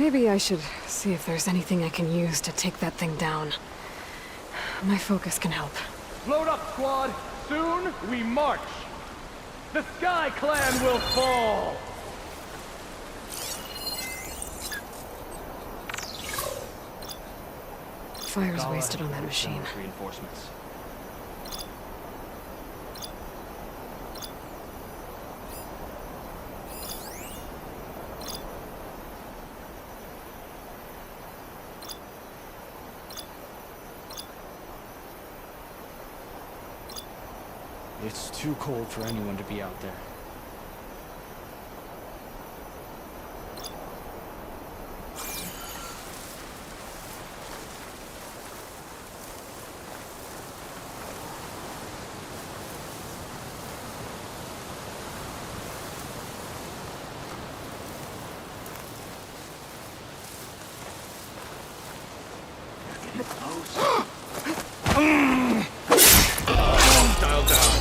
Maybe I should see if there's anything I can use to take that thing down. My focus can help. Load up, squad! Soon we march! The Sky Clan will fall! Fire's wasted on that machine. Reinforcements. It's too cold for anyone to be out there. Dial down.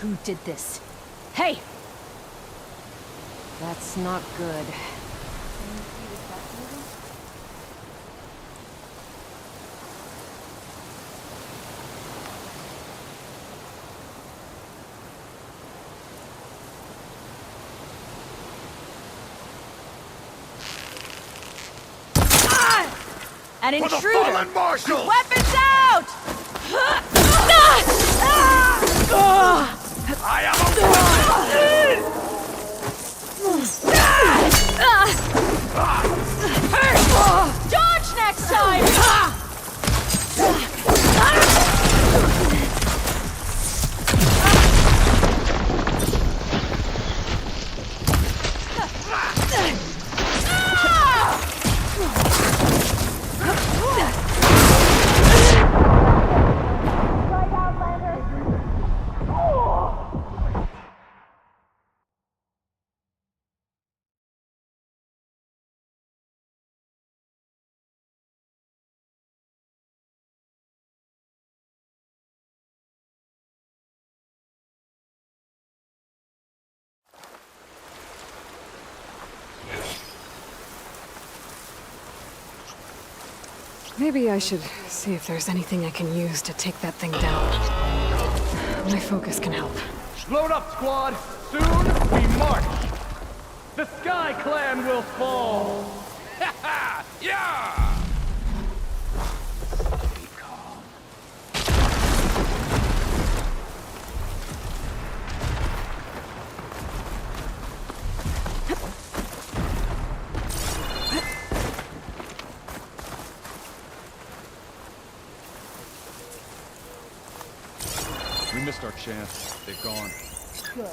Who did this? Hey! That's not good. An intruder! For the fallen marshal! Weapons out! I am a weapon! Dodge next time! Maybe I should see if there's anything I can use to take that thing down. My focus can help. Load up, squad! Soon we march! The Sky Clan will fall! Ha ha! Yeah! Stay calm. We missed our chance. They've gone. Good.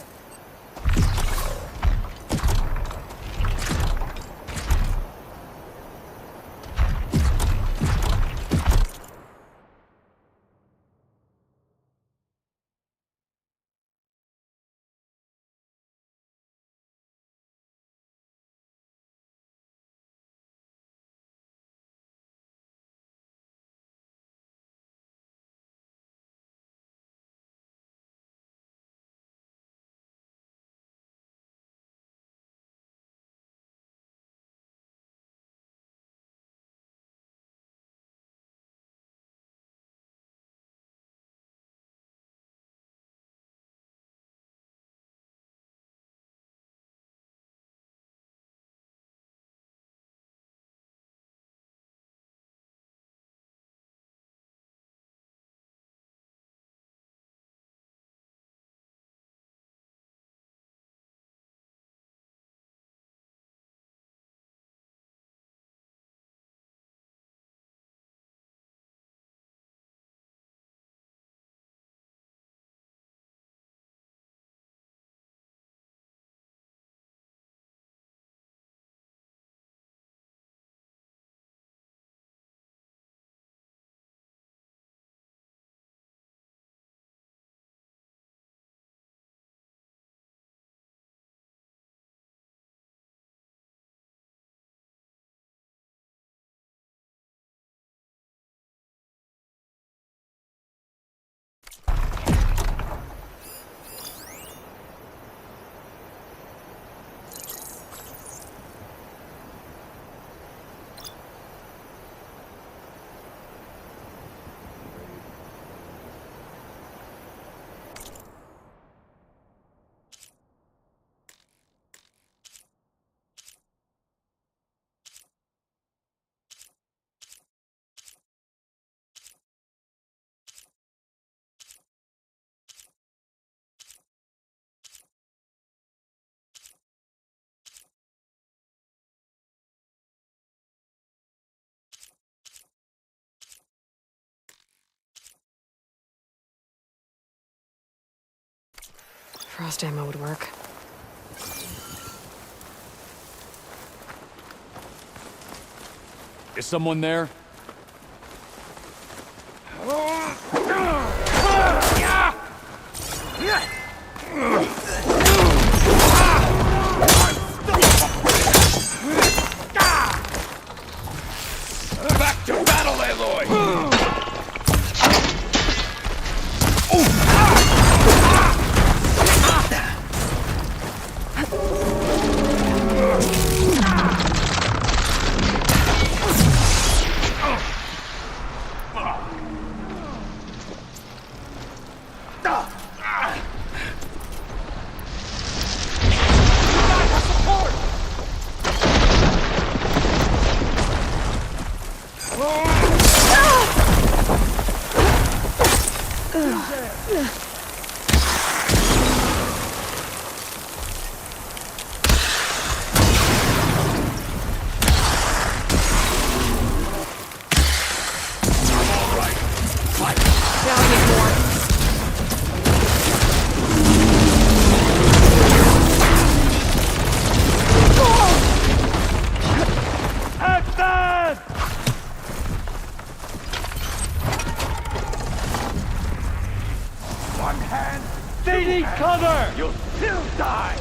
Frost ammo would work. Is someone there? Back to battle, Aloy! They need cover! You'll still die!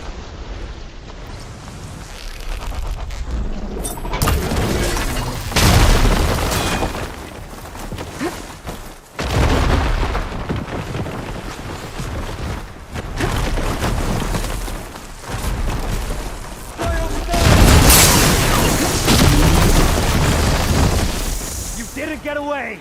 You didn't get away!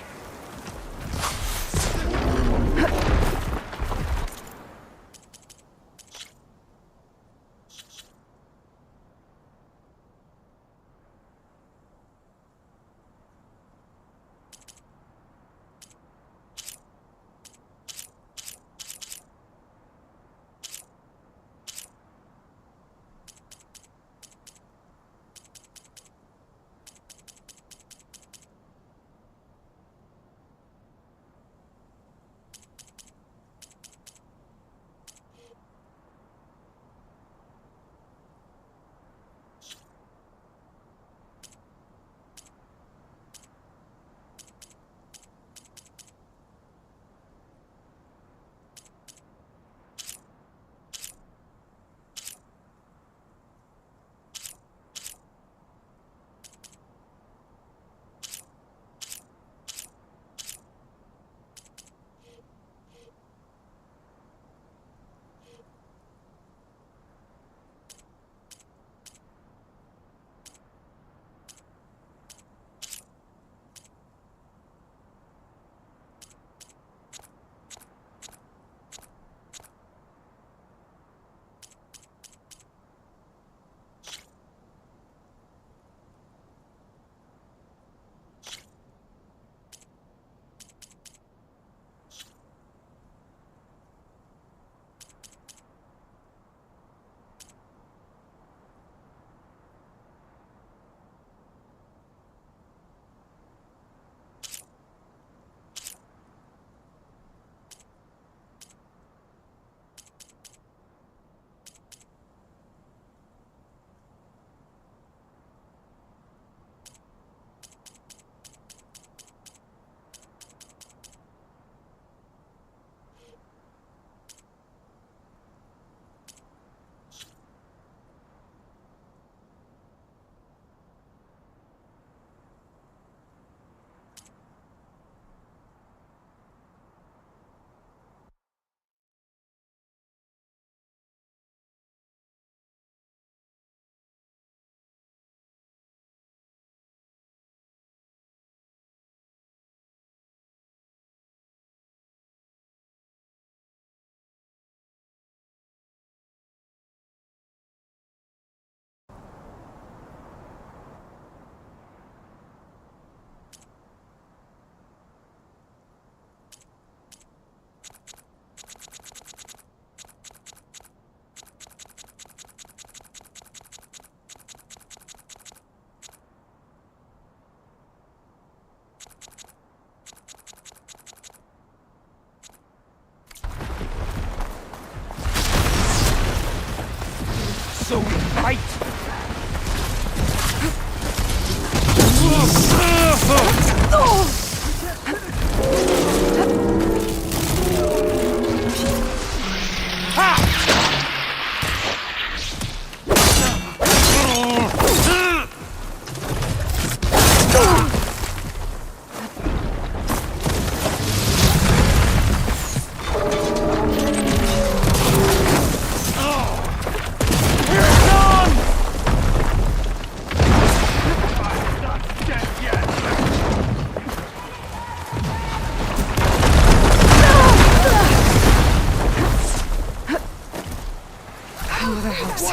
Oh, that helps.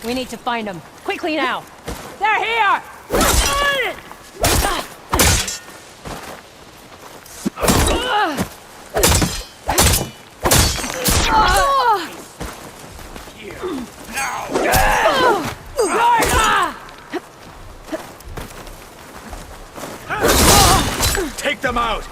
We need to find them. Quickly now. They're here! Take them out!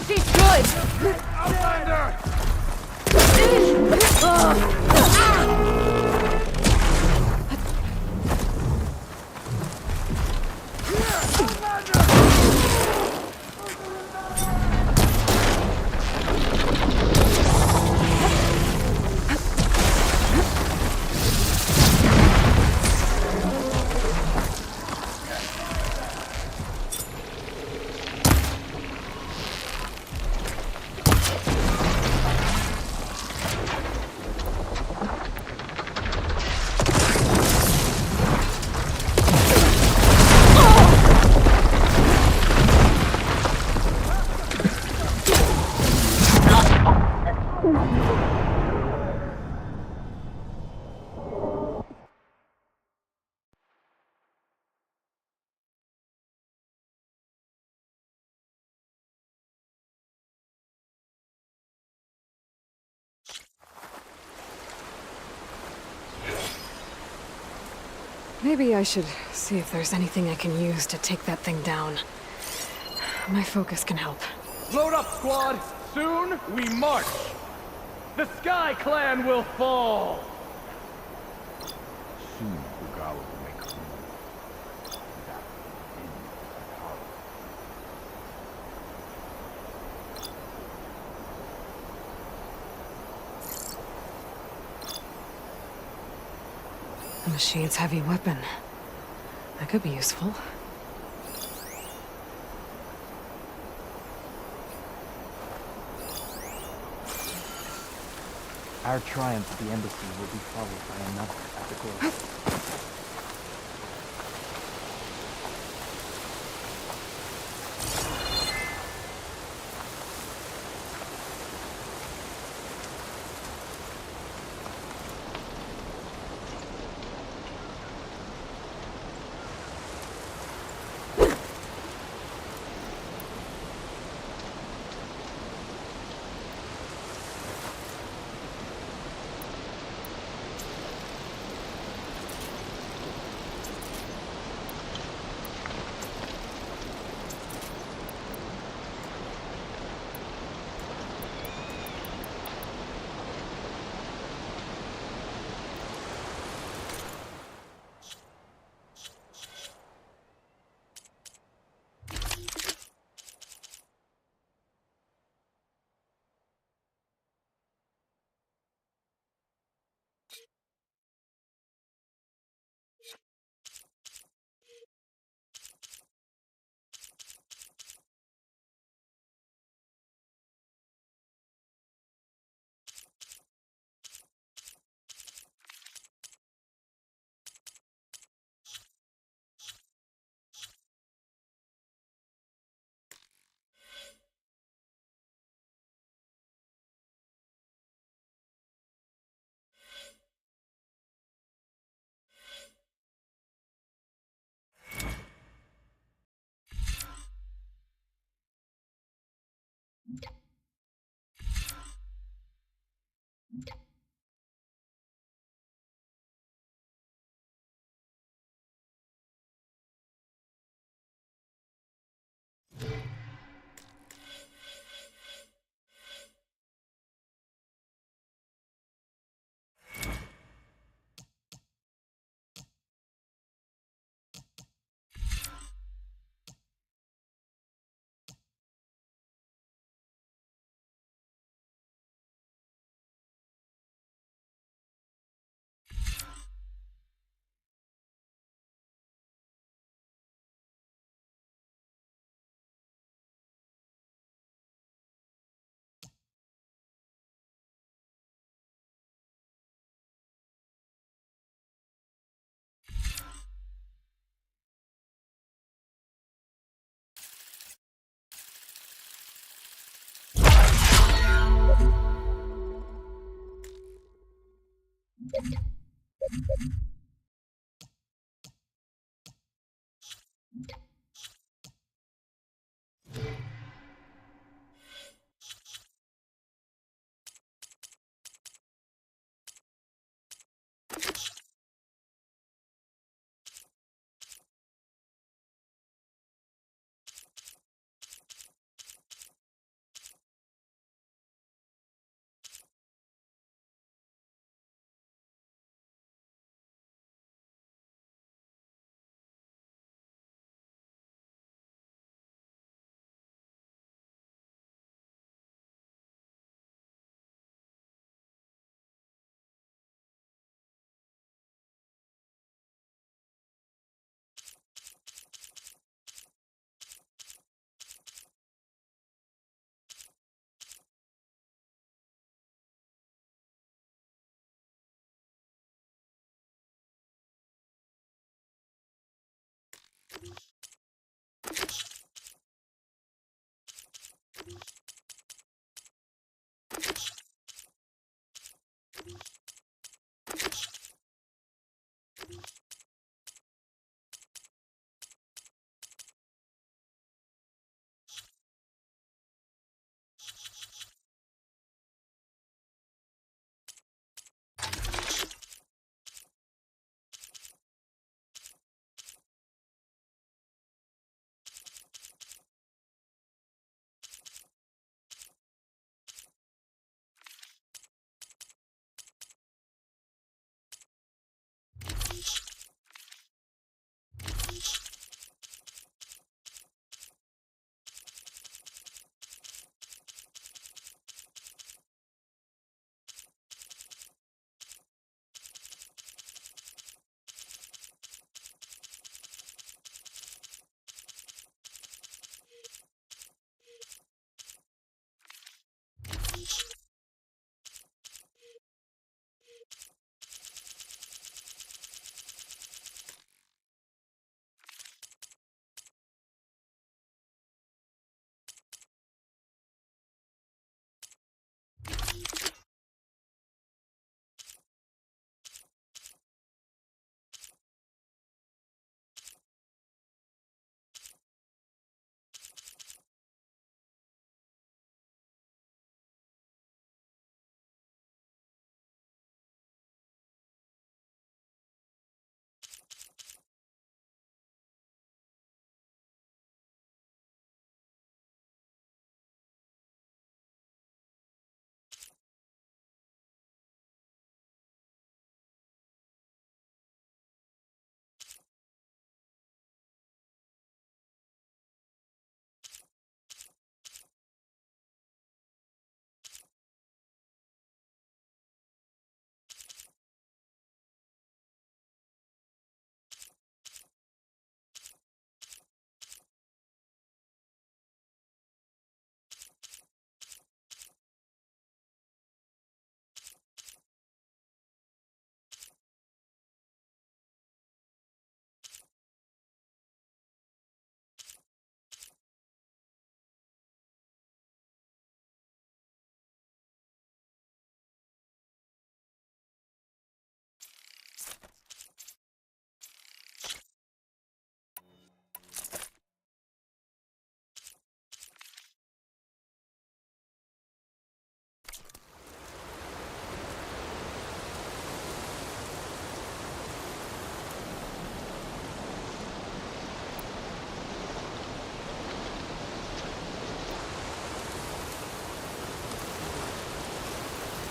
She's good! Outlander! Maybe I should see if there's anything I can use to take that thing down. My focus can help. Load up, squad! Soon we march! The Sky Clan will fall! Soon Fugawa will make a move. That will end the power. The machine's heavy weapon. That could be useful. Our triumph at the embassy will be followed by another at the court.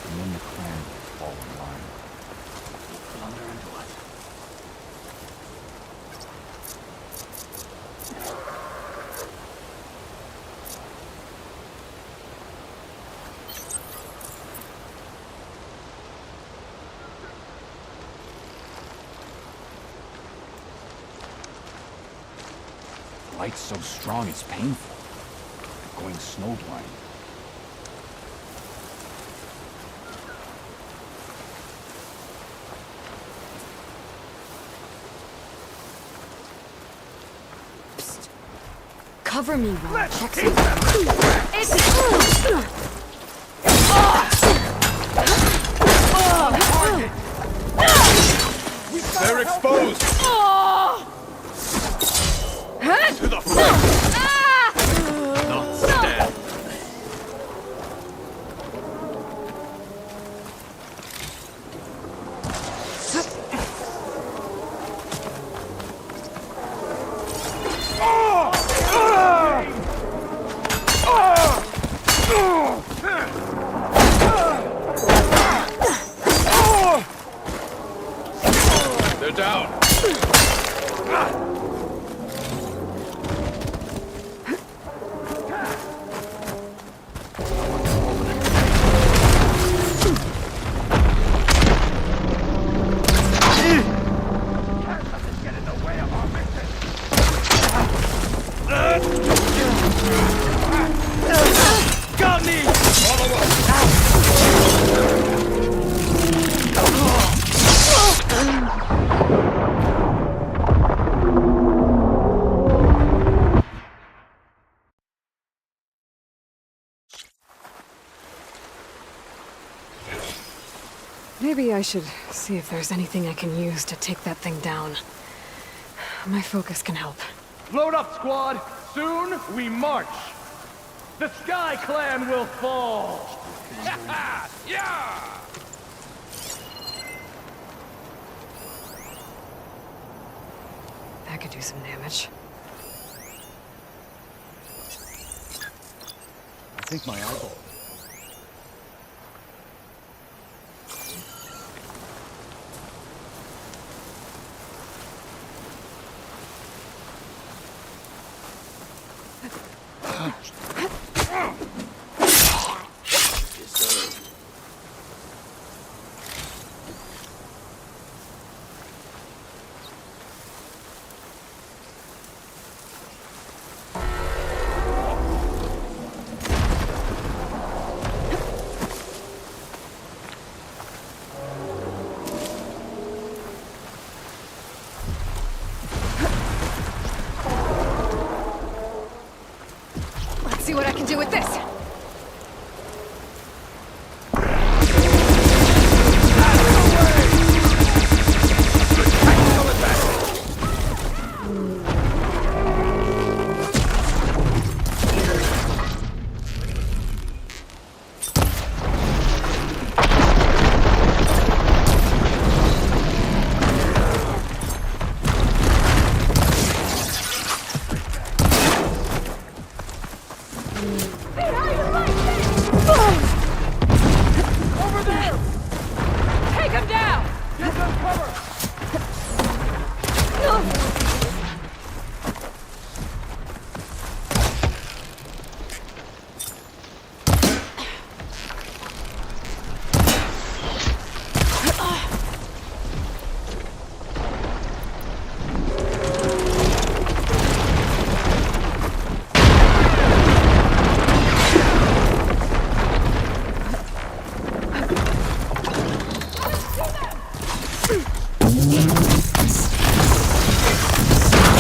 And then the clan will fall in line. We'll plunder into us. The light's so strong it's painful. Like going snowblind. Cover me while I check keep some. They're exposed! Oh! To the front! Ah! Not stand! They're down! Got me! Follow up! Maybe I should see if there's anything I can use to take that thing down. My focus can help. Load up, squad! Soon we march! The Sky Clan will fall! Yeah! That could do some damage. I think my eyeball. Let's see what I can do with this. Over there! Take him down! Give them cover!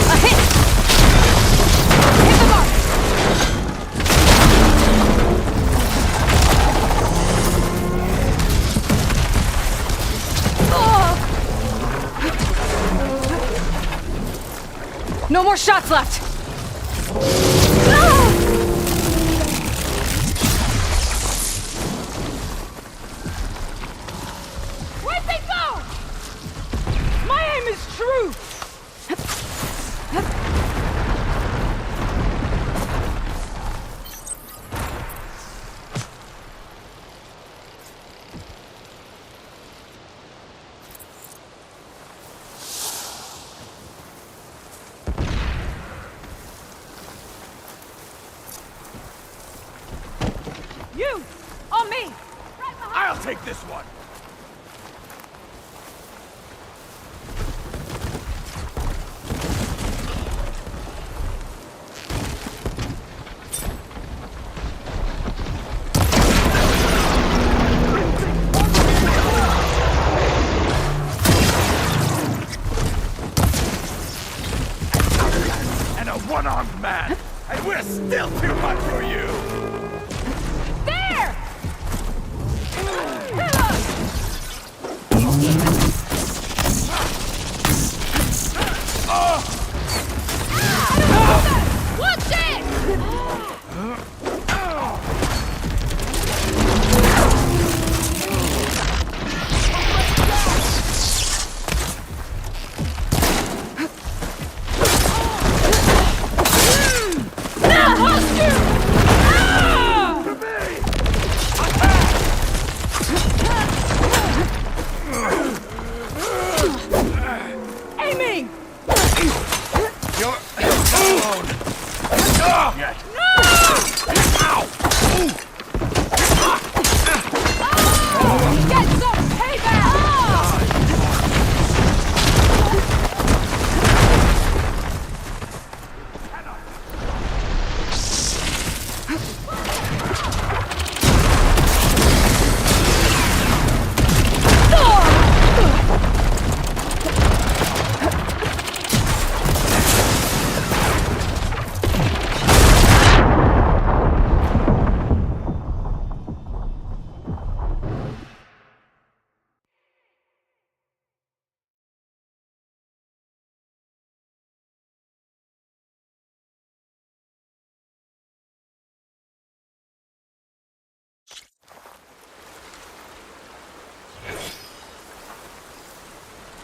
A hit! Hit the mark! No more shots left! Where'd they go? My aim is true! You! On me! Right behind! I'll take this one! And a one-armed man! And we're still too much for you! There! Watch it! Aiming! You're alone. Yet. Get some payback!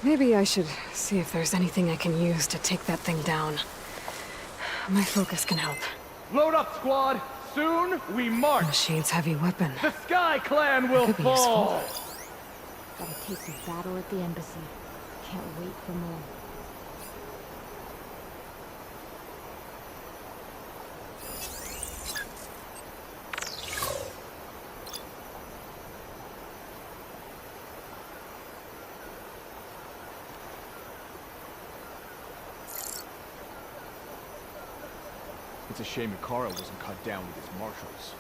Maybe I should see if there's anything I can use to take that thing down. My focus can help. Load up, squad. Soon we march. Machine's heavy weapon. The Sky Clan will Could be fall. Got a taste of battle at the embassy. Can't wait for more. It's a shame Ikara wasn't cut down with his marshals.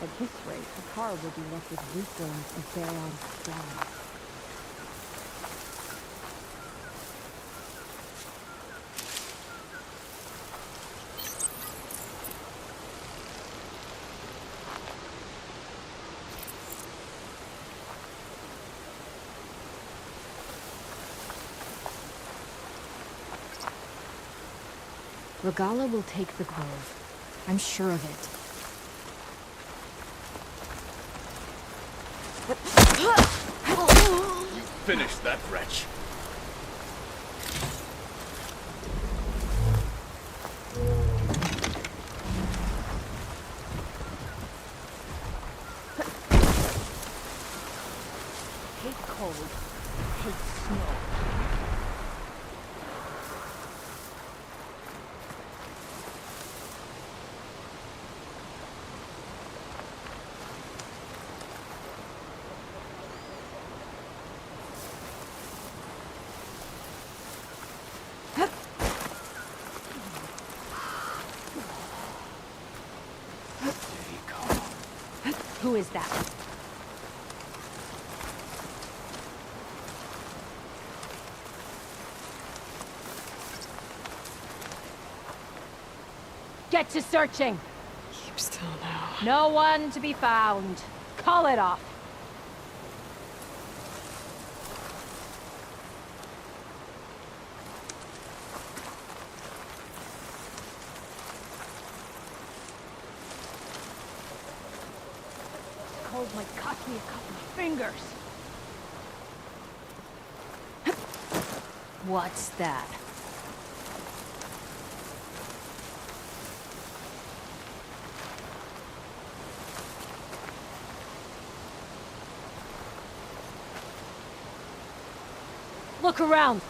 At this rate, the car will be left with weak bones and bare arms strong. Regala will take the grove. I'm sure of it. Finish that wretch. Hate cold. Hate snow. Who is that? Get to searching! Keep still now. No one to be found. Call it off. Cold might cost me a couple of fingers. What's that? Look around.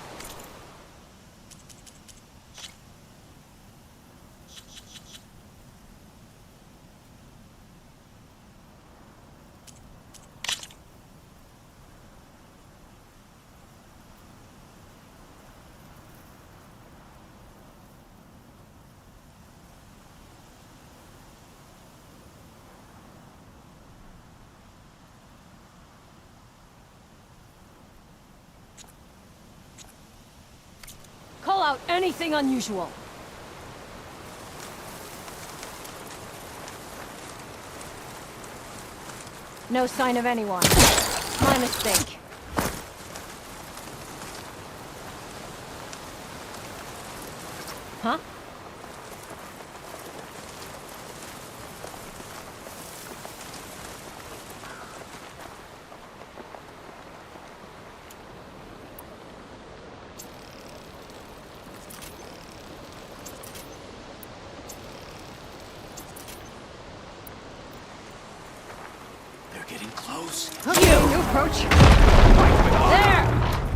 out anything unusual. No sign of anyone. My mistake. Huh? They're getting close. Okay, new approach. There!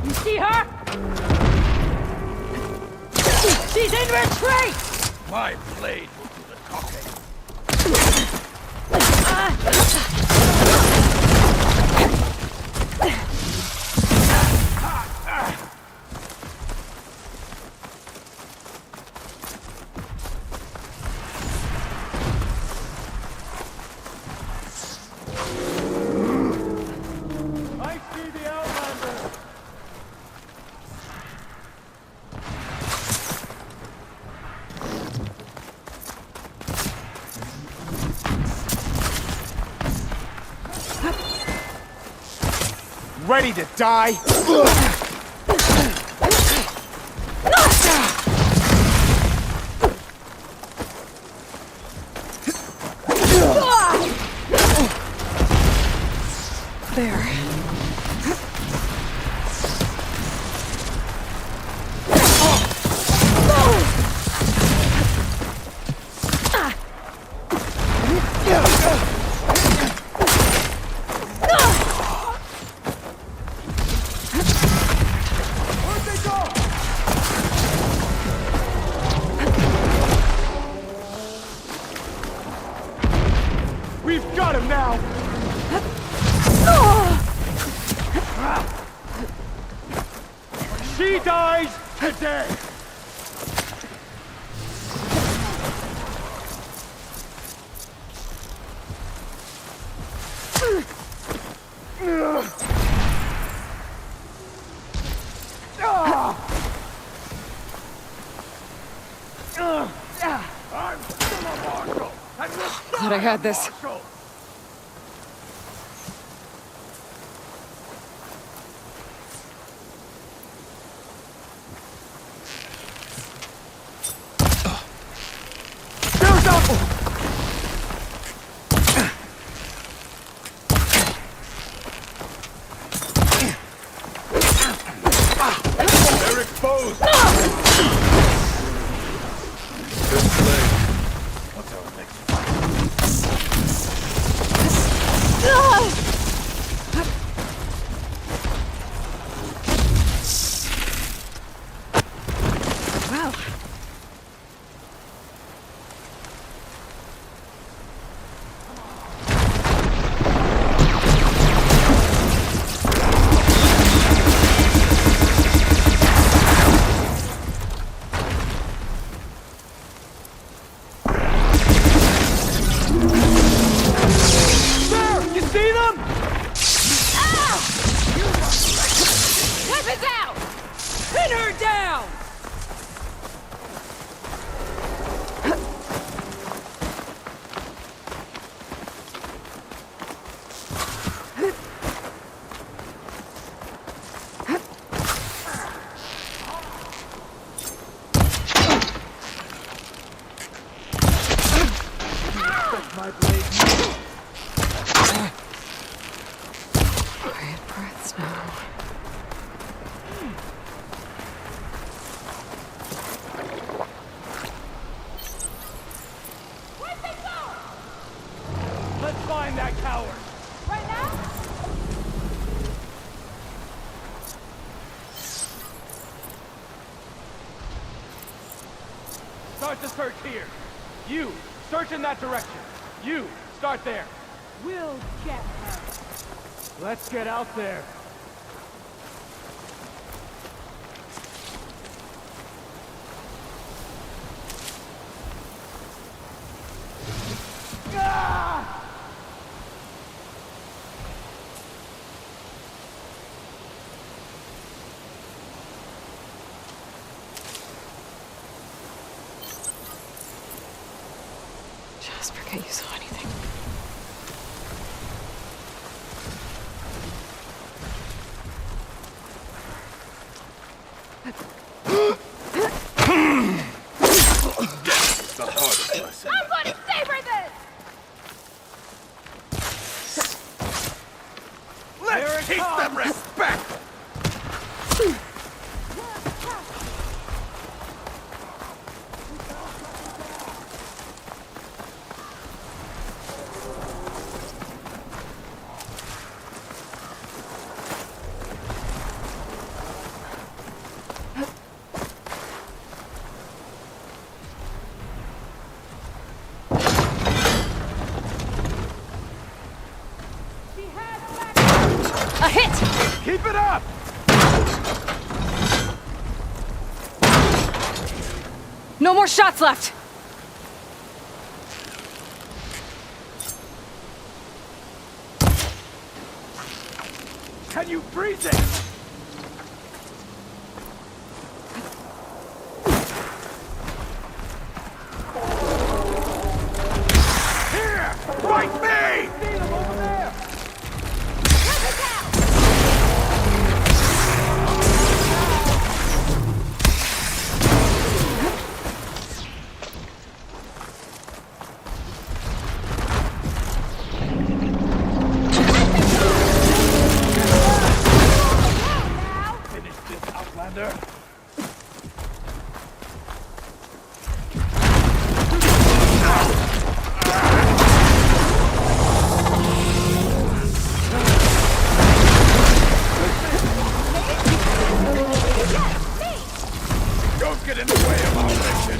You see her? She's in retreat! My blade will do the talking. I see the Outlander! Ready to die? There. We've got him now! She dies today! I'm still a marshal! And we'll Thought I had this. marshal! They're exposed! This blade. What's our next fight? Well, You see them? Weapons out! Pin her down! My blade. quiet breaths now. Let's find that coward. Right now? Start the search here. You, search in that direction. You, start there. We'll get her. Let's get out there. Ah! Just forget you saw anything. The hardest lesson. I'm gonna savor this! Let's teach them respect! A hit! Keep it up! No more shots left! Can you freeze it? Here! Fight me! See them over there! Finish this, Outlander! Don't get in the way of our mission!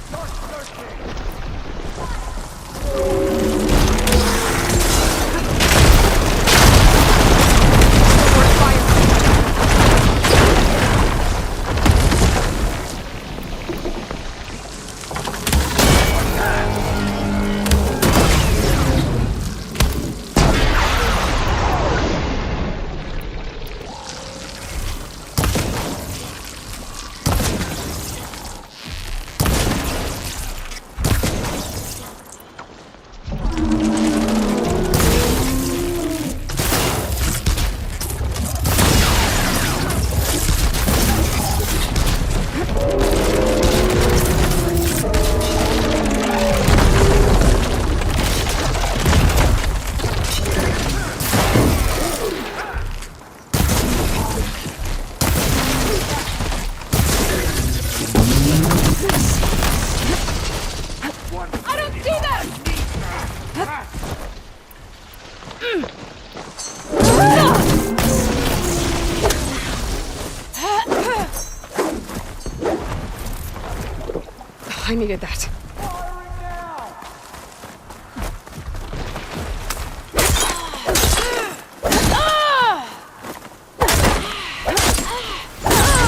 Start searching! I don't see them! I needed that.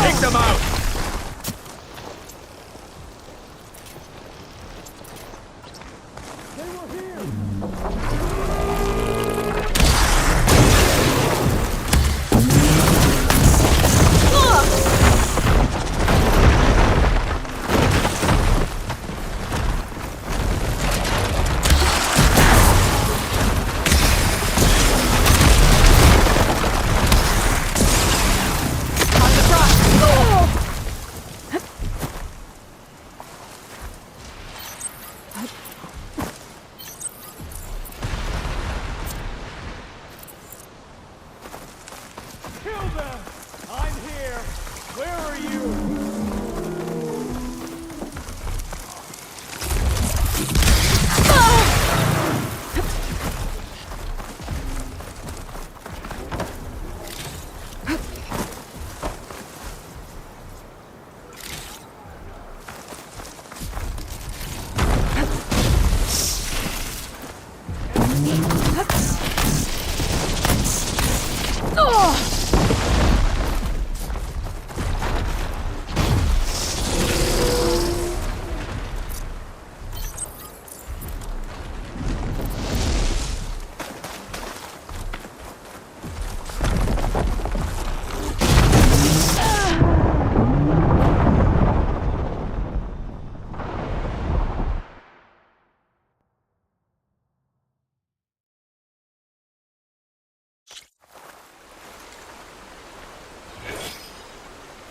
Take them out!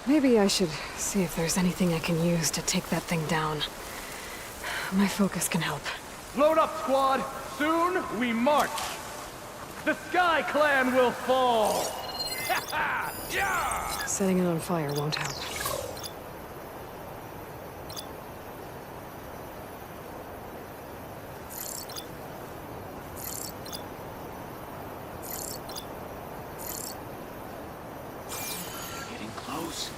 Maybe I should see if there's anything I can use to take that thing down. My focus can help. Load up, squad! Soon we march! The Sky Clan will fall! Yeah! Setting it on fire won't help. Getting close.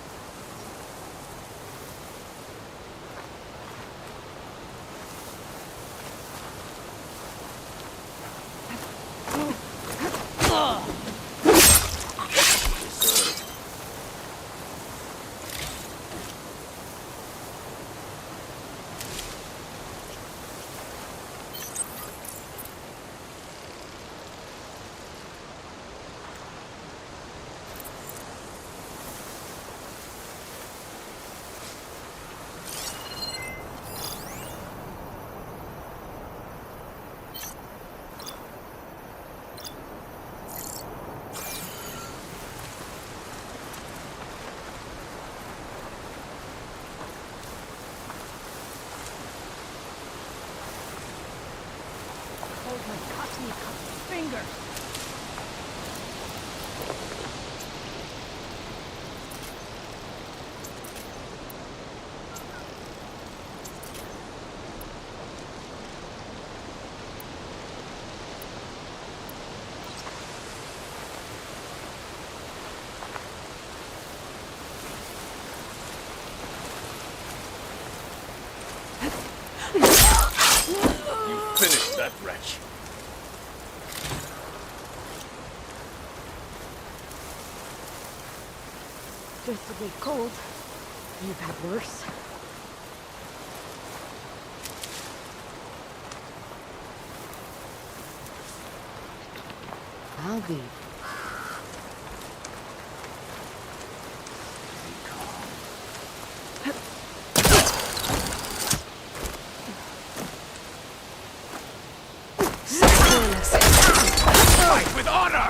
Hold my cottony fingers. Finish that wretch. Just a bit cold. You've had worse. I'll be. Fight with honor!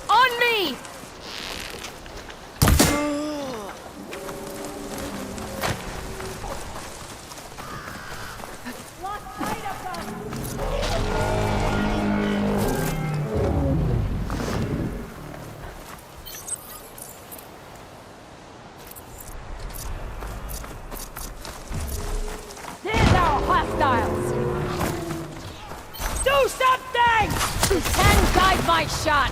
On me! There's our hostiles! Do something! Can guide my shot!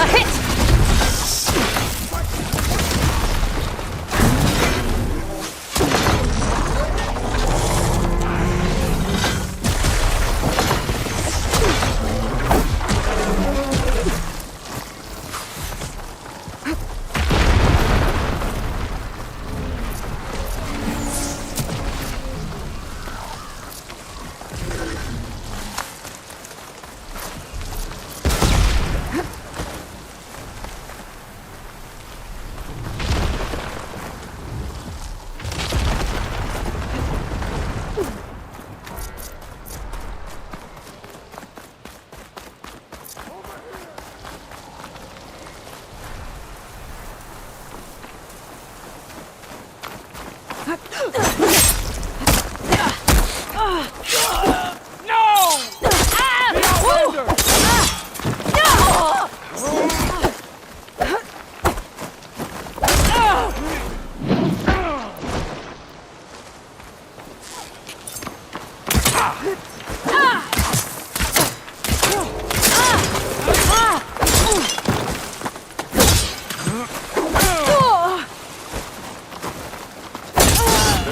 A hit!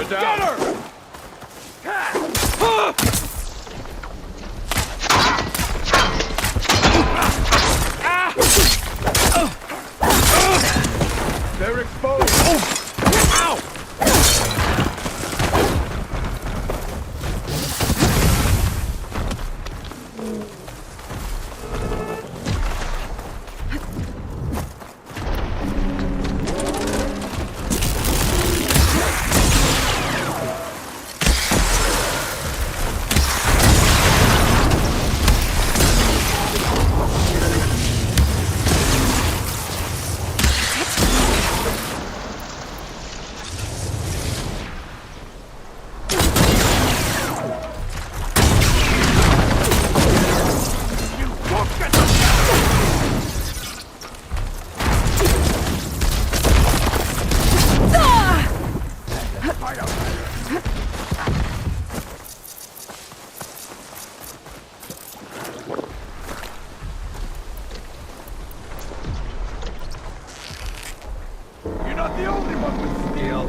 Get her! They're exposed! Ow! not the only one with steel!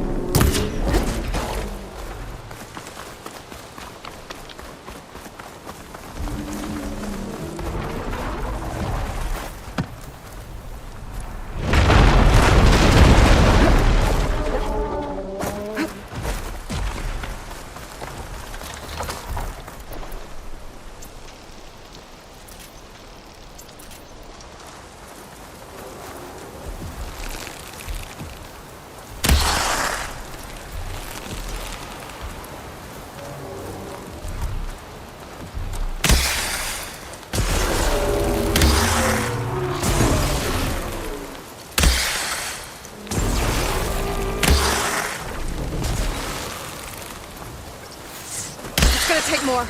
It's gonna take more.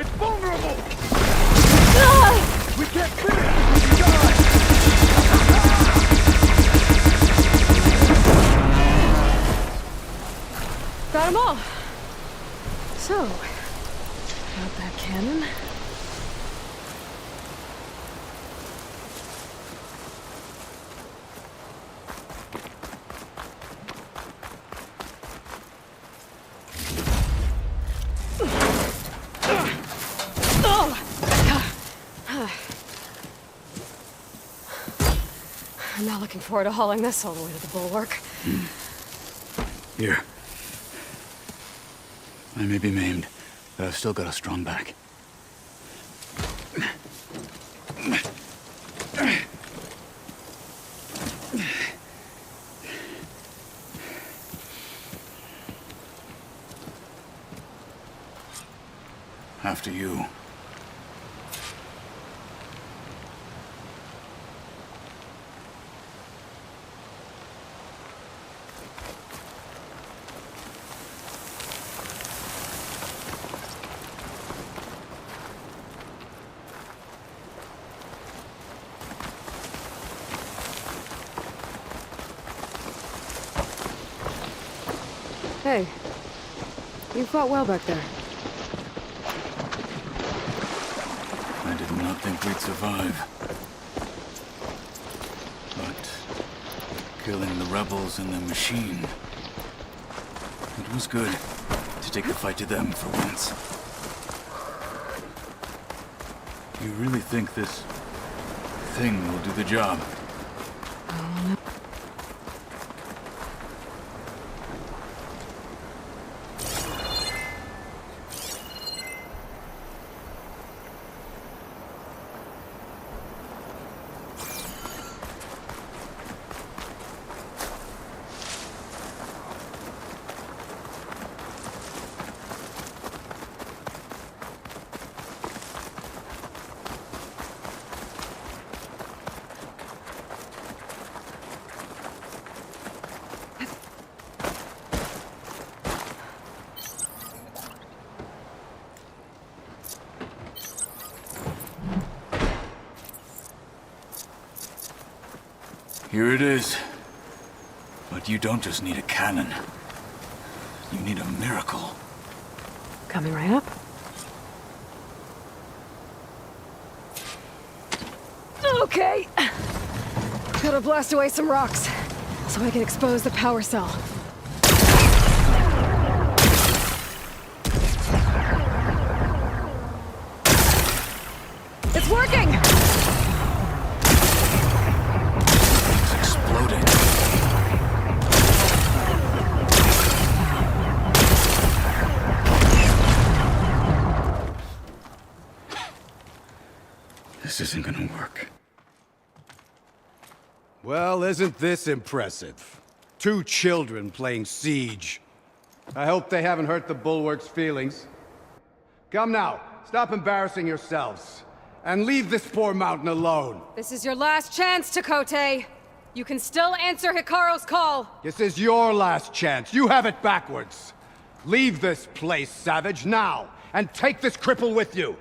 It's vulnerable! We can't finish this if we die! Got them all. So, about that cannon. I'm not looking forward to hauling this all the way to the bulwark. Here. I may be maimed, but I've still got a strong back. After you. Hey, you fought well back there. I did not think we'd survive. But killing the rebels and the machine, it was good to take the fight to them for once. You really think this thing will do the job? Here it is. But you don't just need a cannon. You need a miracle. Coming right up. Okay. Gotta blast away some rocks, so I can expose the power cell. It's working! It's exploding. This isn't gonna work. Well, isn't this impressive? 2 children playing siege. I hope they haven't hurt the Bulwark's feelings. Come now, stop embarrassing yourselves. And leave this poor mountain alone. This is your last chance, Takote. You can still answer Hikaru's call. This is your last chance. You have it backwards. Leave this place, Savage, now! And take this cripple with you!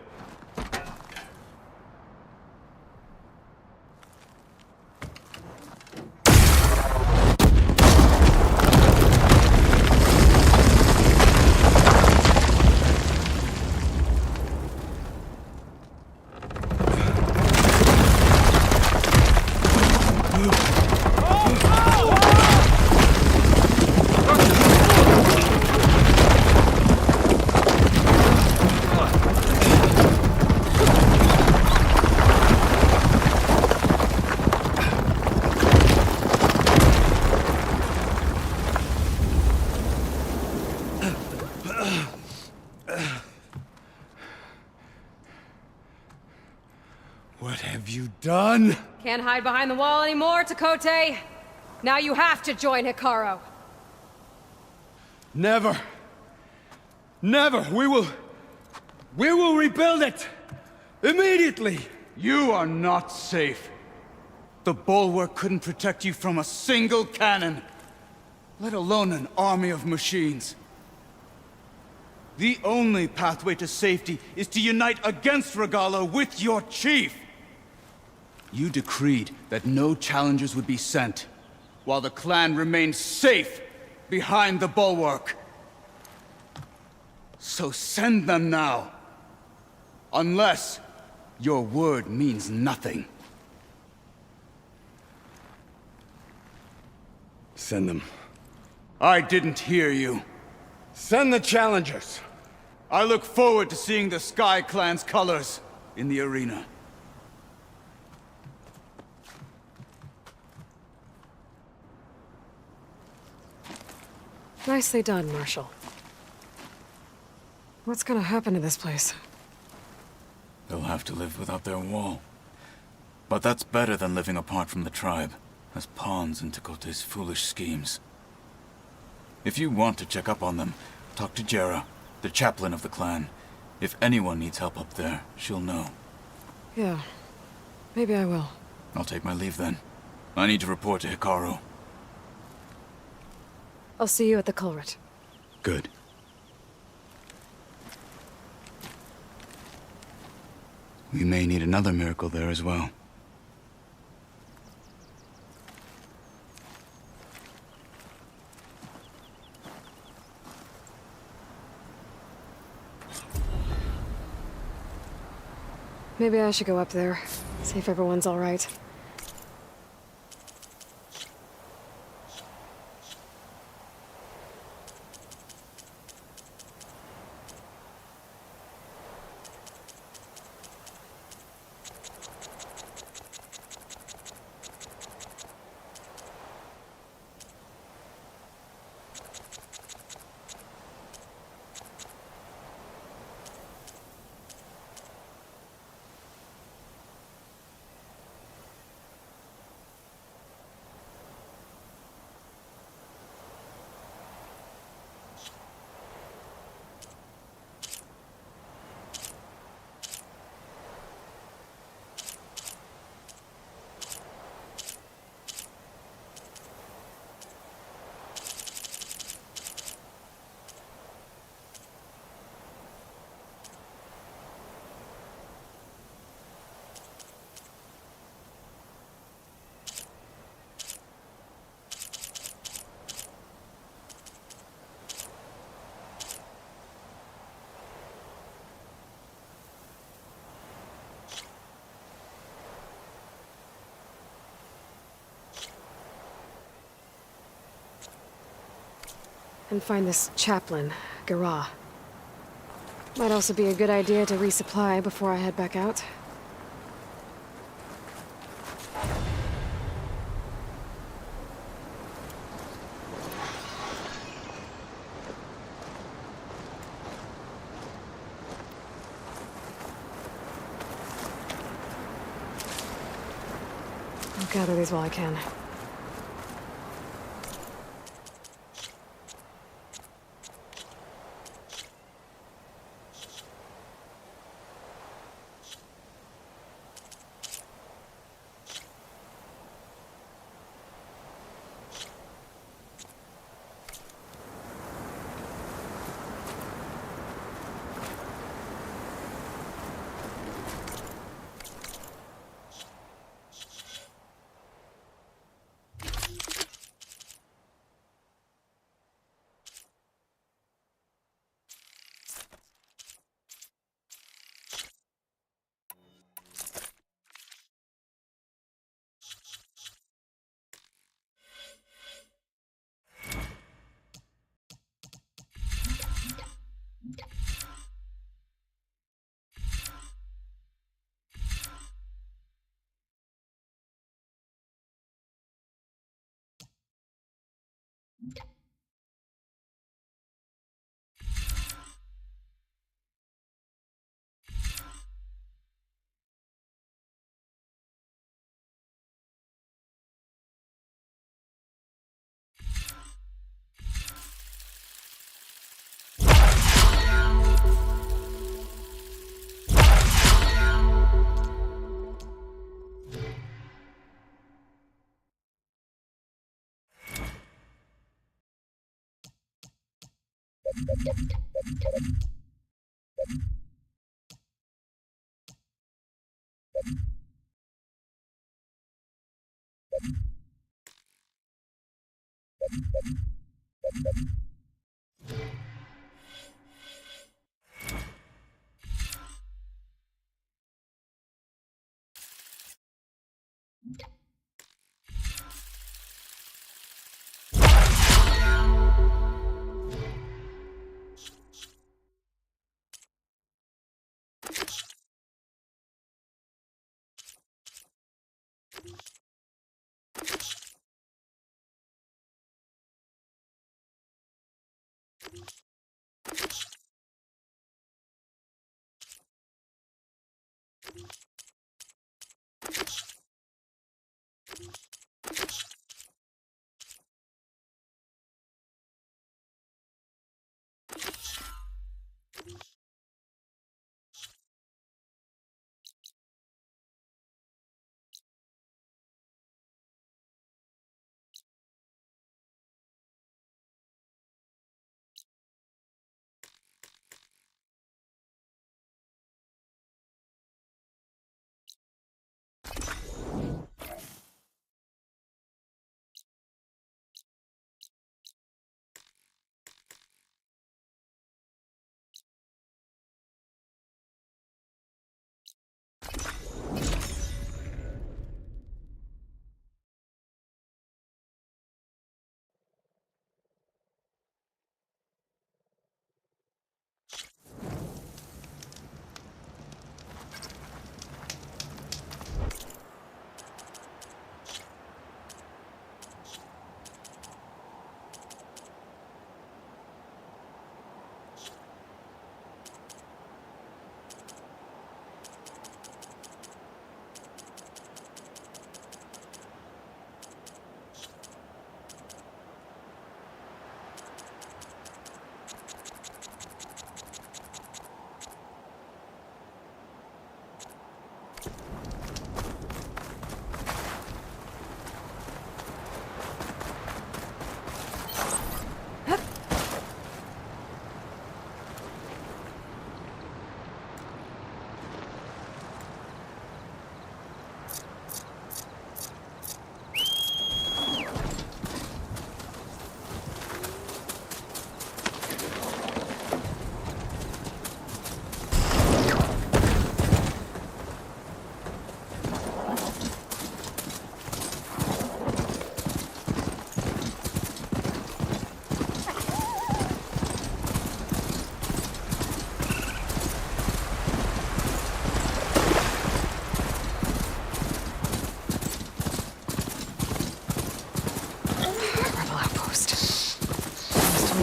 What have you done? Can't hide behind the wall anymore, Takote. Now you have to join Hikaru. Never. Never. We will rebuild it. Immediately. You are not safe. The bulwark couldn't protect you from a single cannon, let alone an army of machines. The only pathway to safety is to unite against Regala with your chief. You decreed that no challengers would be sent, while the clan remained safe behind the bulwark. So send them now. Unless your word means nothing. Send them. I didn't hear you. Send the challengers. I look forward to seeing the Sky Clan's colors in the arena. Nicely done, Marshal. What's gonna happen to this place? They'll have to live without their wall. But that's better than living apart from the tribe, as pawns in Takote's foolish schemes. If you want to check up on them, talk to Jera, the chaplain of the clan. If anyone needs help up there, she'll know. Yeah. Maybe I will. I'll take my leave then. I need to report to Hikaru. I'll see you at the culvert. Good. We may need another miracle there as well. Maybe I should go up there, see if everyone's all right. And find this chaplain, Gara. Might also be a good idea to resupply before I head back out. I'll gather these while I can.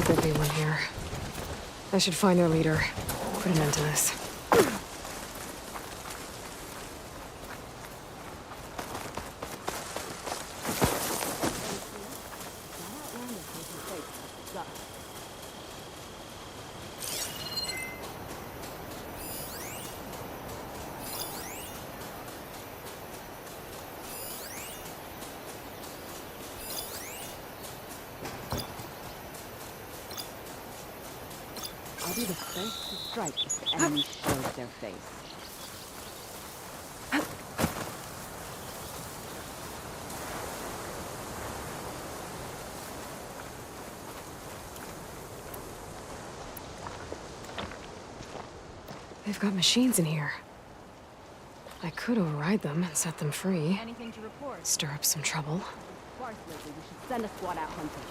There'll be one here. I should find their leader. Put an end to this. I'll be the first to strike if the enemy shows their face. They've got machines in here. I could override them and set them free. Anything to report? Stir up some trouble. Sparse lately, we should send a squad out hunting.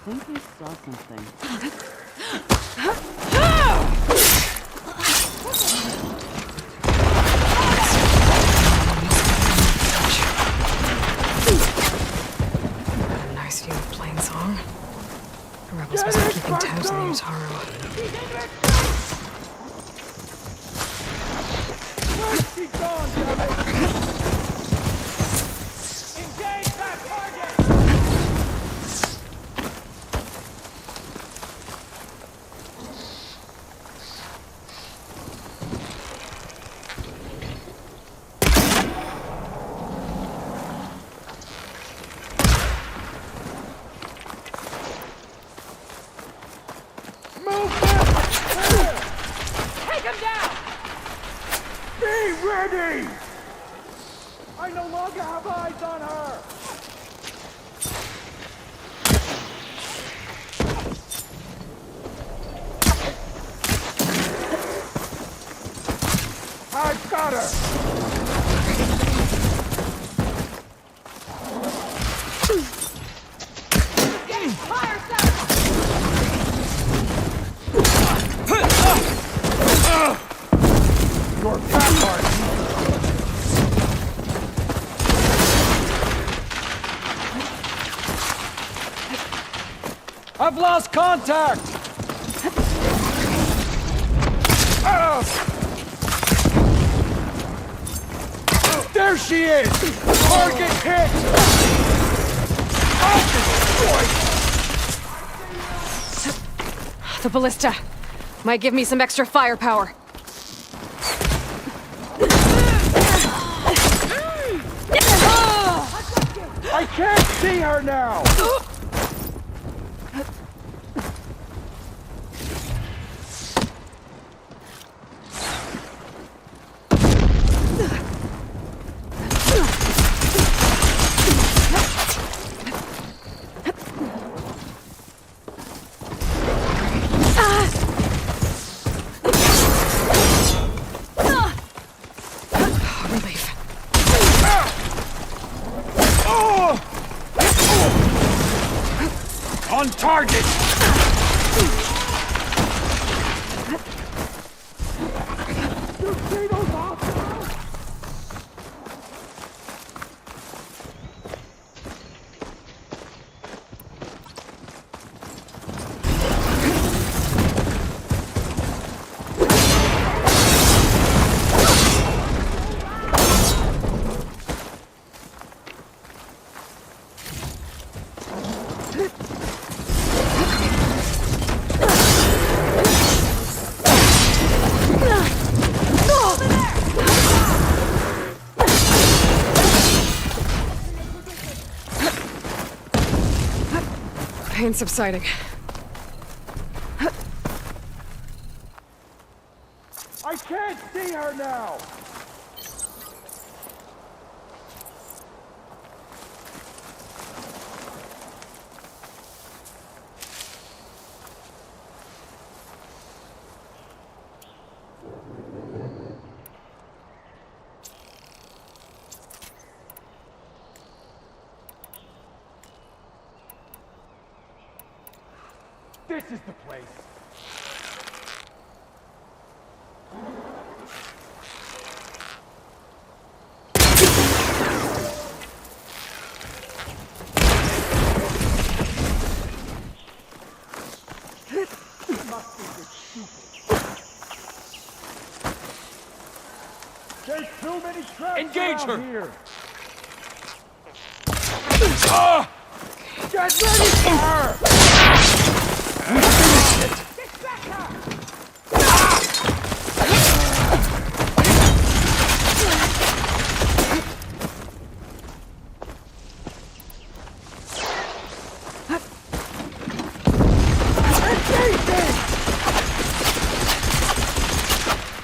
I think I saw something. A nice view of Plain Song. The rebels must be keeping tabs on the Utaro. Brandy! I no longer have eyes on her! I've got her! Your back part! I've lost contact! There she is! Target hit! The ballista might give me some extra firepower. I can't see her now! Relief. On target! Tito's off now! Pain subsiding. I can't see her now! This is the place! There's too many traps Engage her! here! Get ready for her!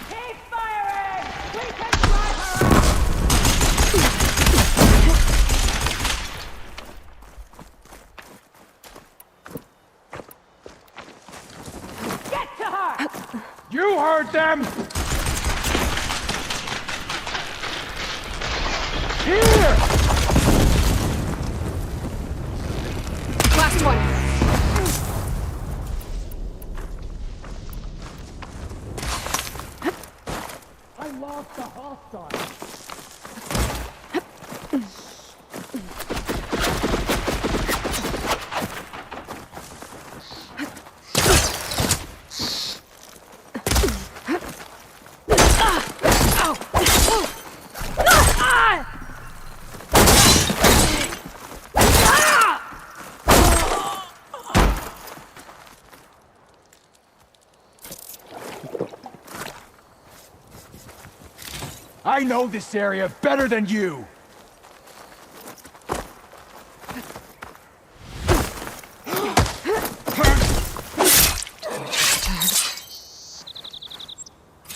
Keep firing! We can drive her out! Get to her! You heard them! Here! Last one. I lost the hostile! I know this area better than you!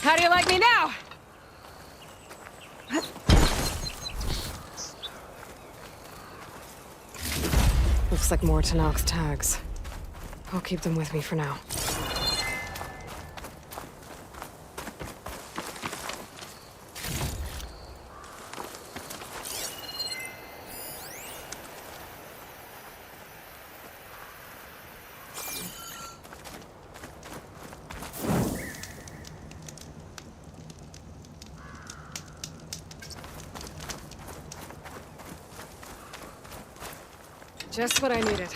How do you like me now? Looks like more Tanak's tags. I'll keep them with me for now. Just what I needed.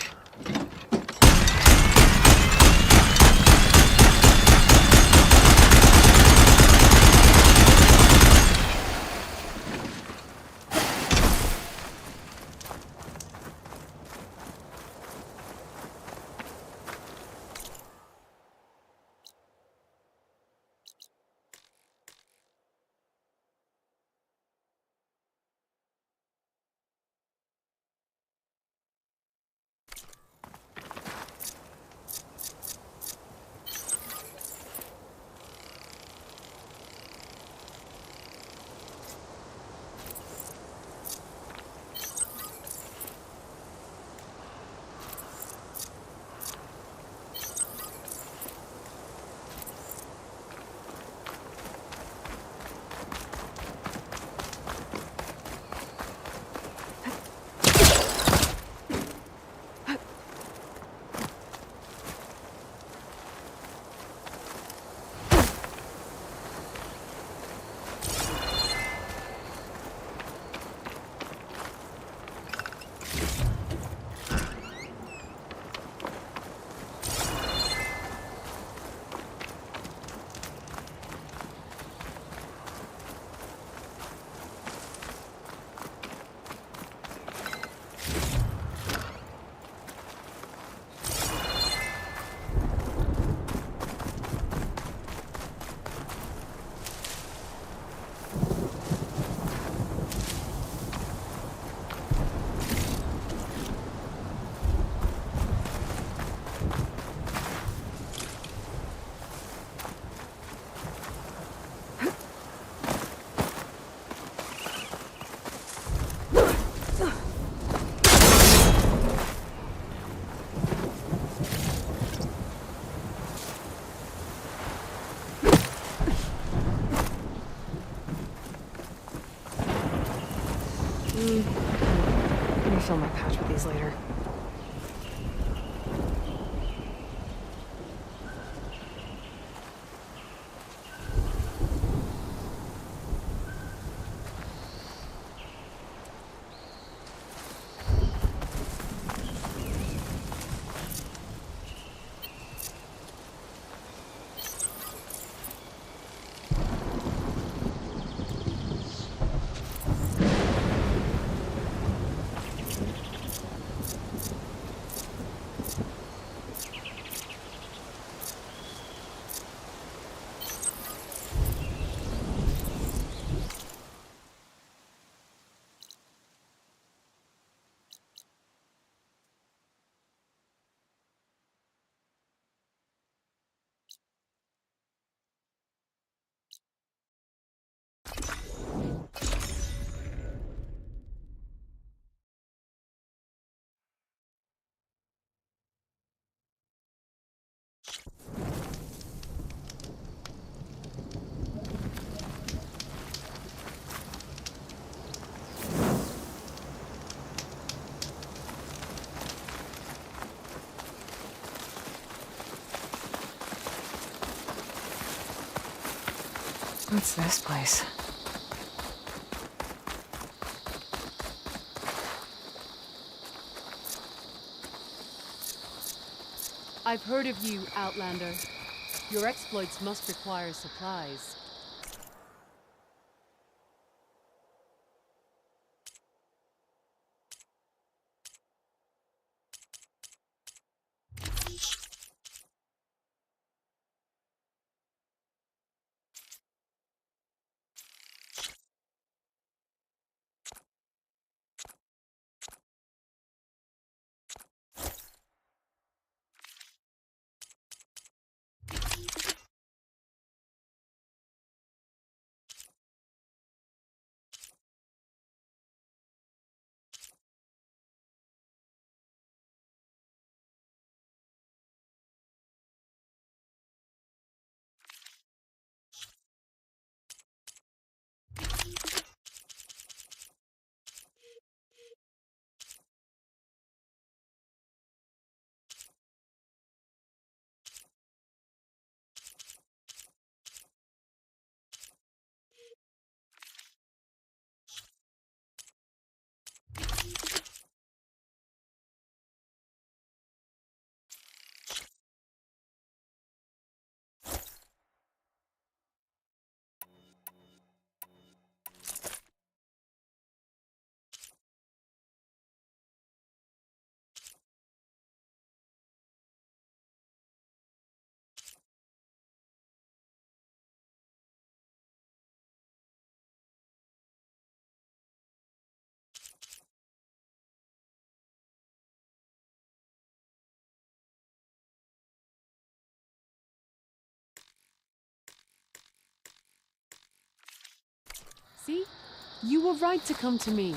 Refill my pouch with these later. What's this place? I've heard of you, Outlander. Your exploits must require supplies. See? You were right to come to me.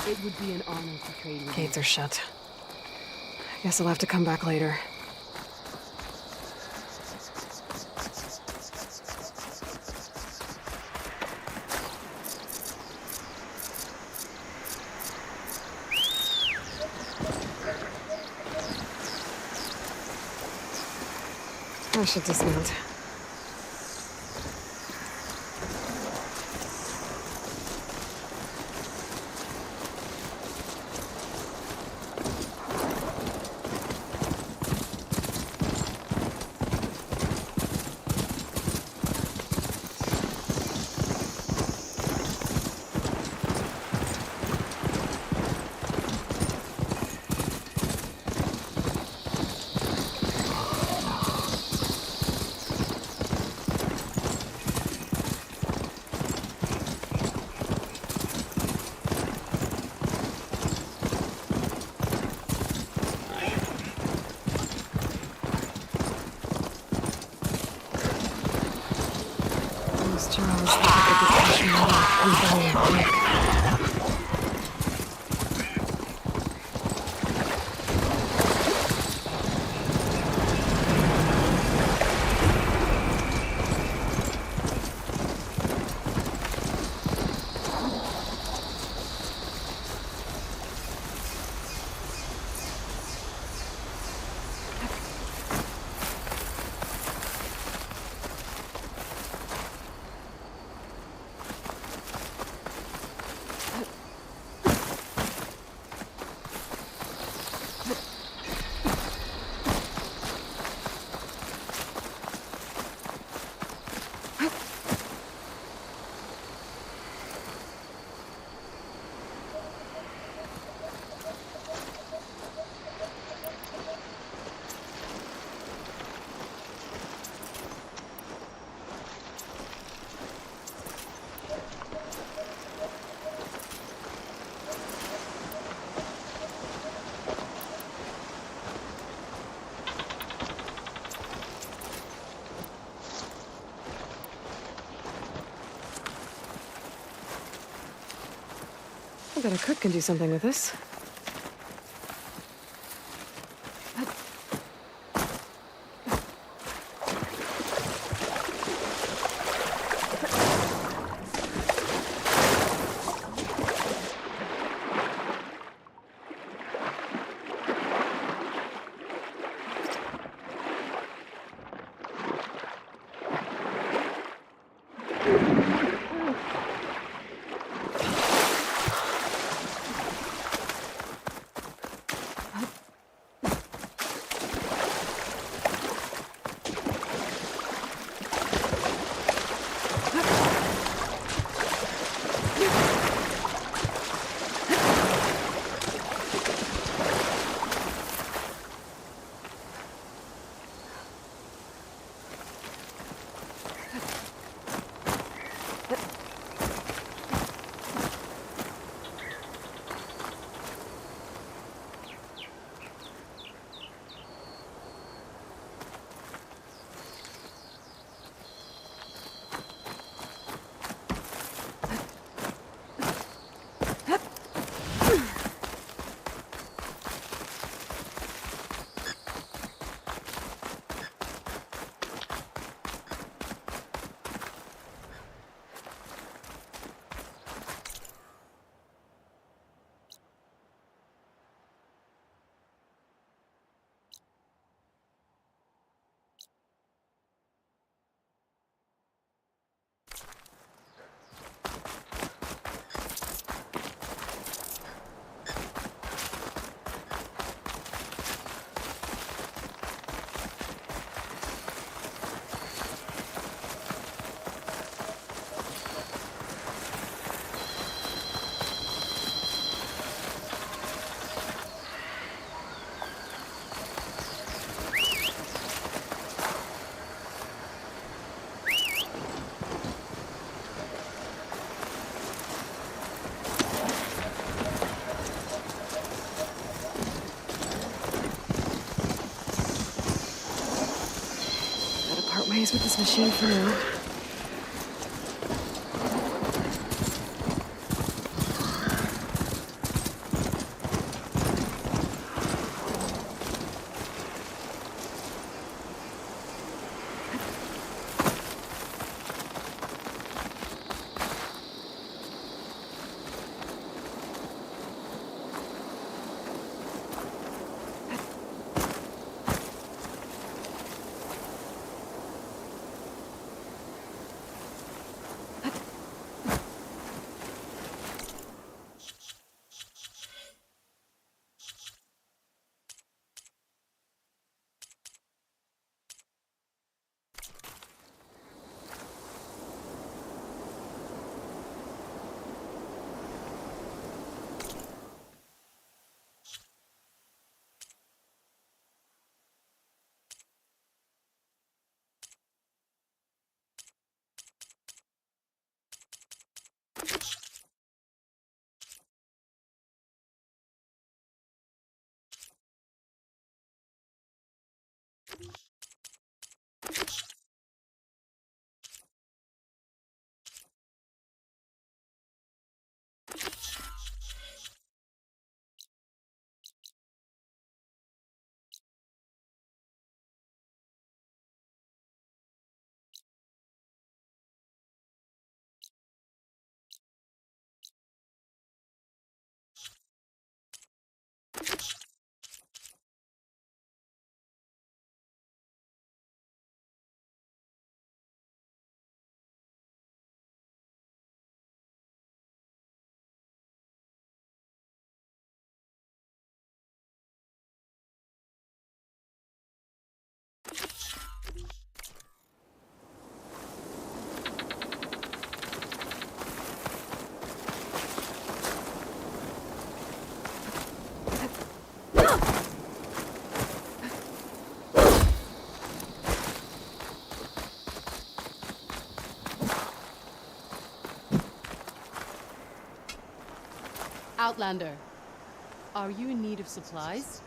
It would be an honor to trade with you. Gates are shut. I guess I'll have to come back later. I should dismount. Those jaws look like they could push metal and bone quick. I bet a cook can do something with this. ways with this machine for now. Outlander, are you in need of supplies?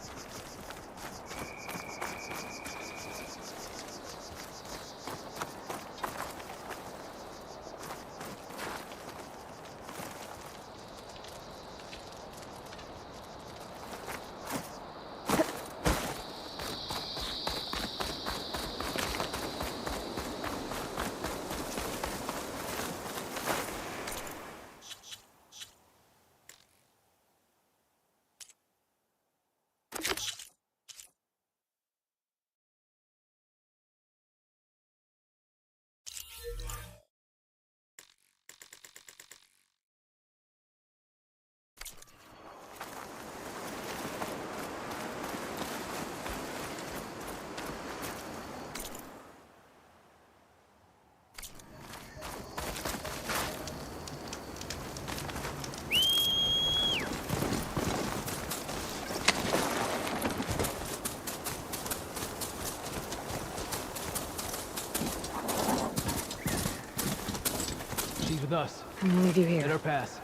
She's with us. I'm gonna leave you Let here. her pass.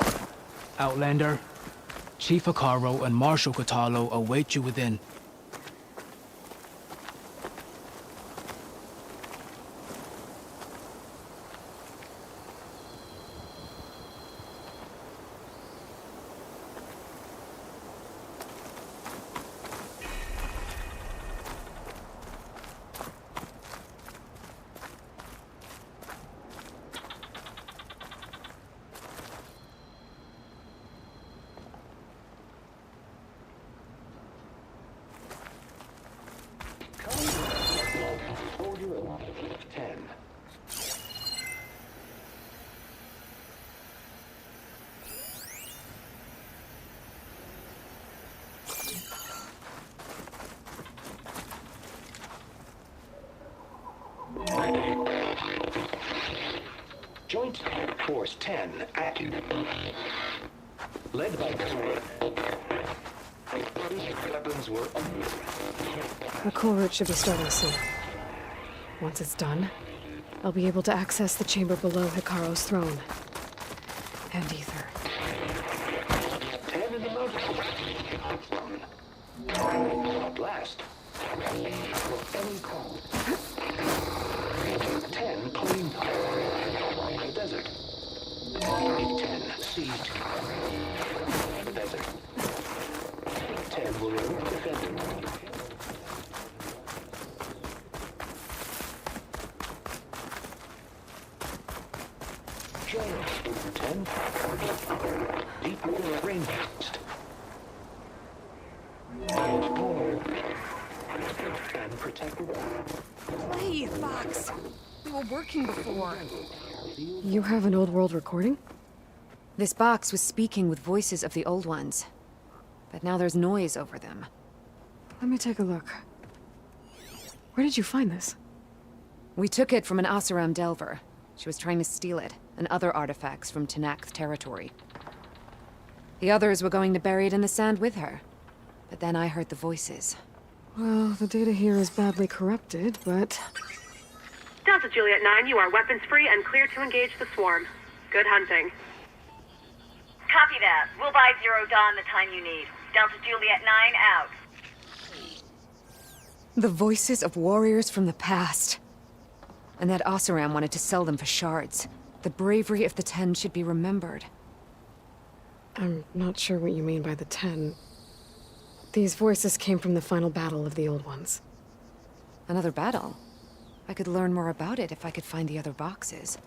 Outlander, Chief Hikaru and Marshal Katalo await you within. Joint Force 10 active. Led by weapons were. The coal route should be starting soon. Once it's done, I'll be able to access the chamber below Hikaru's throne. And Ether. 10 in the motor. At last. For any call. desert. If 10 seized the desert, 10 will remain defending. Join us, Student 10. Deep water rainforest. And protect the world. Hey, Fox! We were working before. You have an old world recording? This box was speaking with voices of the old ones. But now there's noise over them. Let me take a look. Where did you find this? We took it from an Oseram Delver. She was trying to steal it, and other artifacts from Tenakth territory. The others were going to bury it in the sand with her. But then I heard the voices. Well, the data here is badly corrupted, but... Delta Juliet 9, you are weapons-free and clear to engage the swarm. Good hunting. Copy that. We'll buy Zero Dawn the time you need. Delta Juliet 9 out. The voices of warriors from the past. And that Oseram wanted to sell them for shards. The bravery of the 10 should be remembered. I'm not sure what you mean by the 10. These voices came from the final battle of the Old Ones. Another battle? I could learn more about it if I could find the other boxes.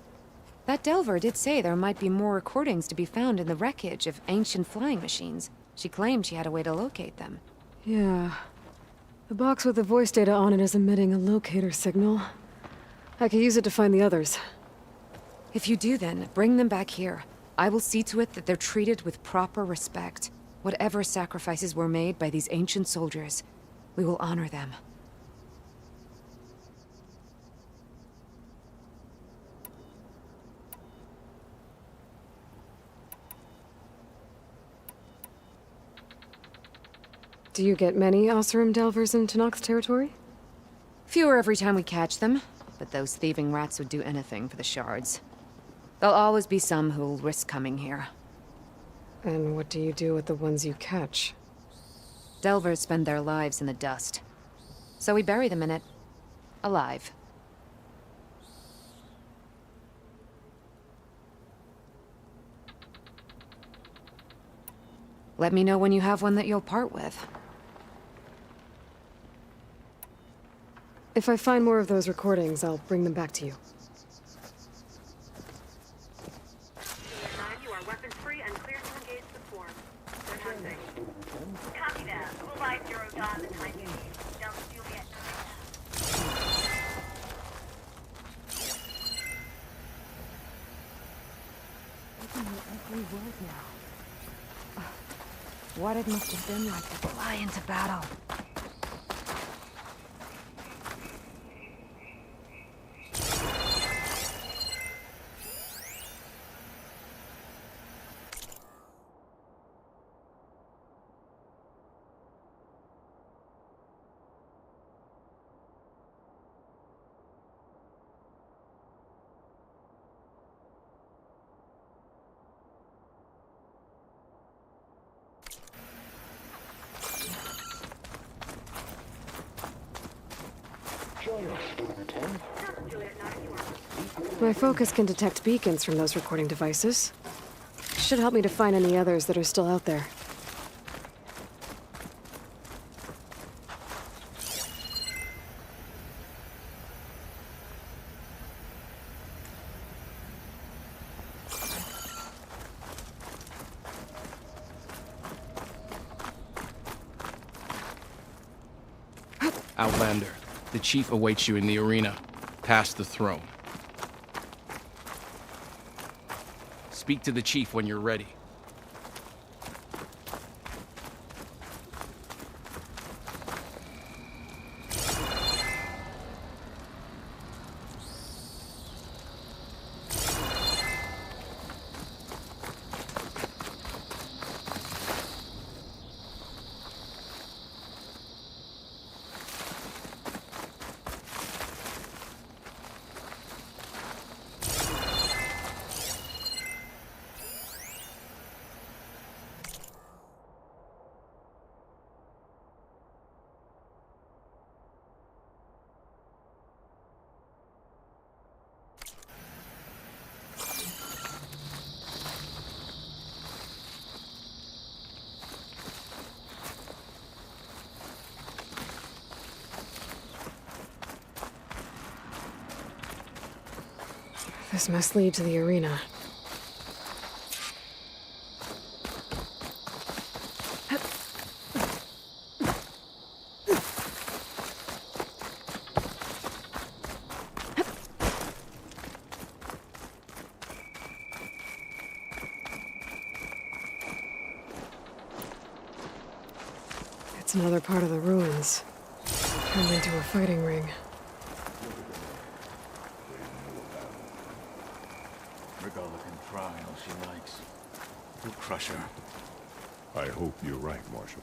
That Delver did say there might be more recordings to be found in the wreckage of ancient flying machines. She claimed she had a way to locate them. Yeah. The box with the voice data on it is emitting a locator signal. I could use it to find the others. If you do then, bring them back here. I will see to it that they're treated with proper respect. Whatever sacrifices were made by these ancient soldiers, we will honor them. Do you get many Oseram Delvers in Tenakth territory? Fewer every time we catch them, but those thieving rats would do anything for the shards. There'll always be some who'll risk coming here. And what do you do with the ones you catch? Delvers spend their lives in the dust. So we bury them in it. Alive. Let me know when you have one that you'll part with. If I find more of those recordings, I'll bring them back to you. You are weapons-free and clear to engage the swarm. Good hunting. Copy that. We'll buy Zero Dawn the time you need. Delta Juliet 9 out. Every word now. What it must have been like to fly into battle. My focus can detect beacons from those recording devices. Should help me to find any others that are still out there. Outlander, the chief awaits you in the arena, past the throne. Speak to the chief when you're ready. This must lead to the arena. It's another part of the ruins, turned into a fighting ring. Regala can try all she likes. We'll crush her. I hope you're right, Marshal.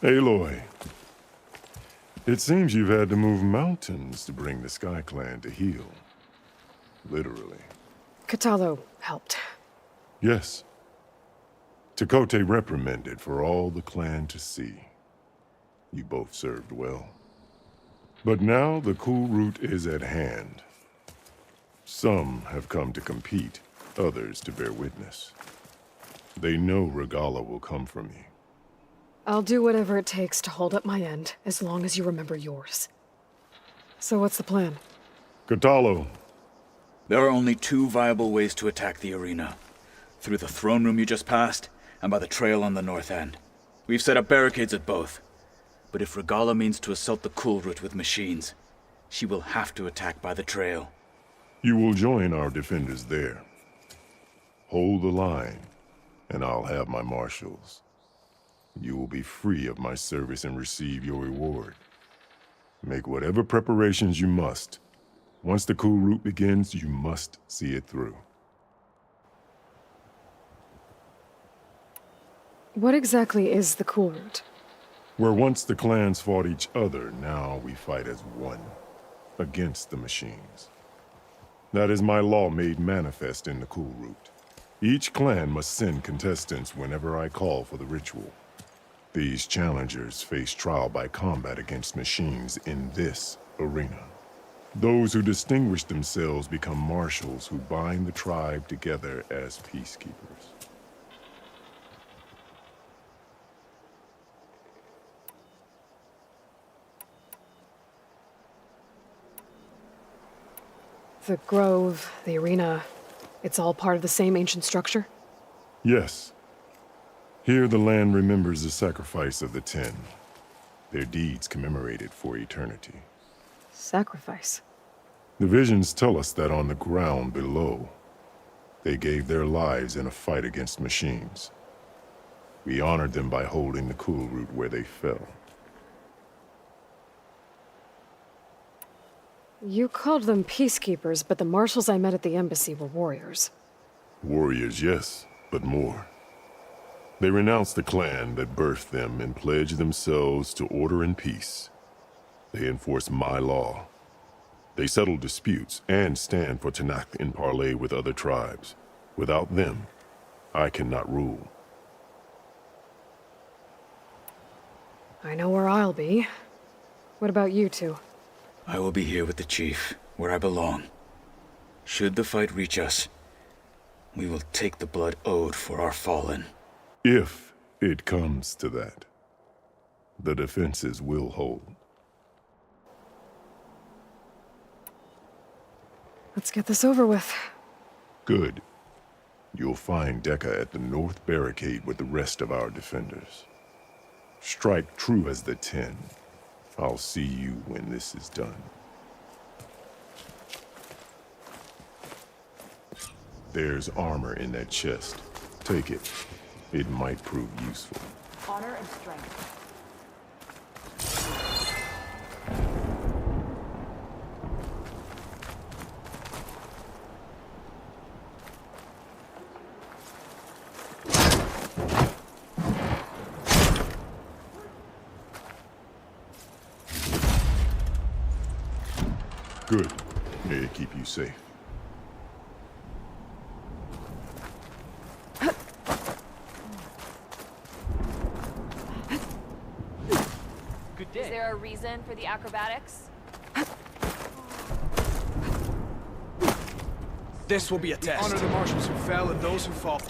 Aloy, it seems you've had to move mountains to bring the Sky Clan to heel. Literally. Kotallo helped. Yes. Tekote reprimanded for all the clan to see. You both served well. But now the cool route is at hand. Some have come to compete, others to bear witness. They know Regala will come for me. I'll do whatever it takes to hold up my end, as long as you remember yours. So what's the plan? Kotallo. There are only two viable ways to attack the arena. Through the throne room you just passed, and by the trail on the north end. We've set up barricades at both. But if Regala means to assault the cool route with machines, she will have to attack by the trail. You will join our defenders there. Hold the line, and I'll have my marshals. You will be free of my service and receive your reward. Make whatever preparations you must. Once the cool route begins, you must see it through. What exactly is the cool route? Where once the clans fought each other, now we fight as one, against the machines. That is my law made manifest in the cool route. Each clan must send contestants whenever I call for the ritual. These challengers face trial by combat against machines in this arena. Those who distinguish themselves become marshals who bind the tribe together as peacekeepers. The grove, the arena, it's all part of the same ancient structure? Yes. Here the land remembers the sacrifice of the 10. Their deeds commemorated for eternity. Sacrifice? The visions tell us that on the ground below, they gave their lives in a fight against machines. We honored them by holding the cool route where they fell. You called them peacekeepers, but the marshals I met at the embassy were warriors. Warriors, yes, but more. They renounced the clan that birthed them and pledged themselves to order and peace. They enforce my law. They settle disputes and stand for Tanakh in parley with other tribes. Without them, I cannot rule. I know where I'll be. What about you two? I will be here with the chief, where I belong. Should the fight reach us, we will take the blood owed for our fallen. If it comes to that, the defenses will hold. Let's get this over with. Good. You'll find Dekka at the north barricade with the rest of our defenders. Strike true as the 10. I'll see you when this is done. There's armor in that chest. Take it. It might prove useful. Honor and strength. Good. May it keep you safe. Good day. Is there a reason for the acrobatics? This will be a test. Honor the marshals who fell and those who fall.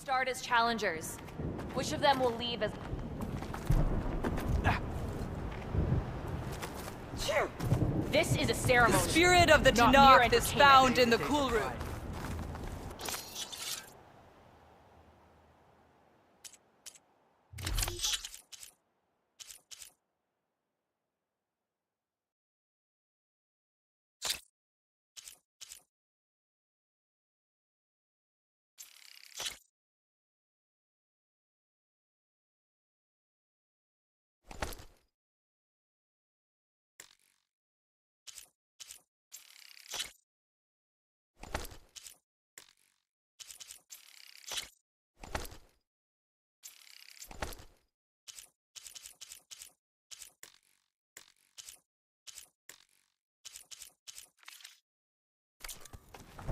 start as challengers. Which of them will leave as... This is a ceremony. The spirit of the not mere Tanakh is found in the cool room.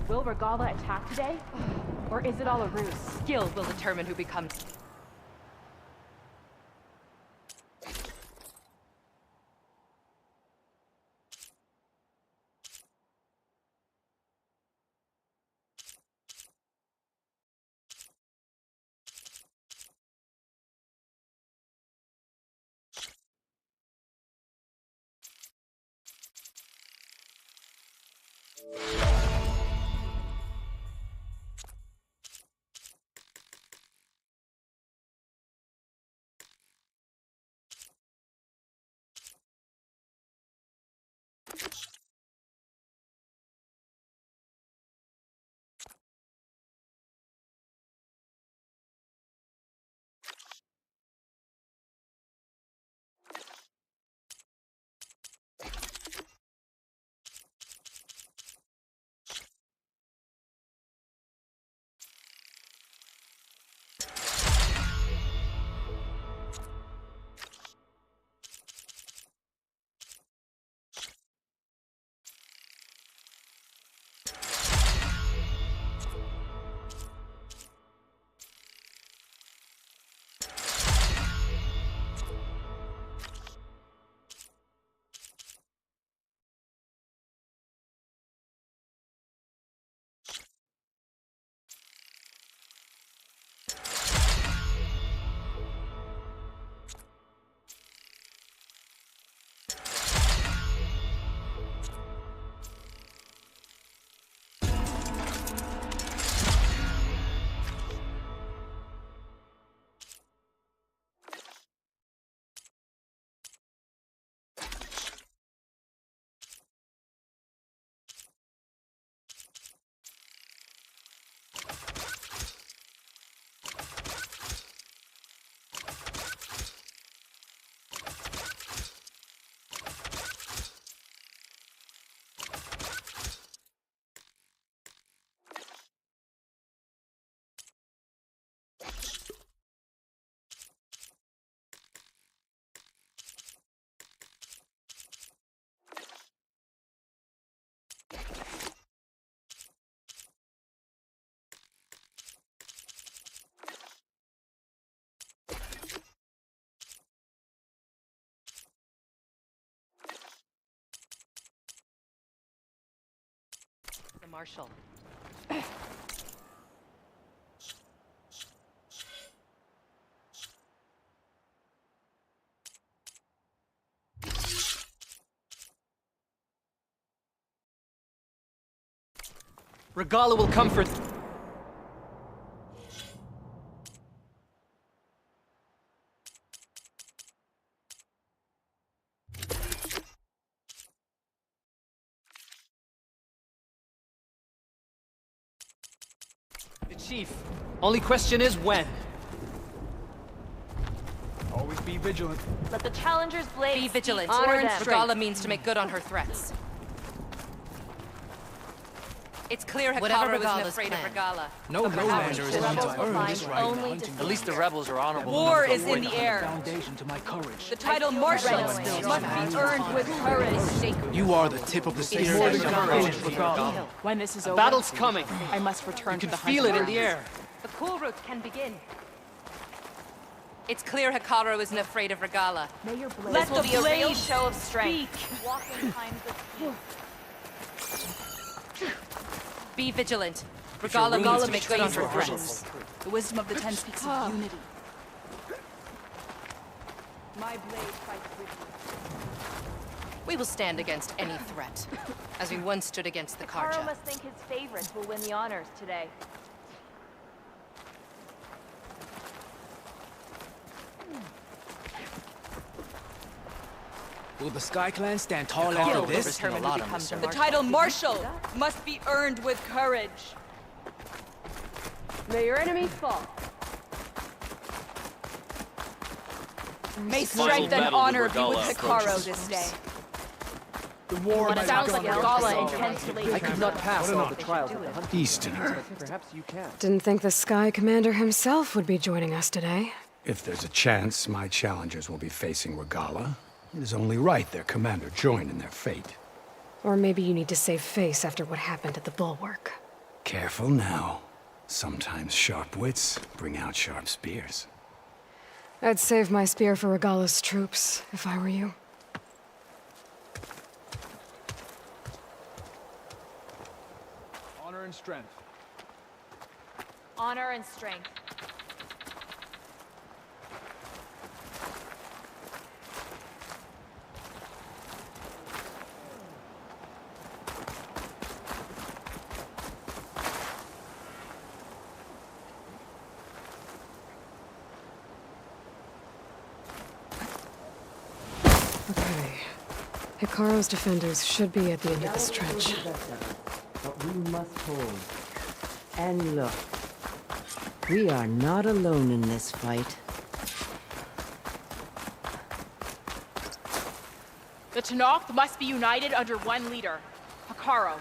Will Regala attack today? Or is it all a ruse? Skill will determine who becomes... The Marshal. Regala will come for... The Chief. Only question is when. Always be vigilant. Let the challengers blade Be vigilant. Honor them. Regala means to make good on her threats. It's clear Whatever Hikaru isn't Regala's afraid plan. of Regala. No lowlander is going to earn this right now. At least the rebels are honorable. War enough is to in avoid the it. air. Foundation to my courage. The title Marshal must be earned with courage. You are the tip of the spear. When this is over, Battle's coming. I must return You to can the feel it in the air. The cool route can begin. It's clear Hikaru isn't afraid of Regala. May your blade Let will the be a real blade show of strength. speak. Walking times of Be vigilant. Regala means to make good on her threats. The wisdom of the Ten speaks of unity. My blade fights with you. We will stand against any threat, as we once stood against the Hikaru Karja. must think his favorites will win the honors today. Will the Sky Clan stand tall Hikaru after will this? return when he becomes a The marshal. title Marshal must be earned with courage. May your enemies fall. May strength and honor be with Hikaru this day. The war It sounds like Regala intends to lead. I could not pass all the trials of the hunt. Easterner. Perhaps you can. Didn't think the Sky Commander himself would be joining us today. If there's a chance my challengers will be facing Regala, it is only right their commander join in their fate. Or maybe you need to save face after what happened at the Bulwark. Careful now. Sometimes sharp wits bring out sharp spears. I'd save my spear for Regala's troops, if I were you. Honor and strength. Honor and strength. Okay. Hikaru's defenders should be at the end of the stretch. But we must hold. And look, we are not alone in this fight. The Tenakth must be united under one leader, Hikaru.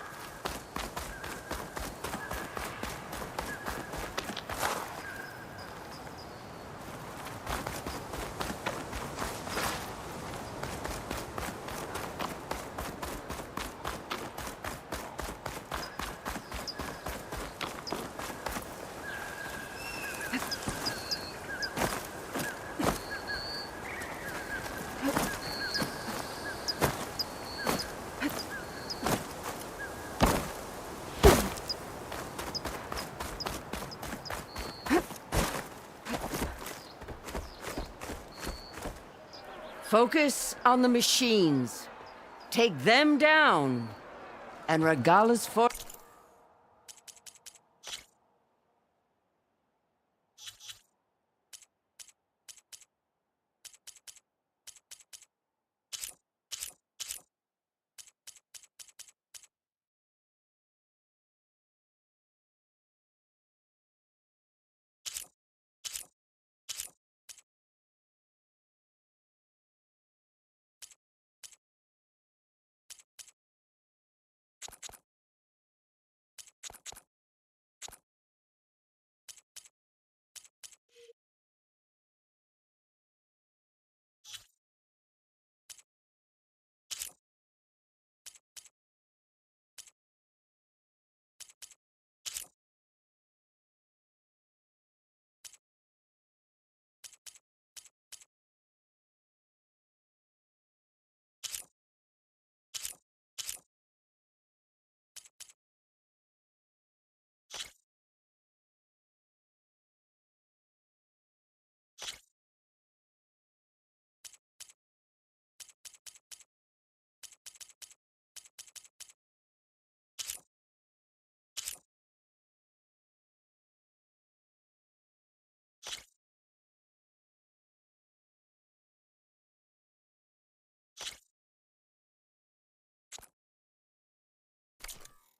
Focus on the machines. Take them down. And Regala's for...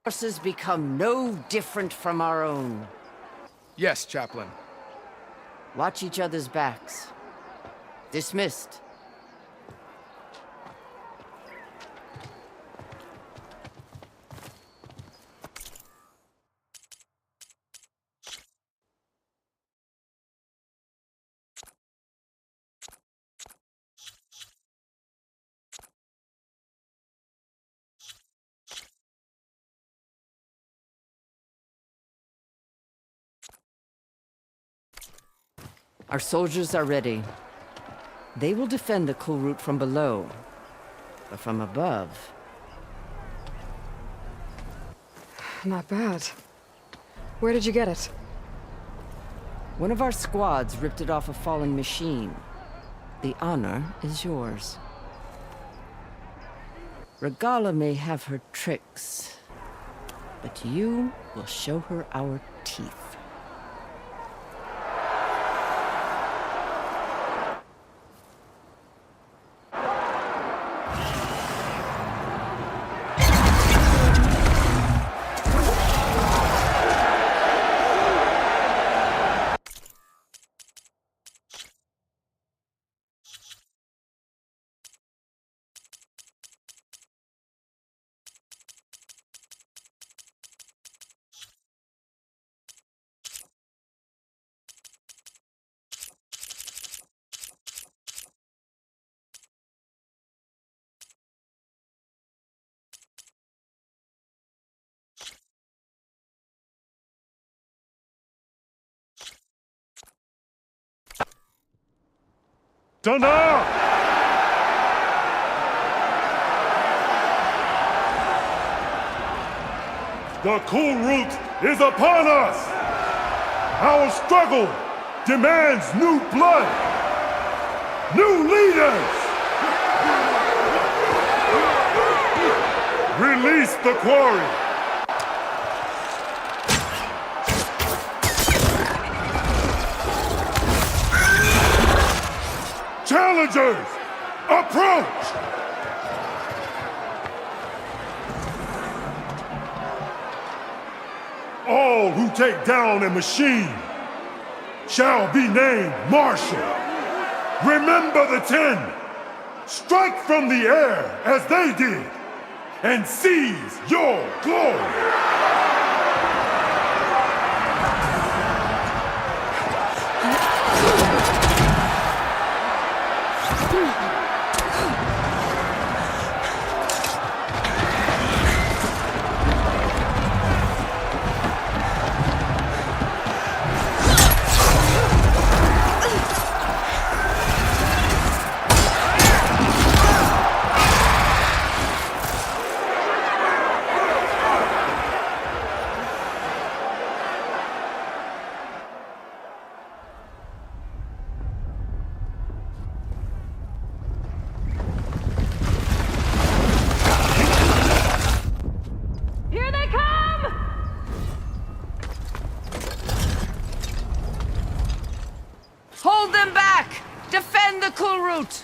forces become no different from our own. Yes, Chaplain. Watch each other's backs. Dismissed. Our soldiers are ready. They will defend the cool route from below. But from above... Not bad. Where did you get it? One of our squads ripped it off a falling machine. The honor is yours. Regala may have her tricks, but you will show her our teeth. Dana! The cool route is upon us! Our struggle demands new blood! New leaders! Release the quarry! Challengers, approach! All who take down a machine shall be named Marshal. Remember the 10. Strike from the air as they did and seize your glory. Hold them back! Defend the cool route!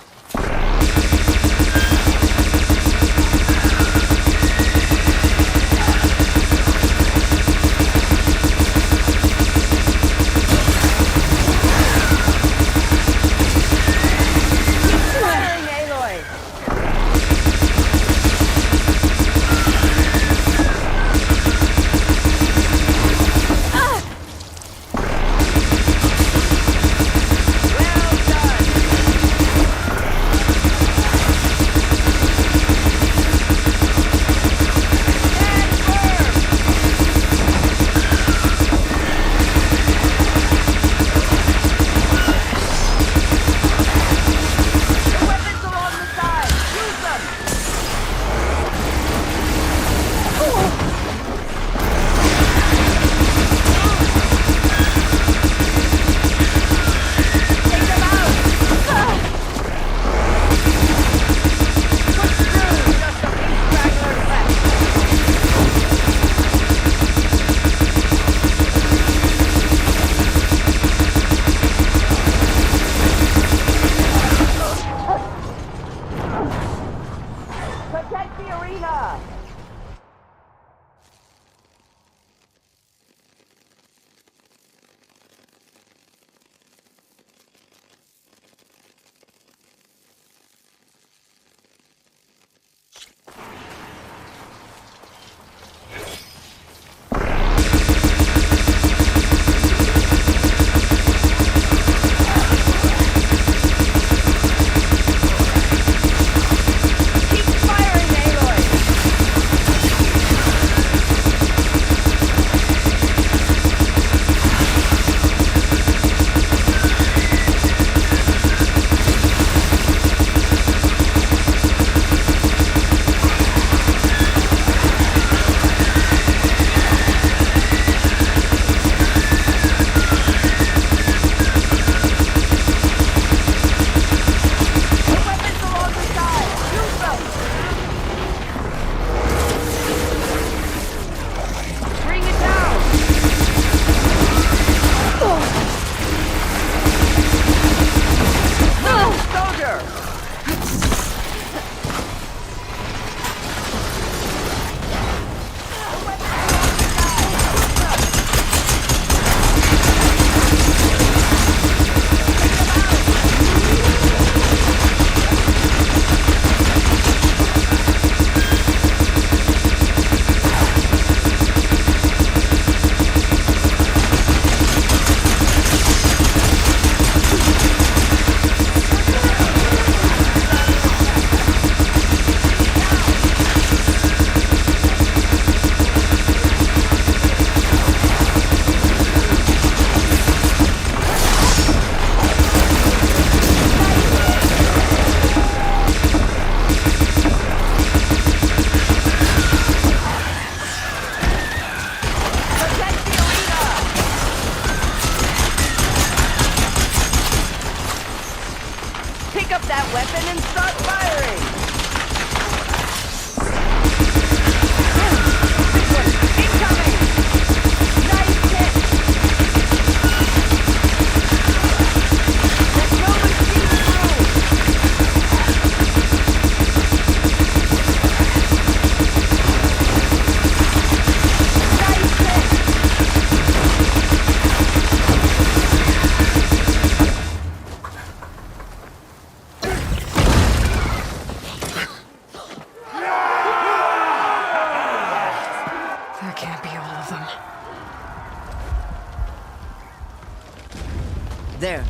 There.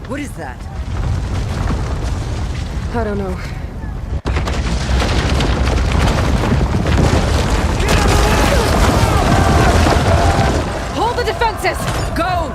What is that? I don't know. Hold the defenses! Go!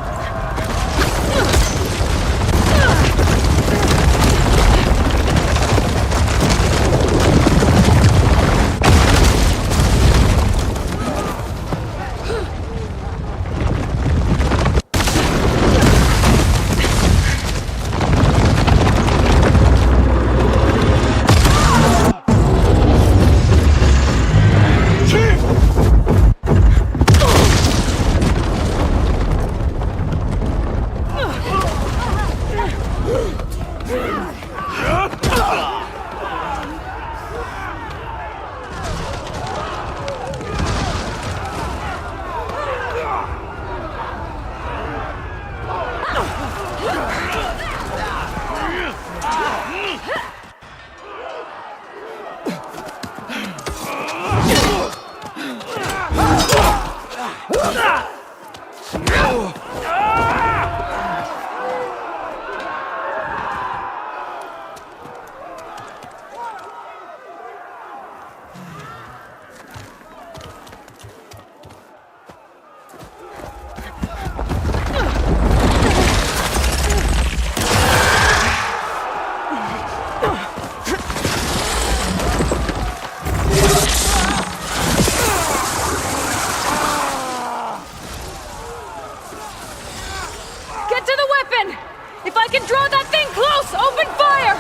If I can draw that thing close, open fire!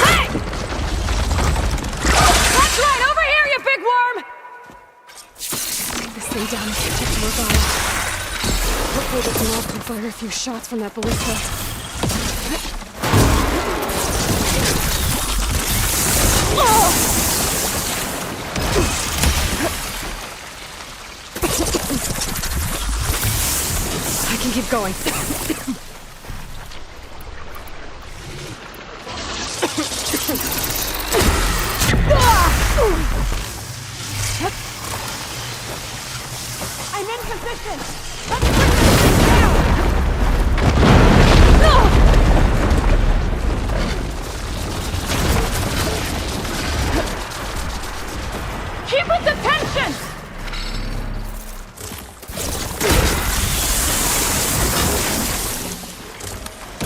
Hey! That's right, over here, you big worm! Take this thing down and catch up to Morgana. Hopefully the Canal can fire a few shots from that ballista. I can keep going. I'm in position! Let's bring this thing down! Keep with the tension!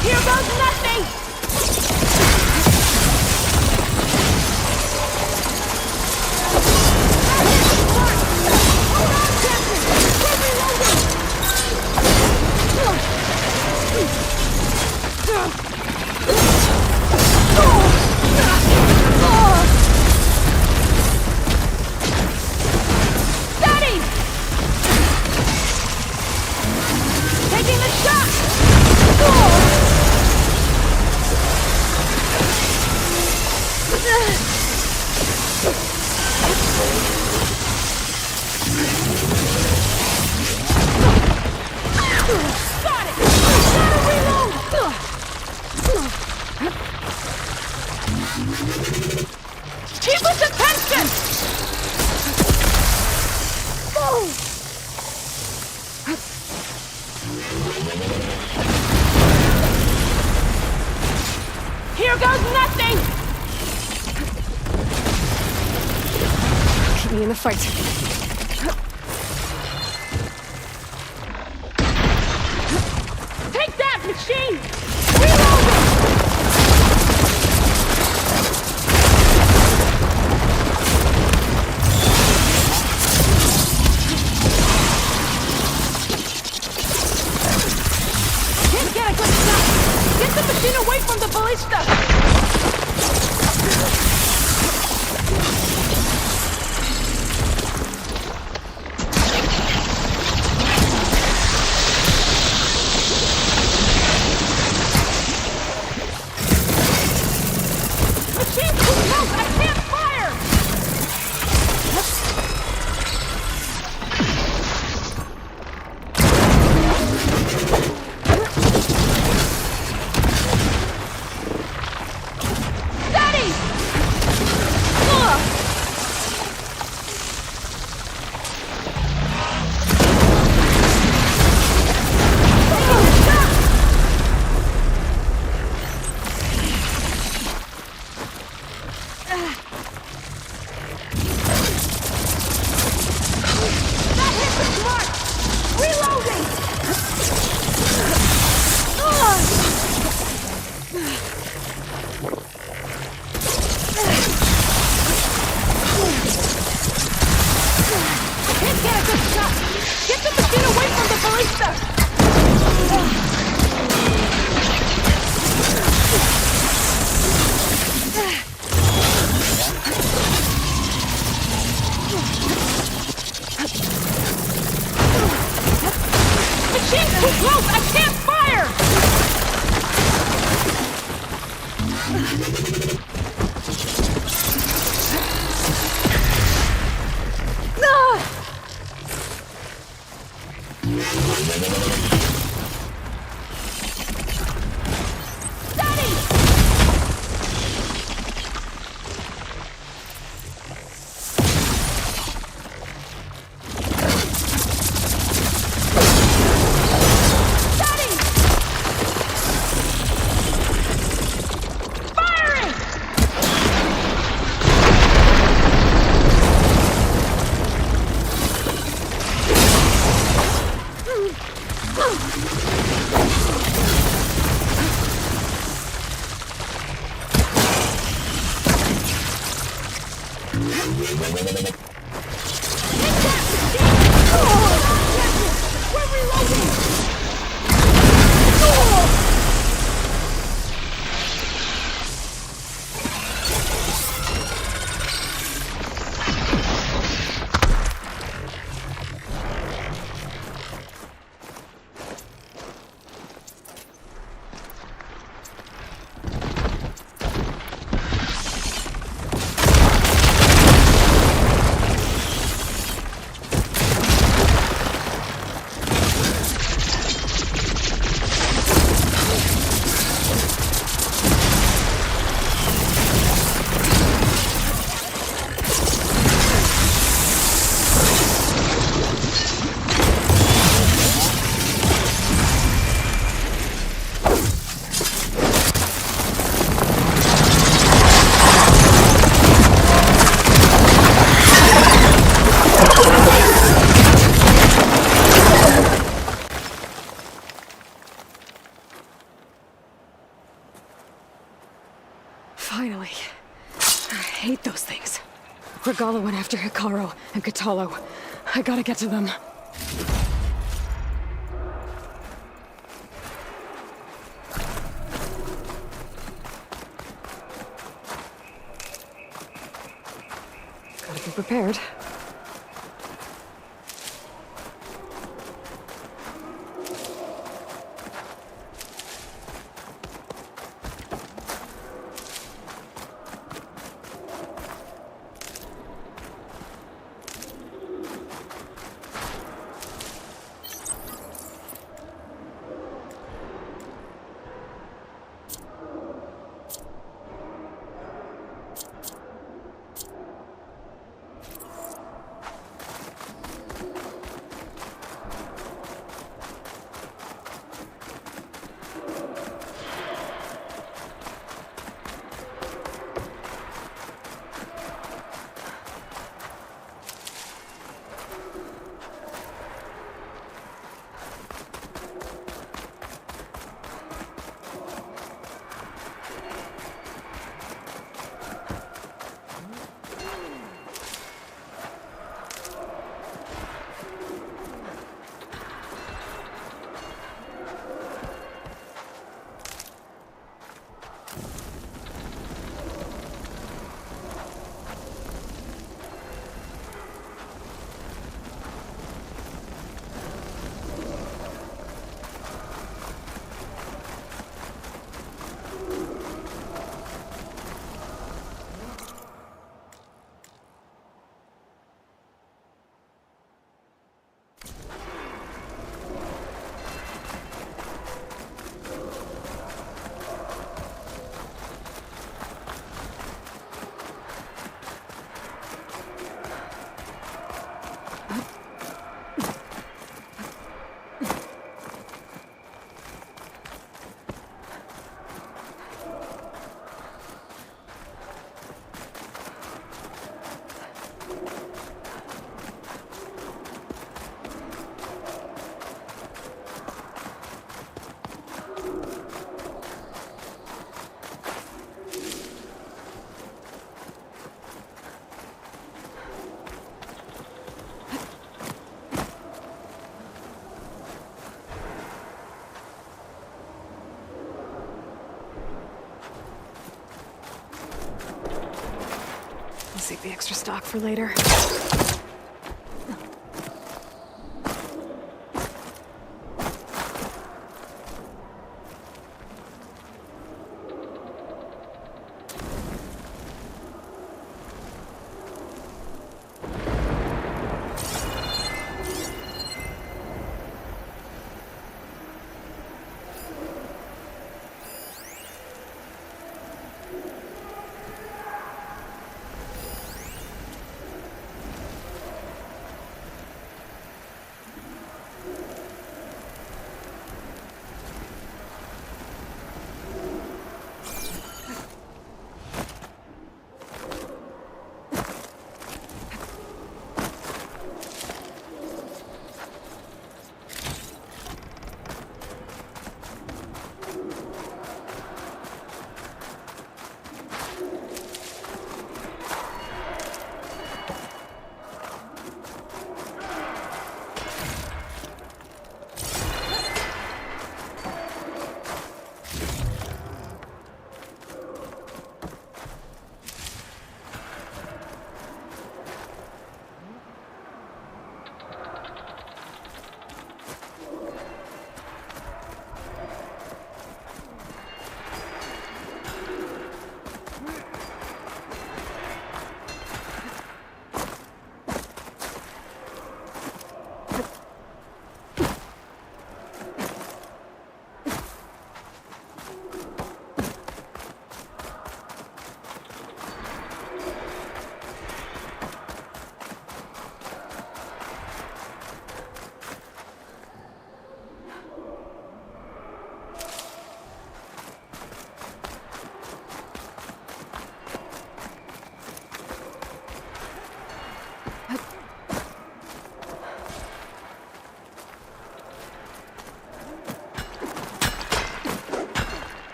Here goes nothing! Steady! Taking the shot! Got it! Gotta reload! Keep us attention! Here goes nothing! Keep me in the fight. Take that, machine! Reload Can't get a good shot! Get the machine away from the ballista! Machine's too close! I can't fire! Steady! Finally. I hate those things. Regala went after Hikaru and Katalo. I gotta get to them. Gotta be prepared. Save the extra stock for later.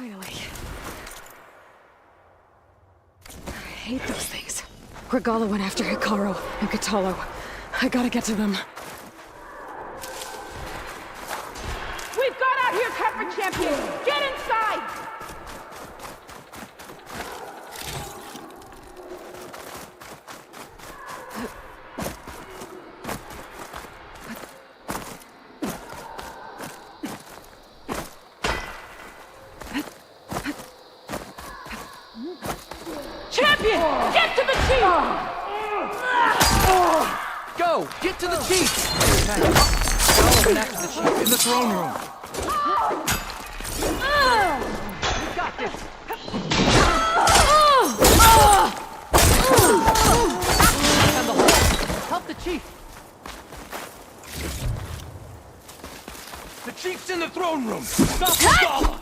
Finally. I hate those things. Regala went after Hikaru and Katalo. I gotta get to them. We've got out here, Pepper Champion! Get inside! Champion! Get to the chief! Go! Get to the chief! Follow back to the chief in the throne room. We got this! And the hole. Help the chief! The chief's in the throne room! Stop Regala!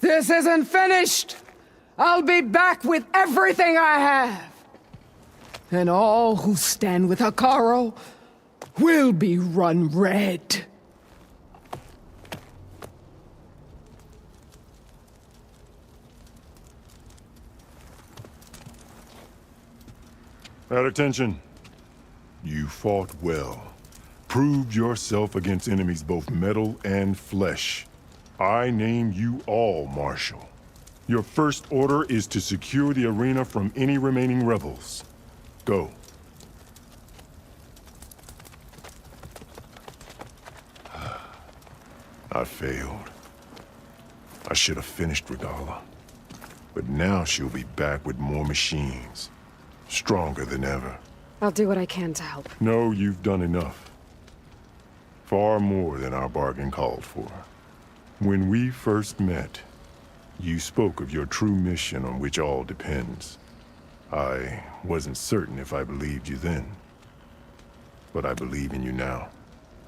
This isn't finished! I'll be back with everything I have! And all who stand with Hikaru will be run red. At attention. You fought well. Proved yourself against enemies both metal and flesh. I name you all Marshal. Your first order is to secure the arena from any remaining rebels. Go. I failed. I should have finished Regala. But now she'll be back with more machines. Stronger than ever. I'll do what I can to help. No, you've done enough. Far more than our bargain called for. When we first met, you spoke of your true mission on which all depends. I wasn't certain if I believed you then. But I believe in you now.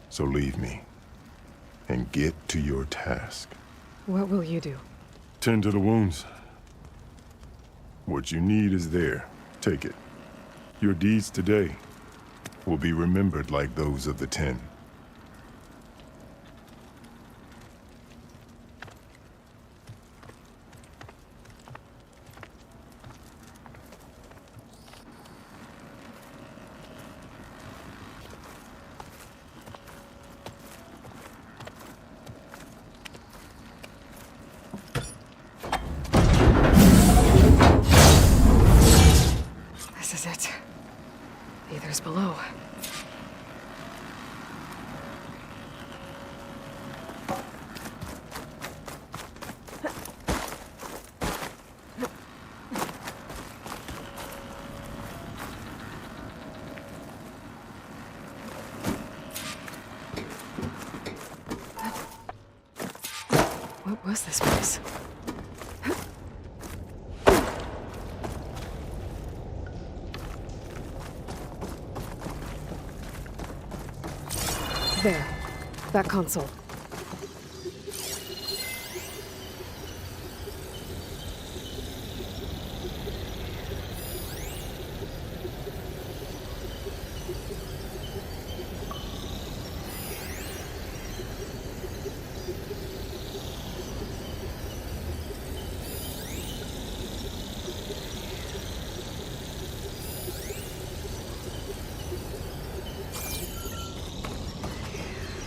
So leave me. And get to your task. What will you do? Tend to the wounds. What you need is there. Take it. Your deeds today will be remembered like those of the 10. This is it. Aether's below. What was this place? There. That console.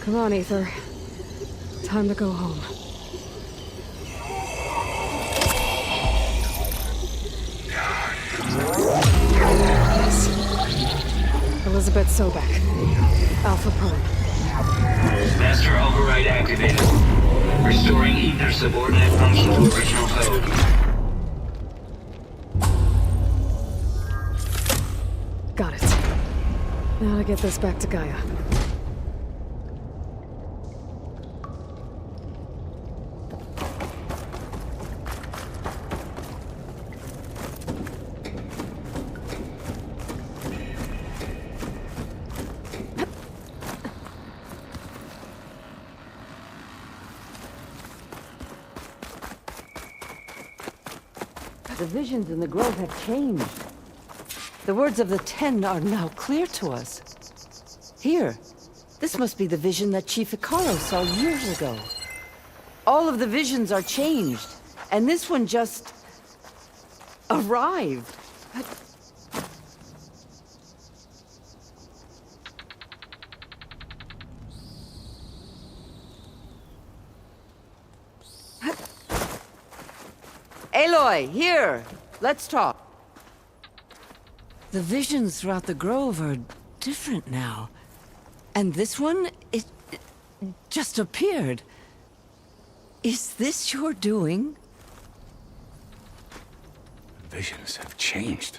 Come on, Ether. Time to go home. Yes. Elizabeth Sobek. Alpha Prime. Master override activated. Restoring ether subordinate function to original code. Got it. Now to get this back to Gaia. The visions in the grove have changed. The words of the Ten are now clear to us. Here, this must be the vision that Chief Hikaru saw years ago. All of the visions are changed, and this one just arrived. Aloy, here! Let's talk. The visions throughout the grove are different now. And this one, it just appeared. Is this your doing? Visions have changed.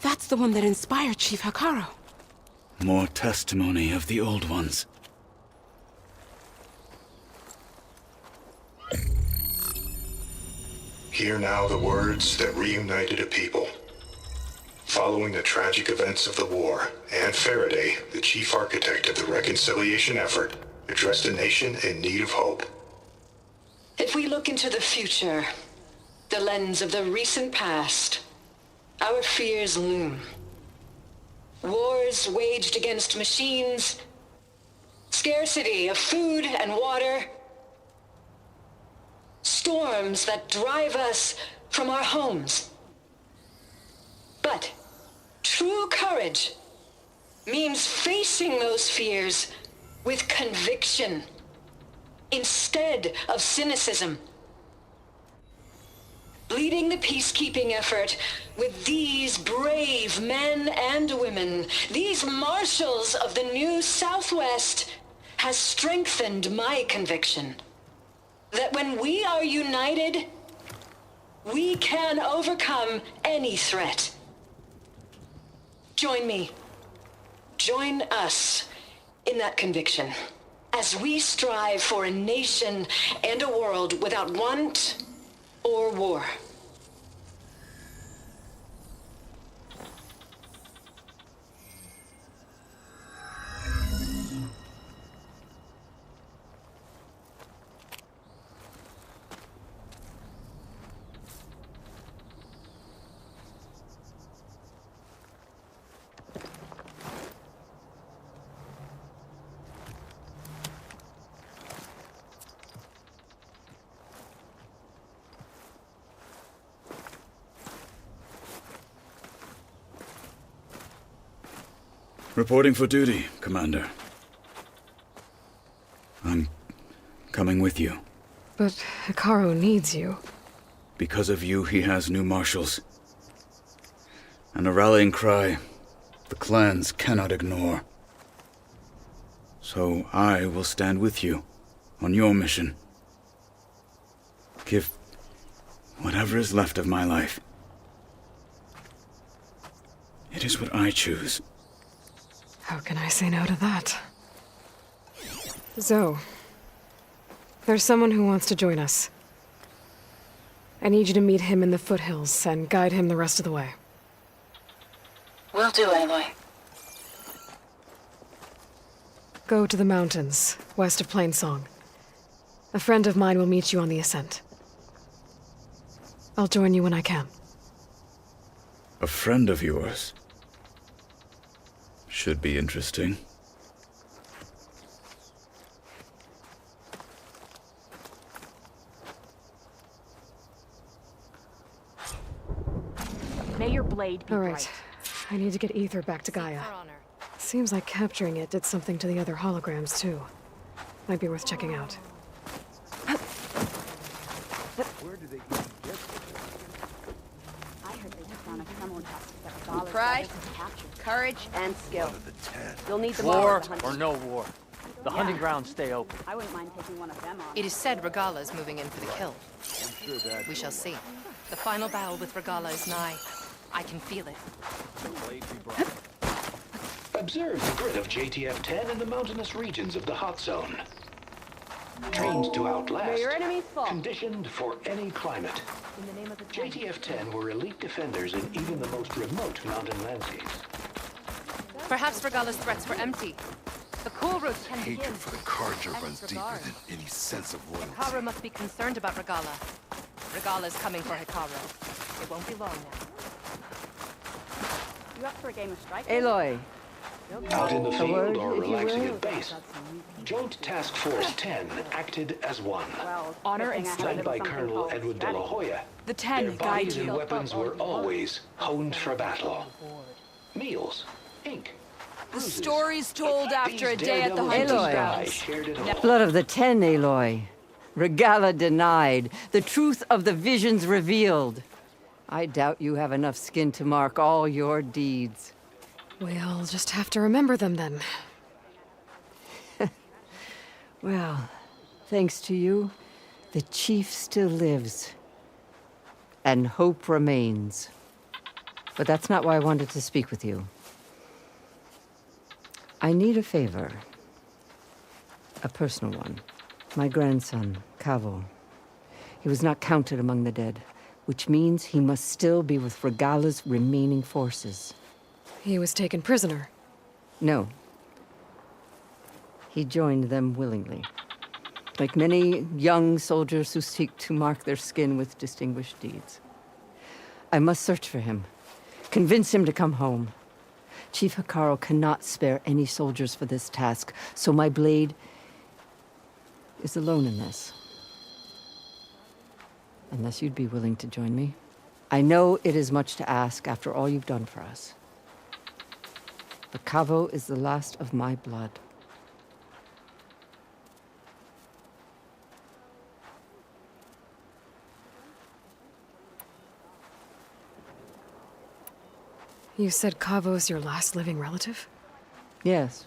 That's the one that inspired Chief Hikaru. More testimony of the old ones. Hear now the words that reunited a people. Following the tragic events of the war, Anne Faraday, the chief architect of the reconciliation effort, addressed a nation in need of hope. If we look into the future, the lens of the recent past, our fears loom. Wars waged against machines, scarcity of food and water, storms that drive us from our homes. But true courage means facing those fears with conviction instead of cynicism. Leading the peacekeeping effort with these brave men and women, these marshals of the new Southwest, has strengthened my conviction that when we are united, we can overcome any threat. Join me. Join us in that conviction as we strive for a nation and a world without want or war. Reporting for duty, Commander. I'm coming with you. But Hikaru needs you. Because of you, he has new marshals. And a rallying cry the clans cannot ignore. So I will stand with you on your mission. Give whatever is left of my life. It is what I choose. How can I say no to that? Zoe, there's someone who wants to join us. I need you to meet him in the foothills and guide him the rest of the way. Will do, Aloy. Go to the mountains, west of Plainsong. A friend of mine will meet you on the ascent. I'll join you when I can. A friend of yours? Should be interesting. May your blade be All bright. right. I need to get Ether back to Gaia. Seems like capturing it did something to the other holograms, too. Might be worth checking out. Where do they even get this? I heard they just found a criminal that Pride, courage, and skill. You'll need them all War at the hunting. or no war, the hunting grounds stay open. I wouldn't mind taking one of them on. It is said Regala is moving in for the kill. We shall see. The final battle with Regala is nigh. I can feel it. Observe the grid of JTF-10 in the mountainous regions of the hot zone. Trained to outlast, May your enemies fall. conditioned for any climate. In the name of the JTF-10 were elite defenders in even the most remote mountain landscapes. Perhaps Regala's threats were empty. The cool route can begin. Hatred for the Carja runs deeper than any sense of loyalty. Hikaru must be concerned about Regala. Regala's coming for Hikaru. It won't be long now. You up for a game of strike? Aloy. Out in the A word, field or if you relaxing will. at base, Joint Task Force 10 acted as one. Honor and Led strength. by Colonel Edward de la Hoya, The their 10 guide bodies and you. weapons were always honed for battle. Meals, ink, The stories told after a day at the daredevils hunting in the sky grounds. shared it all. Blood of the 10, Aloy. Regala denied. The truth of the visions revealed. I doubt you have enough skin to mark all your deeds. We'll just have to remember them then. Well, thanks to you, the chief still lives. And hope remains. But that's not why I wanted to speak with you. I need a favor. A personal one. My grandson, Cavo. He was not counted among the dead, which means he must still be with Regala's remaining forces. He was taken prisoner. No. He joined them willingly. Like many young soldiers who seek to mark their skin with distinguished deeds. I must search for him. Convince him to come home. Chief Hikaru cannot spare any soldiers for this task, so my blade is alone in this. Unless you'd be willing to join me. I know it is much to ask after all you've done for us. But Cavo is the last of my blood. You said Cavo's your last living relative? Yes.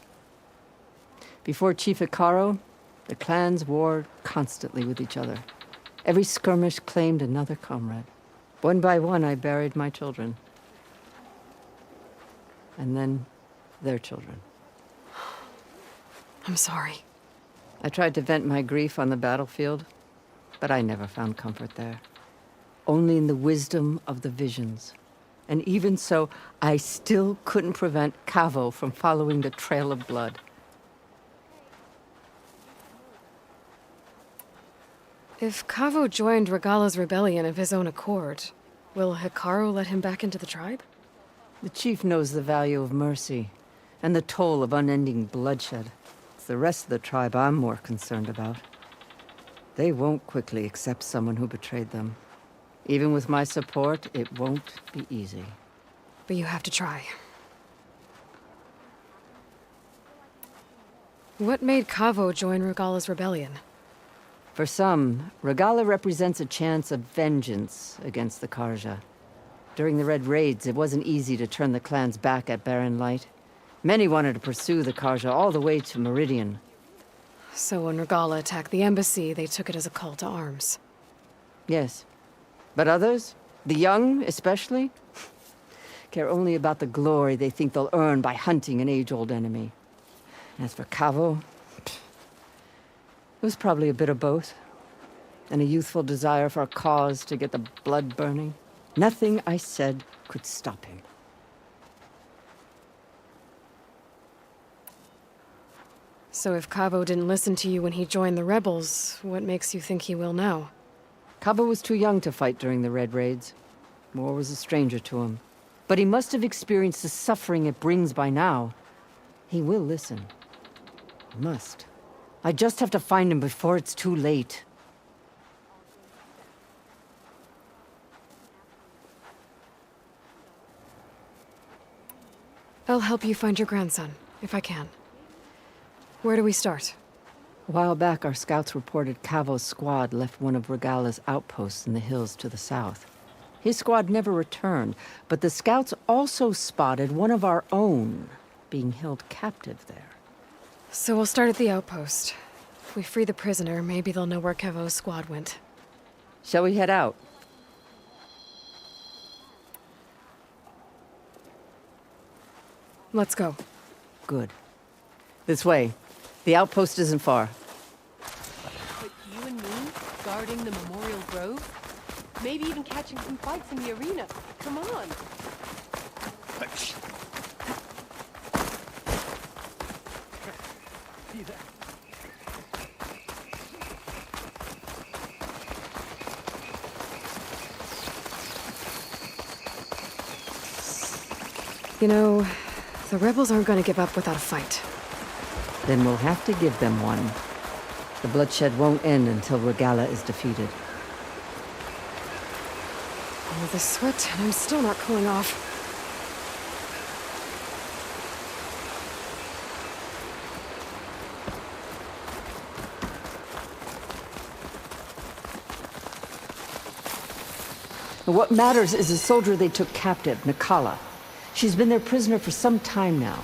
Before Chief Hikaru, the clans warred constantly with each other. Every skirmish claimed another comrade. One by one, I buried my children. And then their children. I'm sorry. I tried to vent my grief on the battlefield, but I never found comfort there. Only in the wisdom of the visions. And even so, I still couldn't prevent Cavo from following the trail of blood. If Cavo joined Regala's rebellion of his own accord, will Hikaru let him back into the tribe? The chief knows the value of mercy, and the toll of unending bloodshed. It's the rest of the tribe I'm more concerned about. They won't quickly accept someone who betrayed them. Even with my support, it won't be easy. But you have to try. What made Cavo join Regala's rebellion? For some, Regala represents a chance of vengeance against the Carja. During the Red Raids, it wasn't easy to turn the clans back at Barren Light. Many wanted to pursue the Carja all the way to Meridian. So when Regala attacked the embassy, they took it as a call to arms. Yes. But others, the young especially, care only about the glory they think they'll earn by hunting an age-old enemy. As for Cavo, it was probably a bit of both. And a youthful desire for a cause to get the blood burning. Nothing I said could stop him. So if Cavo didn't listen to you when he joined the rebels, what makes you think he will now? Cavo was too young to fight during the Red Raids. War was a stranger to him. But he must have experienced the suffering it brings by now. He will listen. Must. I just have to find him before it's too late. I'll help you find your grandson, if I can. Where do we start? A while back, our scouts reported Cavo's squad left one of Regala's outposts in the hills to the south. His squad never returned, but the scouts also spotted one of our own being held captive there. So we'll start at the outpost. If we free the prisoner, maybe they'll know where Cavo's squad went. Shall we head out? Let's go. Good. This way. The outpost isn't far. But you and me, guarding the Memorial Grove? Maybe even catching some fights in the arena. Come on. You know, the rebels aren't going to give up without a fight. Then we'll have to give them one. The bloodshed won't end until Regala is defeated. All this sweat, and I'm still not cooling off. What matters is the soldier they took captive, Nakala. She's been their prisoner for some time now.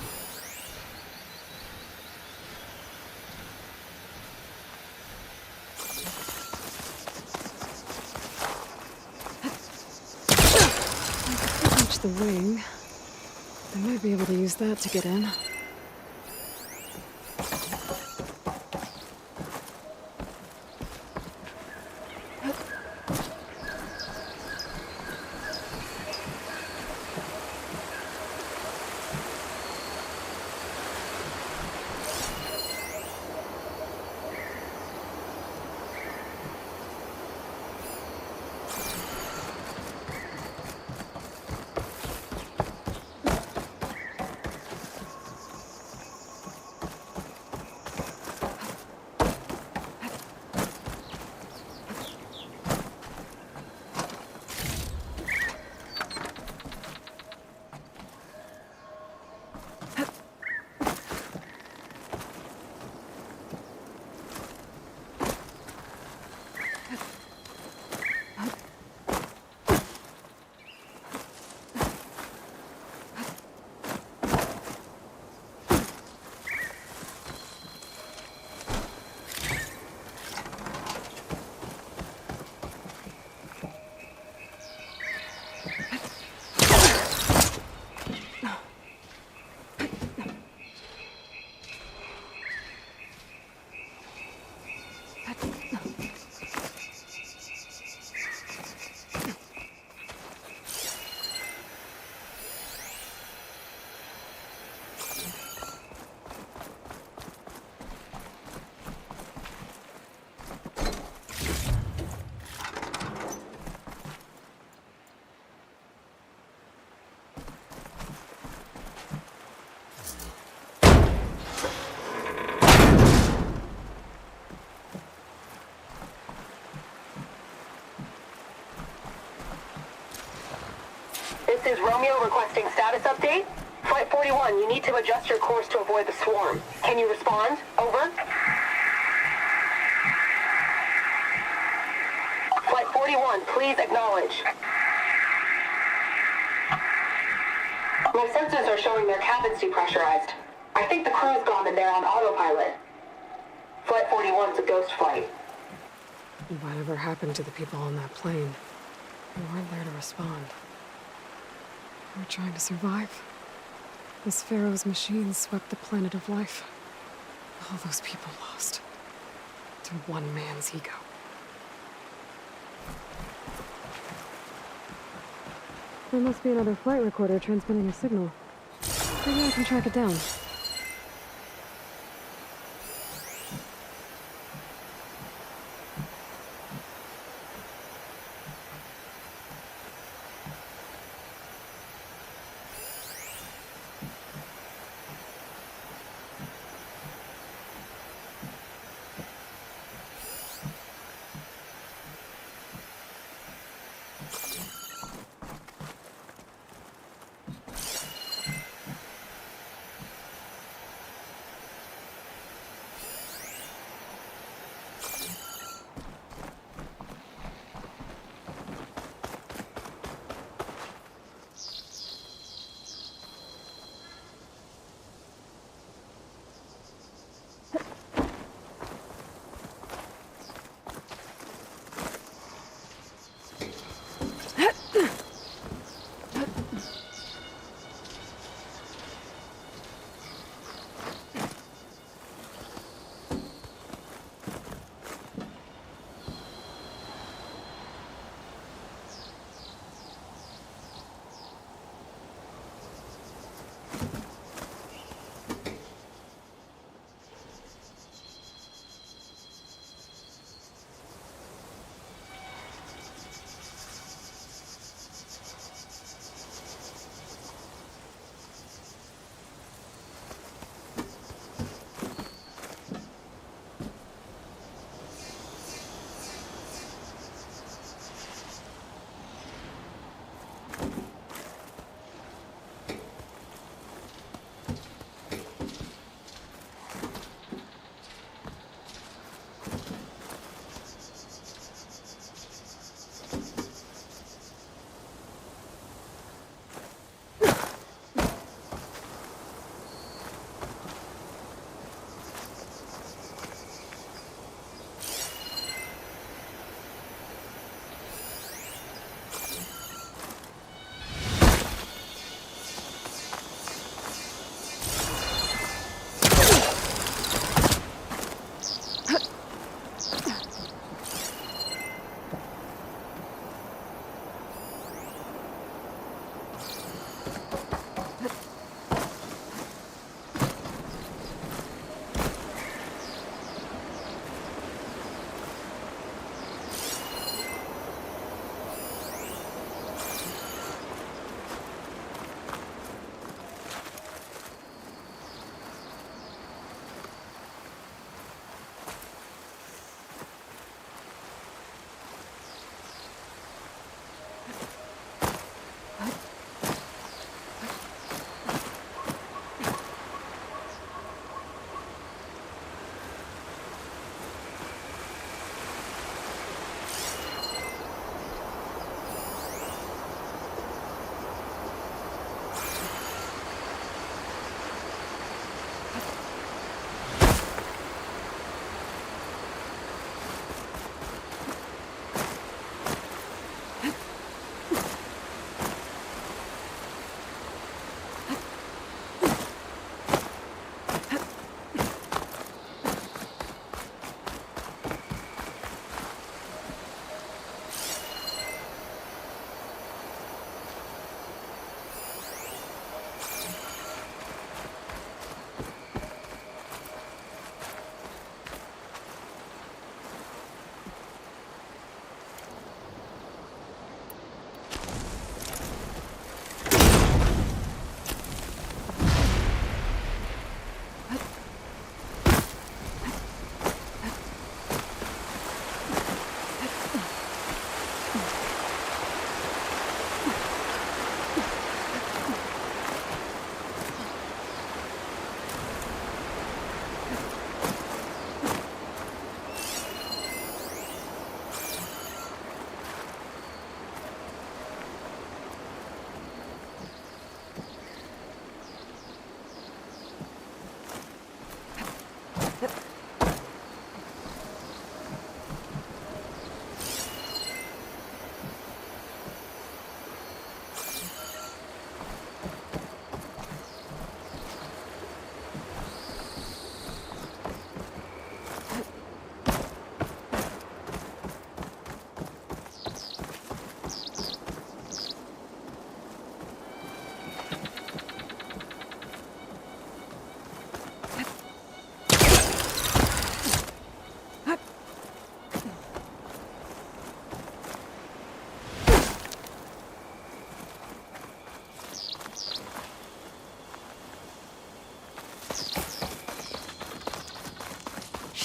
Reach the wing. I might be able to use that to get in. This is Romeo requesting status update. Flight 41, you need to adjust your course to avoid the swarm. Can you respond? Over. Flight 41, please acknowledge. My sensors are showing their cabins depressurized. I think the crew's gone and they're on autopilot. Flight 41's a ghost flight. Whatever happened to the people on that plane? They weren't there to respond. We're trying to survive. This Pharaoh's machine swept the planet of life. All those people lost to one man's ego. There must be another flight recorder transmitting a signal. Maybe I can track it down.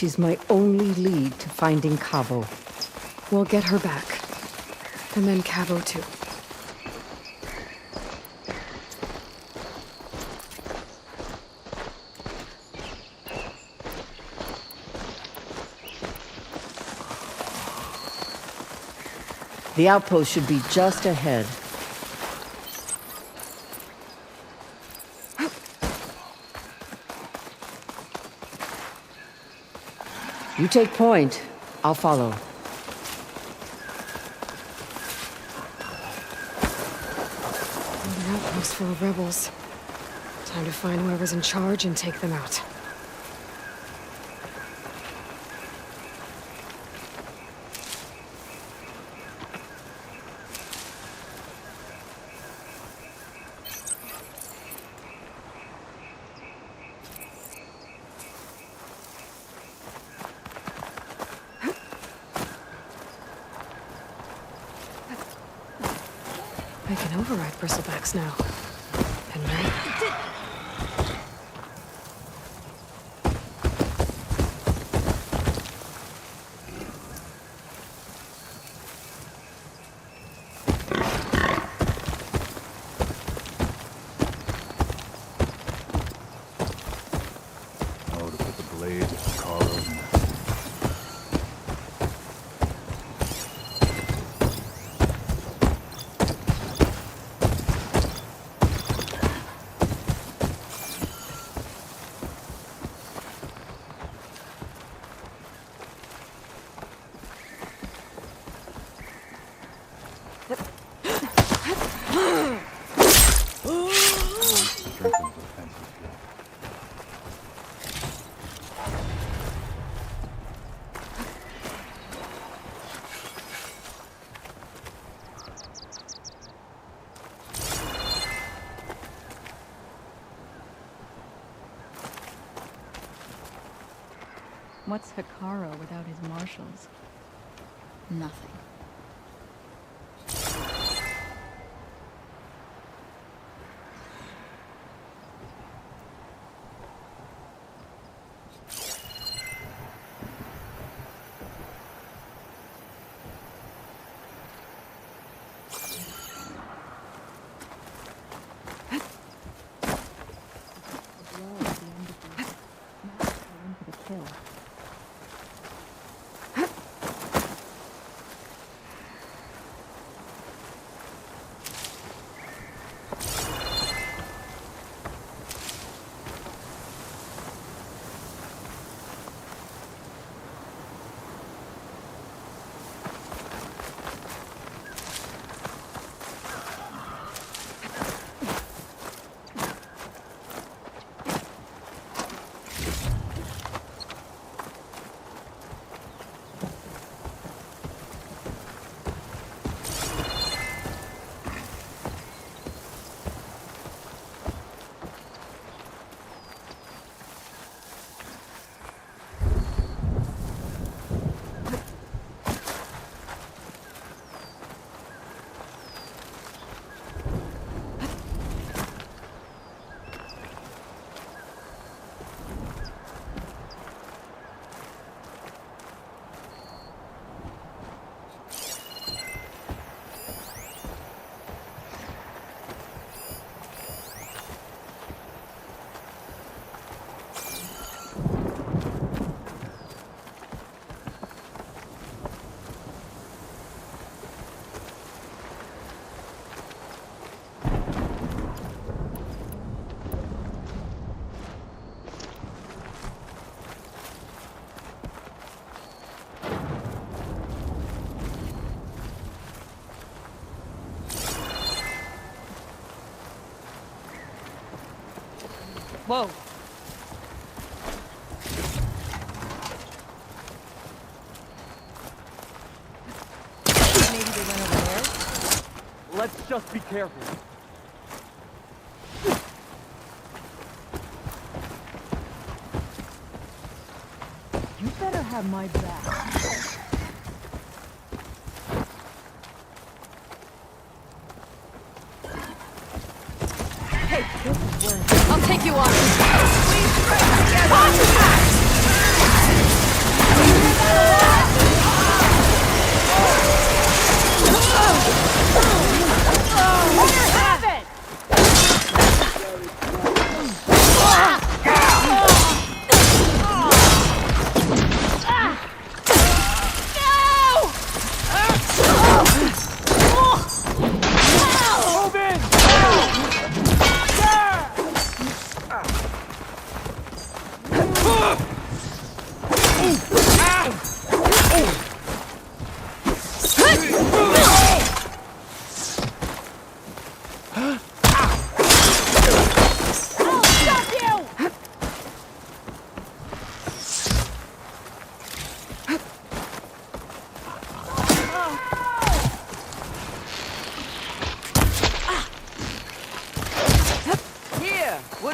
She's my only lead to finding Cabo. We'll get her back. And then Cabo too. The outpost should be just ahead. You take point. I'll follow. An outpost full of rebels. Time to find whoever's in charge and take them out. I can override bristlebacks now. Henry? Oh, to put the blade of Caro's neck. What's Hikaru without his marshals? Nothing. Whoa. Maybe they went over there? Let's just be careful. You better have my back. Hey, this is where... I'll take you on. Watch that!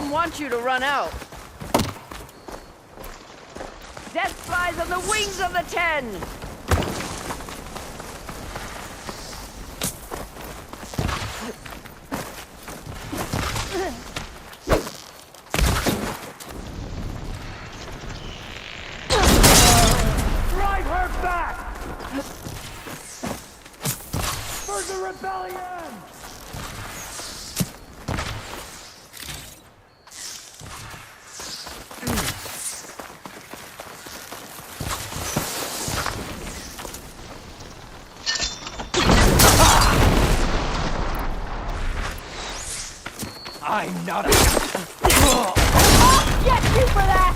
wouldn't want you to run out. Death flies on the wings of the 10! Drive her back! For the rebellion! I'm not a... I'll get you for that!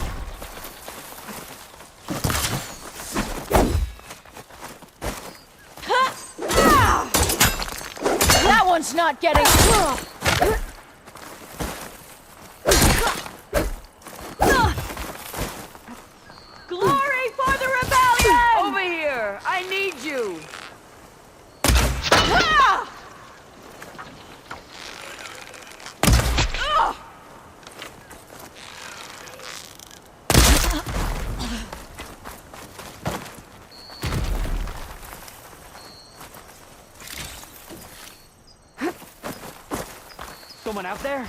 That one's not getting... Glory for the rebellion! Over here! I need you! Someone out there?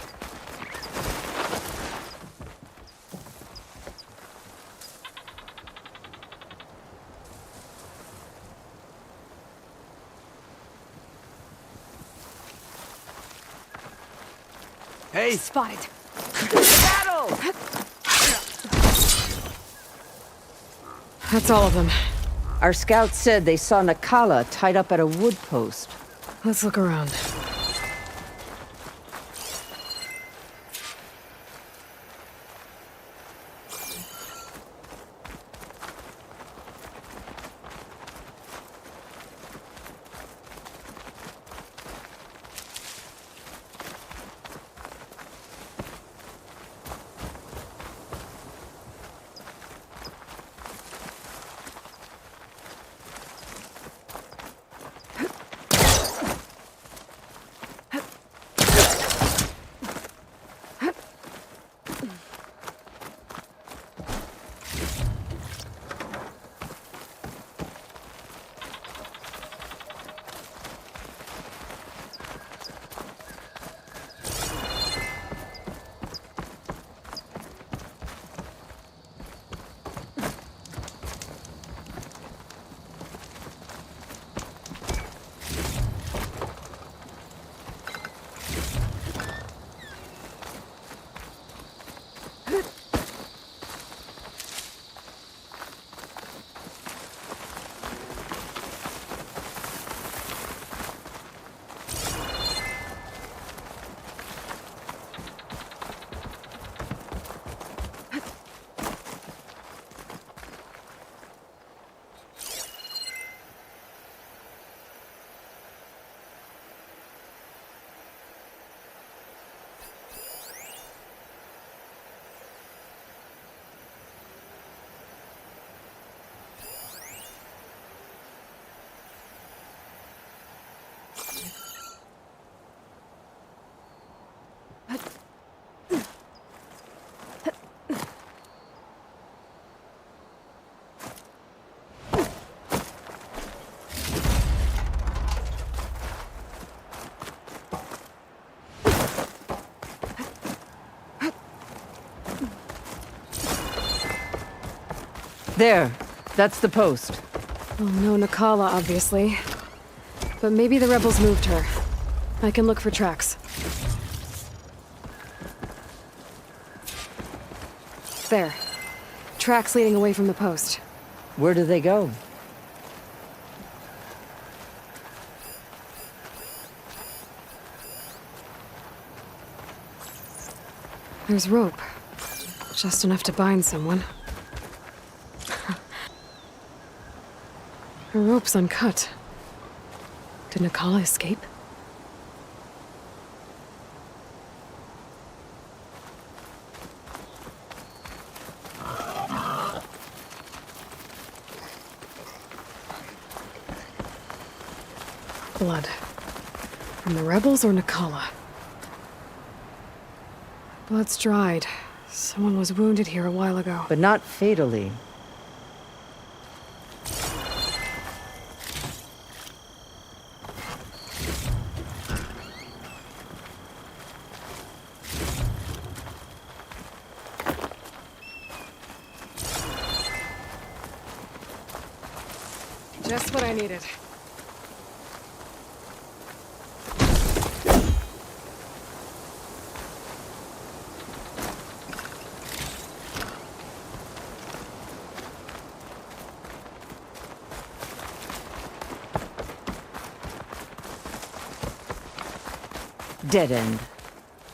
Hey! Spotted! Battle! That's all of them. Our scouts said they saw Nakala tied up at a wood post. Let's look around. There. That's the post. Well, no Nakala, obviously. But maybe the rebels moved her. I can look for tracks. There. Tracks leading away from the post. Where do they go? There's rope. Just enough to bind someone. Her rope's uncut. Did Nakala escape? Blood. From the rebels or Nakala? Blood's dried. Someone was wounded here a while ago. But not fatally. Just what I needed. Dead end.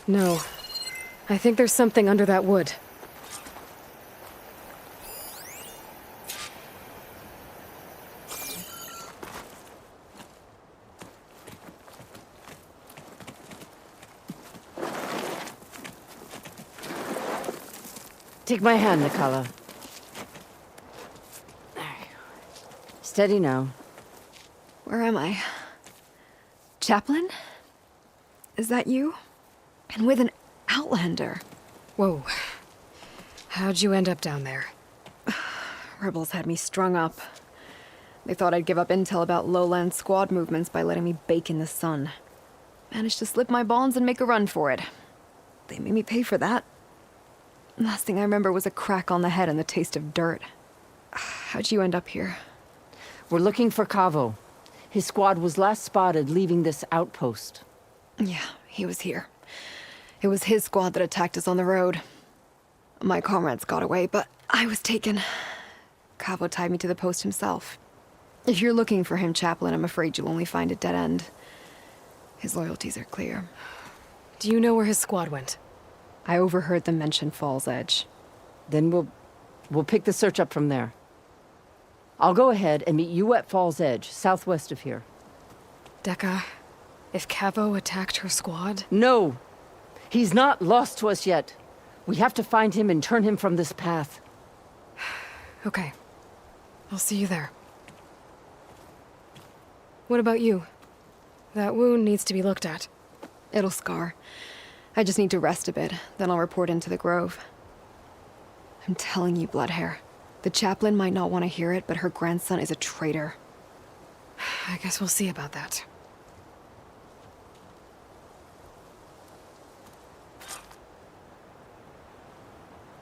No. I think there's something under that wood. Take my hand, Nikala. Steady now. Where am I? Chaplain? Is that you? And with an Outlander. Whoa. How'd you end up down there? Rebels had me strung up. They thought I'd give up intel about lowland squad movements by letting me bake in the sun. Managed to slip my bonds and make a run for it. They made me pay for that. Last thing I remember was a crack on the head and the taste of dirt. How'd you end up here? We're looking for Cavo. His squad was last spotted leaving this outpost. Yeah, he was here. It was his squad that attacked us on the road. My comrades got away, but I was taken. Cavo tied me to the post himself. If you're looking for him, Chaplain, I'm afraid you'll only find a dead end. His loyalties are clear. Do you know where his squad went? I overheard them mention Fall's Edge. Then we'll pick the search up from there. I'll go ahead and meet you at Fall's Edge, southwest of here. Dekka, if Cavo attacked her squad? No! He's not lost to us yet. We have to find him and turn him from this path. Okay. I'll see you there. What about you? That wound needs to be looked at. It'll scar. I just need to rest a bit, then I'll report into the Grove. I'm telling you, Bloodhair. The chaplain might not want to hear it, but her grandson is a traitor. I guess we'll see about that.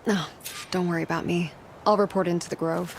No, don't worry about me. I'll report into the Grove.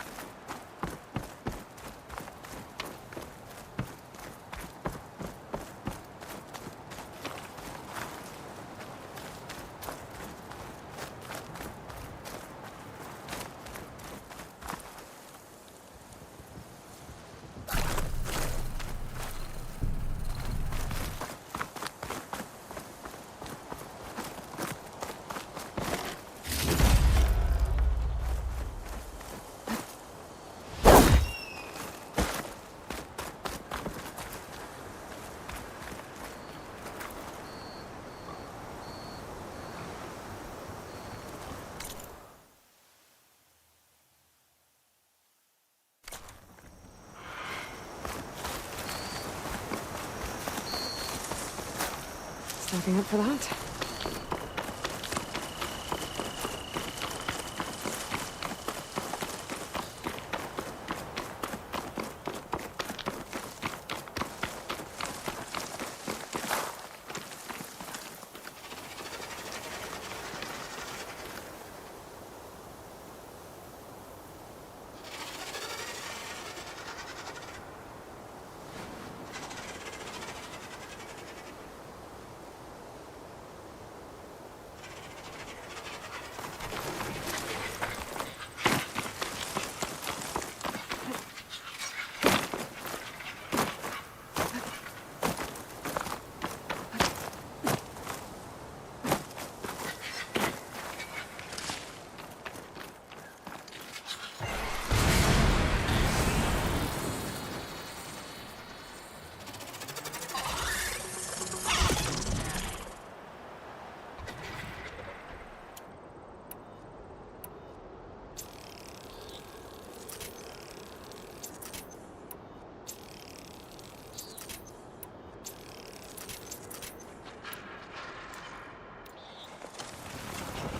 Stacking up for that?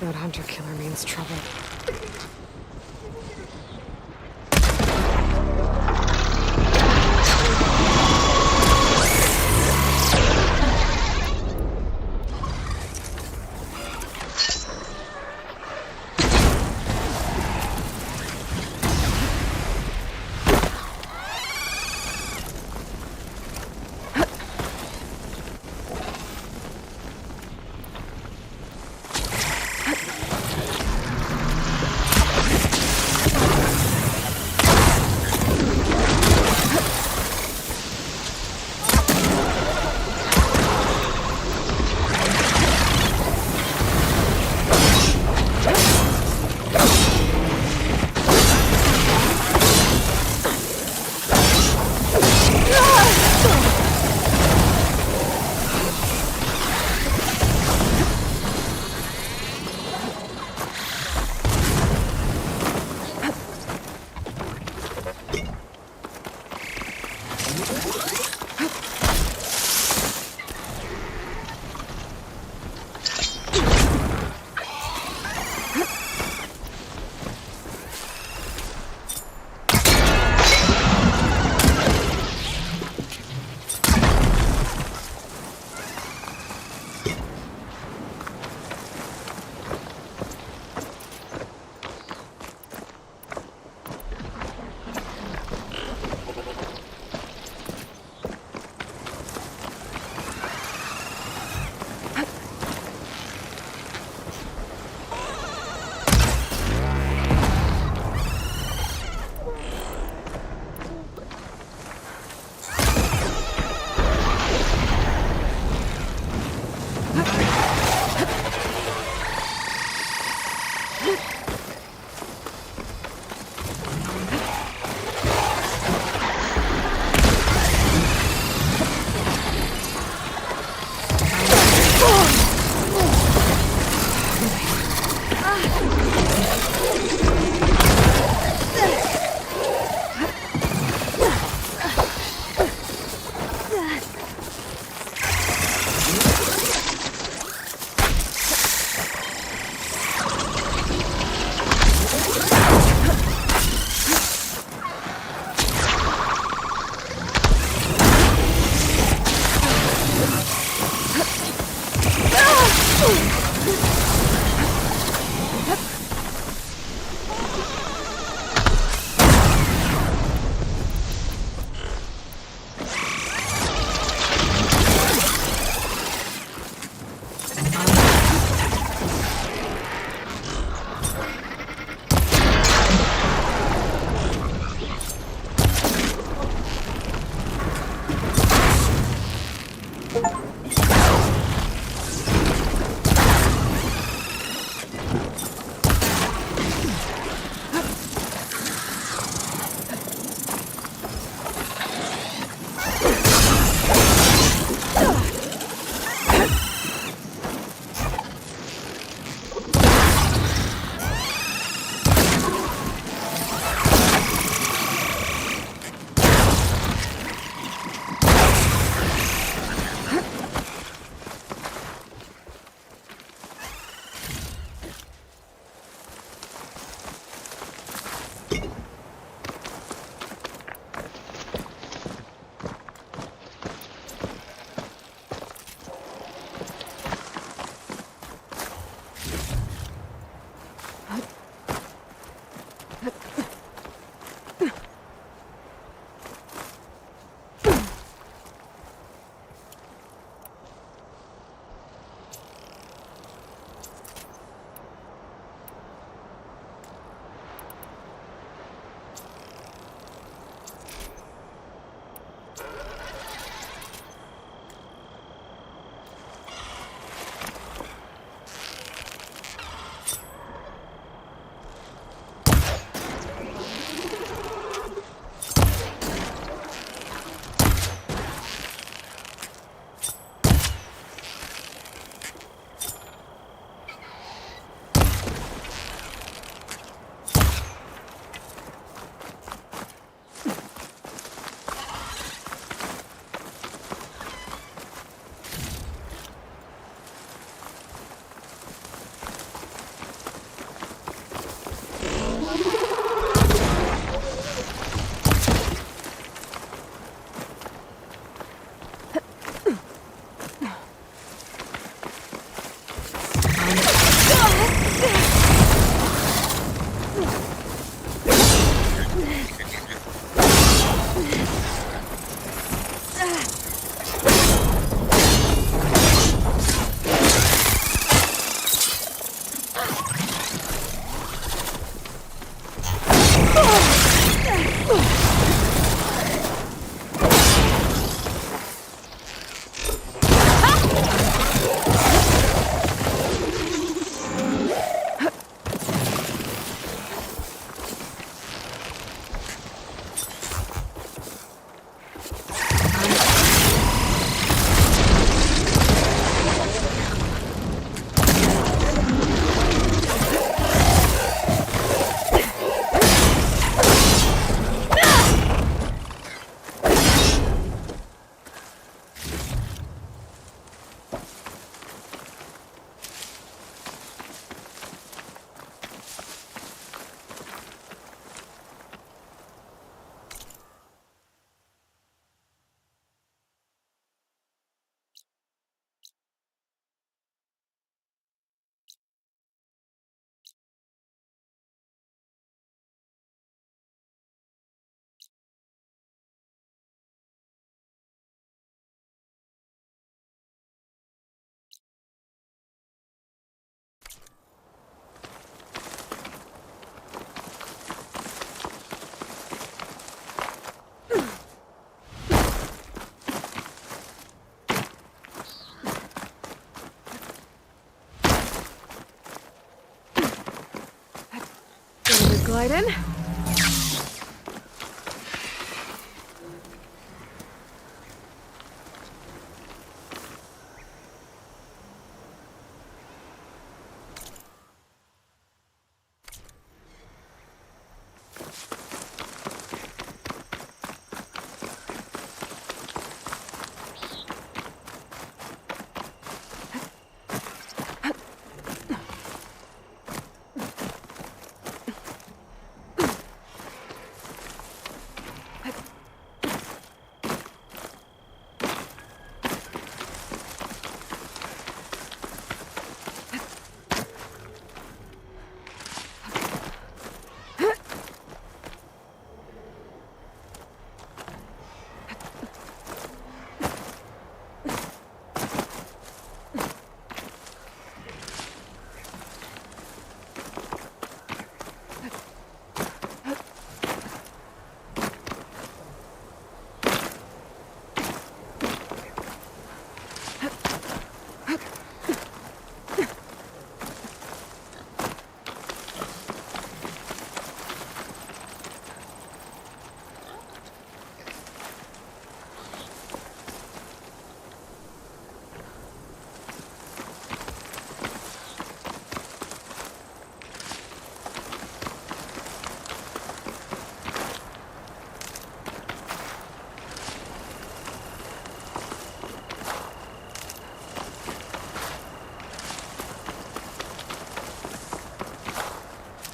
That hunter-killer means trouble. Glide in.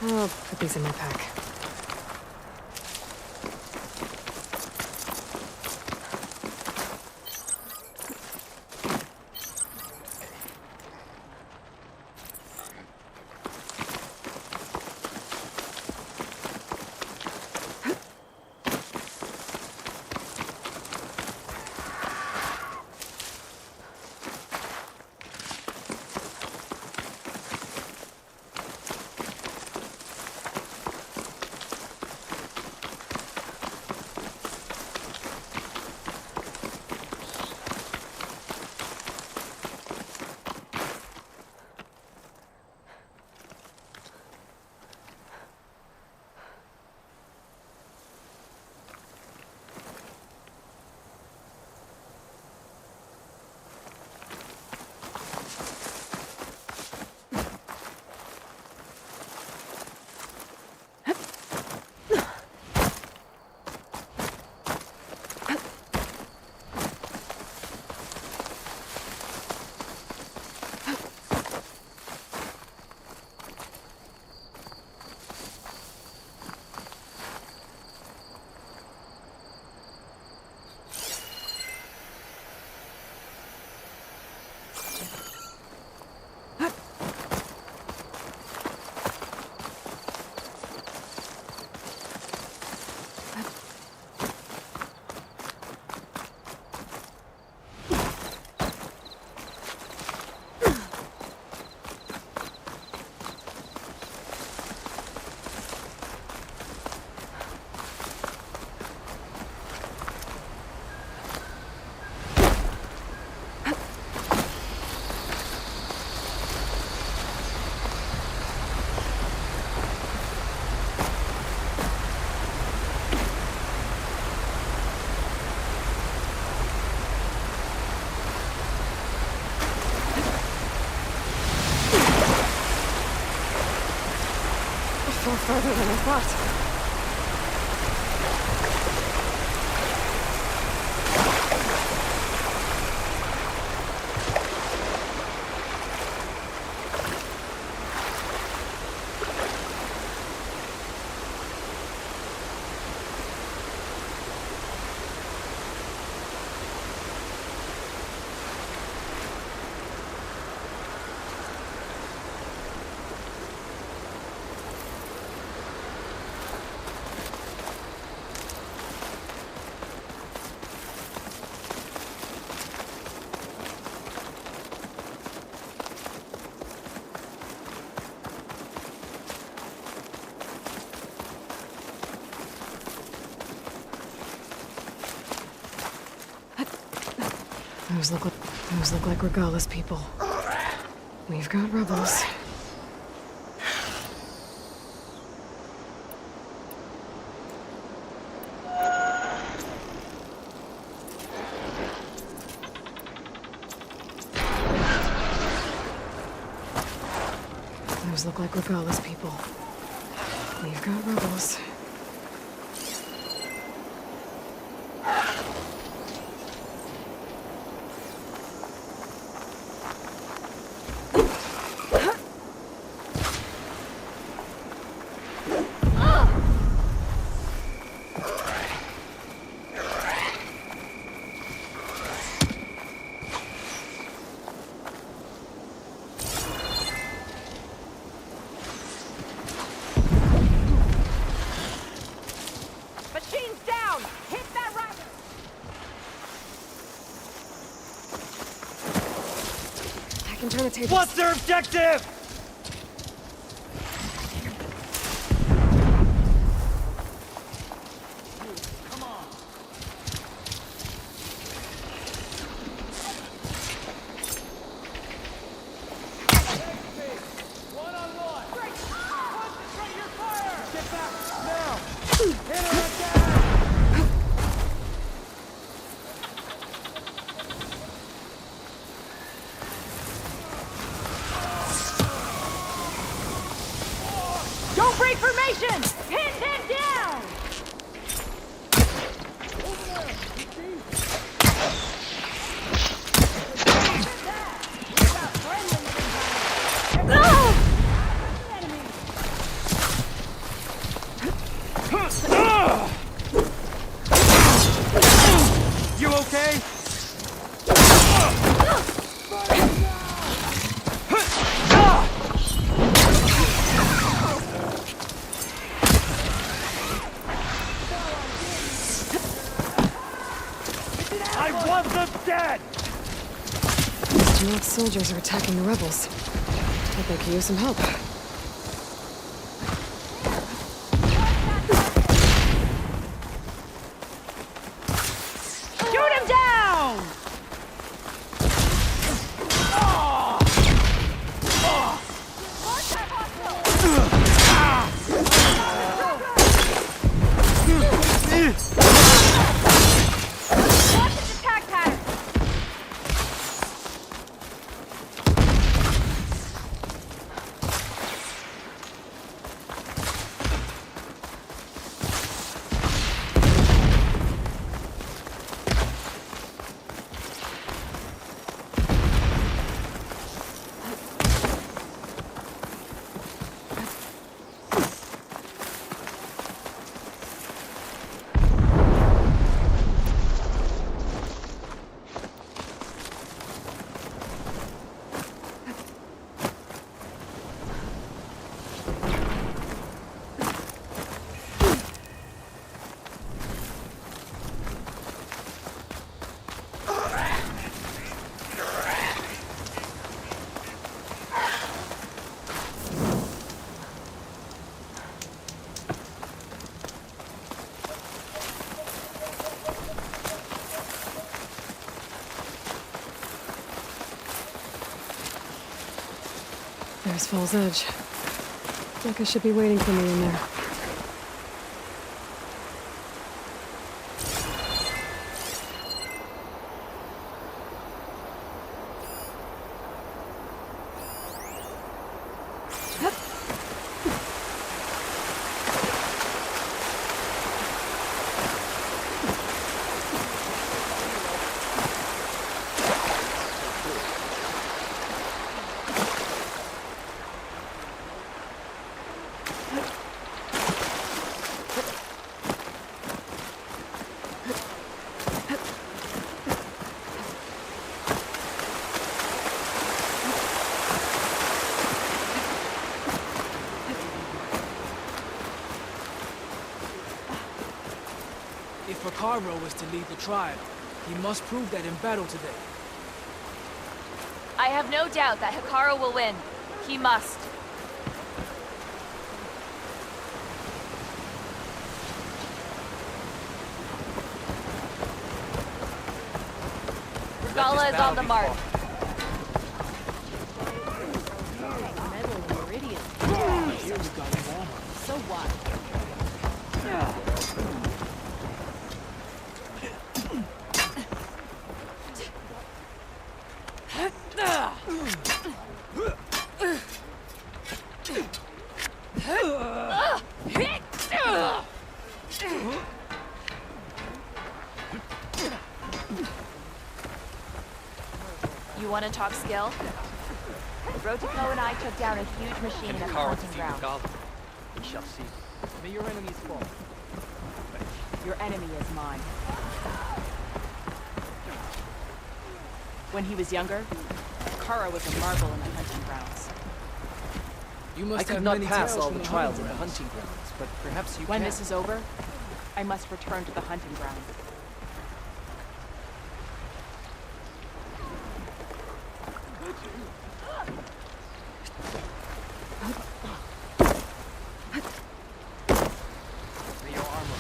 I'll put these in my pack. more further than I thought. Those look like Regala's people. We've got rebels. Those look like Regala's people. We've got rebels. Turn the tables. What's their objective? Don't break formation! Pin them down! You okay? I want them dead! These North soldiers are attacking the rebels. I think you use some help. Shoot him down! There's Fall's Edge. Becca should be waiting for me in there. Hikaru is to lead the tribe. He must prove that in battle today. I have no doubt that Hikaru will win. He must. Regala is on the mark. So what? You want to talk skill? Rotiko and I took down a huge machine at the hunting ground. We shall see. May your enemies fall. Your enemy is mine. When he was younger, Kara was a marvel in the hunting grounds. You must I could have not many pass tales all from the the trials in hunting the grounds. hunting grounds, but perhaps you When can. this is over, I must return to the hunting ground. May your armor.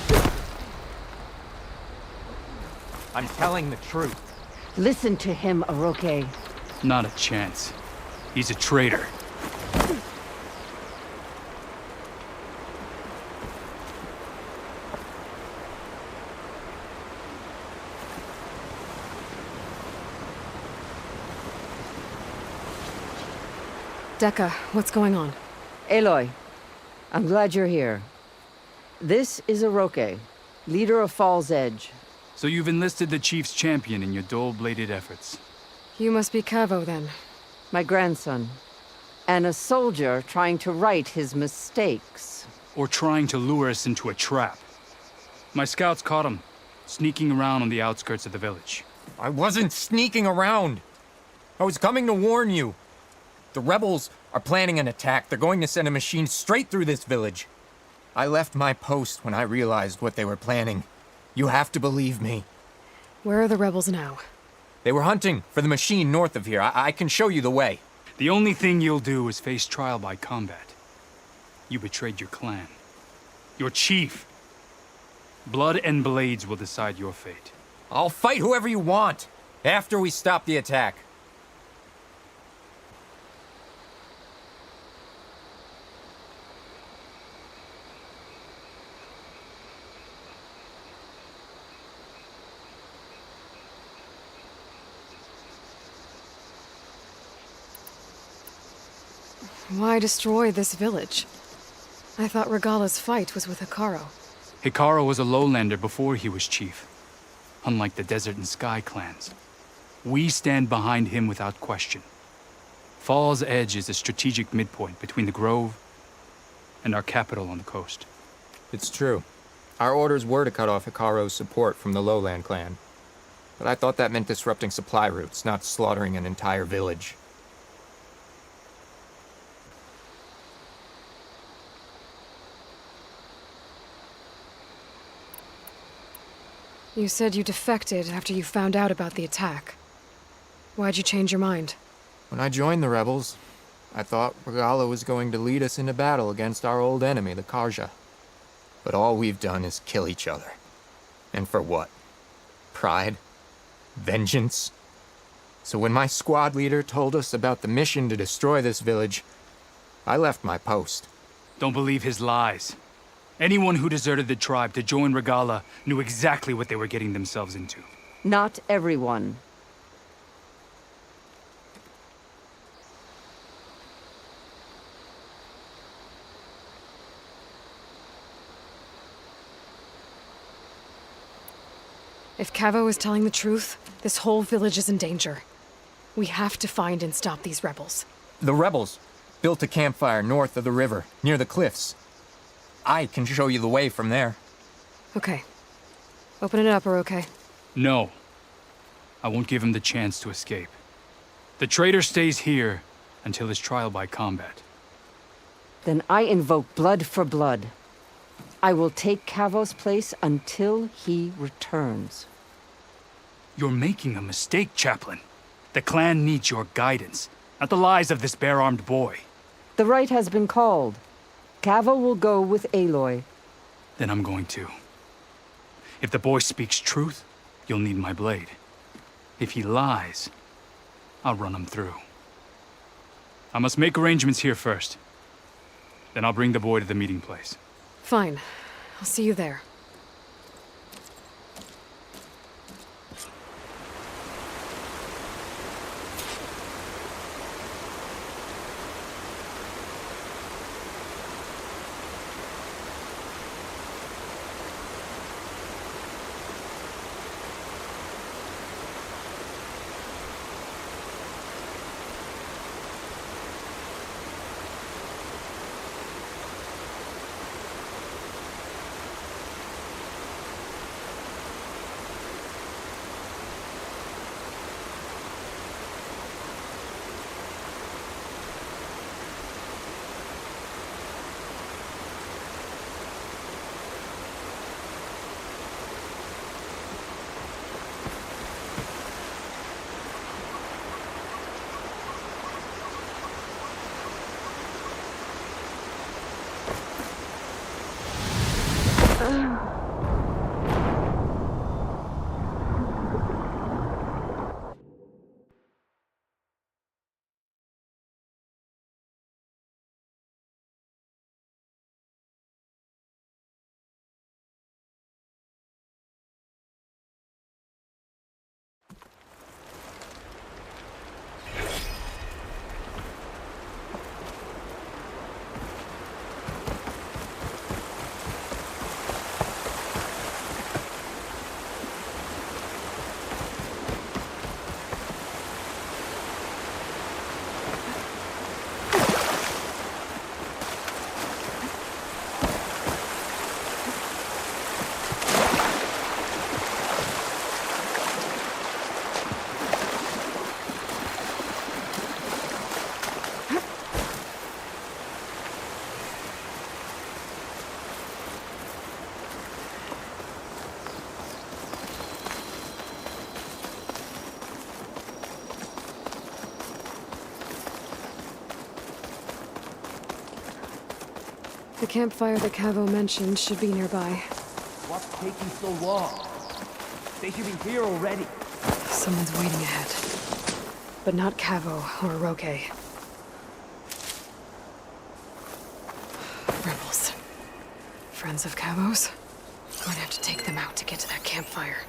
I'm telling the truth. Listen to him, Aroke. Not a chance. He's a traitor. Dekka, what's going on? Aloy, I'm glad you're here. This is Aroke, leader of Fall's Edge. So you've enlisted the Chief's champion in your dull-bladed efforts. You must be Cavo, then. My grandson. And a soldier trying to right his mistakes. Or trying to lure us into a trap. My scouts caught him, sneaking around on the outskirts of the village. I wasn't sneaking around. I was coming to warn you. The rebels are planning an attack. They're going to send a machine straight through this village. I left my post when I realized what they were planning. You have to believe me. Where are the rebels now? They were hunting for the machine north of here. I can show you the way. The only thing you'll do is face trial by combat. You betrayed your clan. Your chief. Blood and blades will decide your fate. I'll fight whoever you want, after we stop the attack. Why destroy this village? I thought Regala's fight was with Hikaru. Hikaru was a lowlander before he was chief. Unlike the Desert and Sky clans. We stand behind him without question. Fall's Edge is a strategic midpoint between the Grove and our capital on the coast. It's true. Our orders were to cut off Hikaru's support from the Lowland clan. But I thought that meant disrupting supply routes, not slaughtering an entire village. You said you defected after you found out about the attack. Why'd you change your mind? When I joined the rebels, I thought Regala was going to lead us into battle against our old enemy, the Karja. But all we've done is kill each other. And for what? Pride? Vengeance? So when my squad leader told us about the mission to destroy this village, I left my post. Don't believe his lies. Anyone who deserted the tribe to join Regala knew exactly what they were getting themselves into. Not everyone. If Cavo is telling the truth, this whole village is in danger. We have to find and stop these rebels. The rebels built a campfire north of the river, near the cliffs. I can show you the way from there. Okay. Open it up, Aroke. No. I won't give him the chance to escape. The traitor stays here until his trial by combat. Then I invoke blood for blood. I will take Cavo's place until he returns. You're making a mistake, Chaplain. The clan needs your guidance, not the lies of this bare-armed boy. The right has been called. Cavo will go with Aloy. Then I'm going to. If the boy speaks truth, you'll need my blade. If he lies, I'll run him through. I must make arrangements here first. Then I'll bring the boy to the meeting place. Fine. I'll see you there. The campfire that Cavo mentioned should be nearby. What's taking so long? They should be here already. Someone's waiting ahead. But not Cavo or Roque. Rebels. Friends of Cavo's? Going to have to take them out to get to that campfire.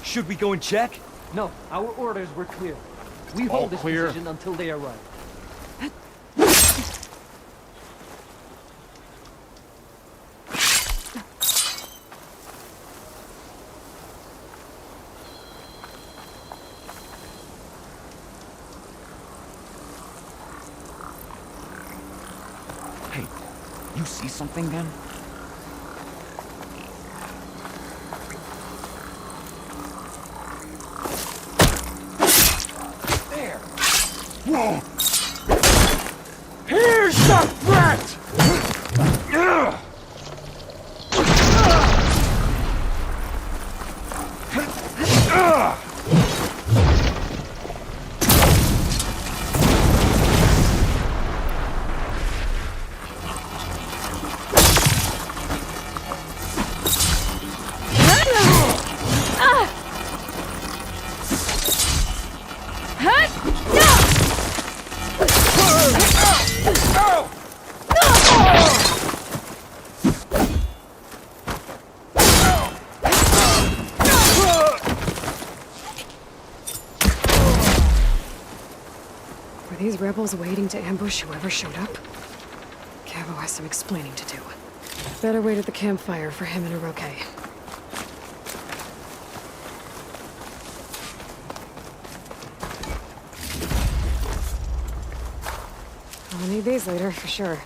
Should we go and check? No, our orders were clear. We hold this position until they arrive. Hey, you see something then? Whoa! Here's the threat! Were these rebels waiting to ambush whoever showed up? Cavo has some explaining to do. Better wait at the campfire for him and Roque. I'll need these later, for sure.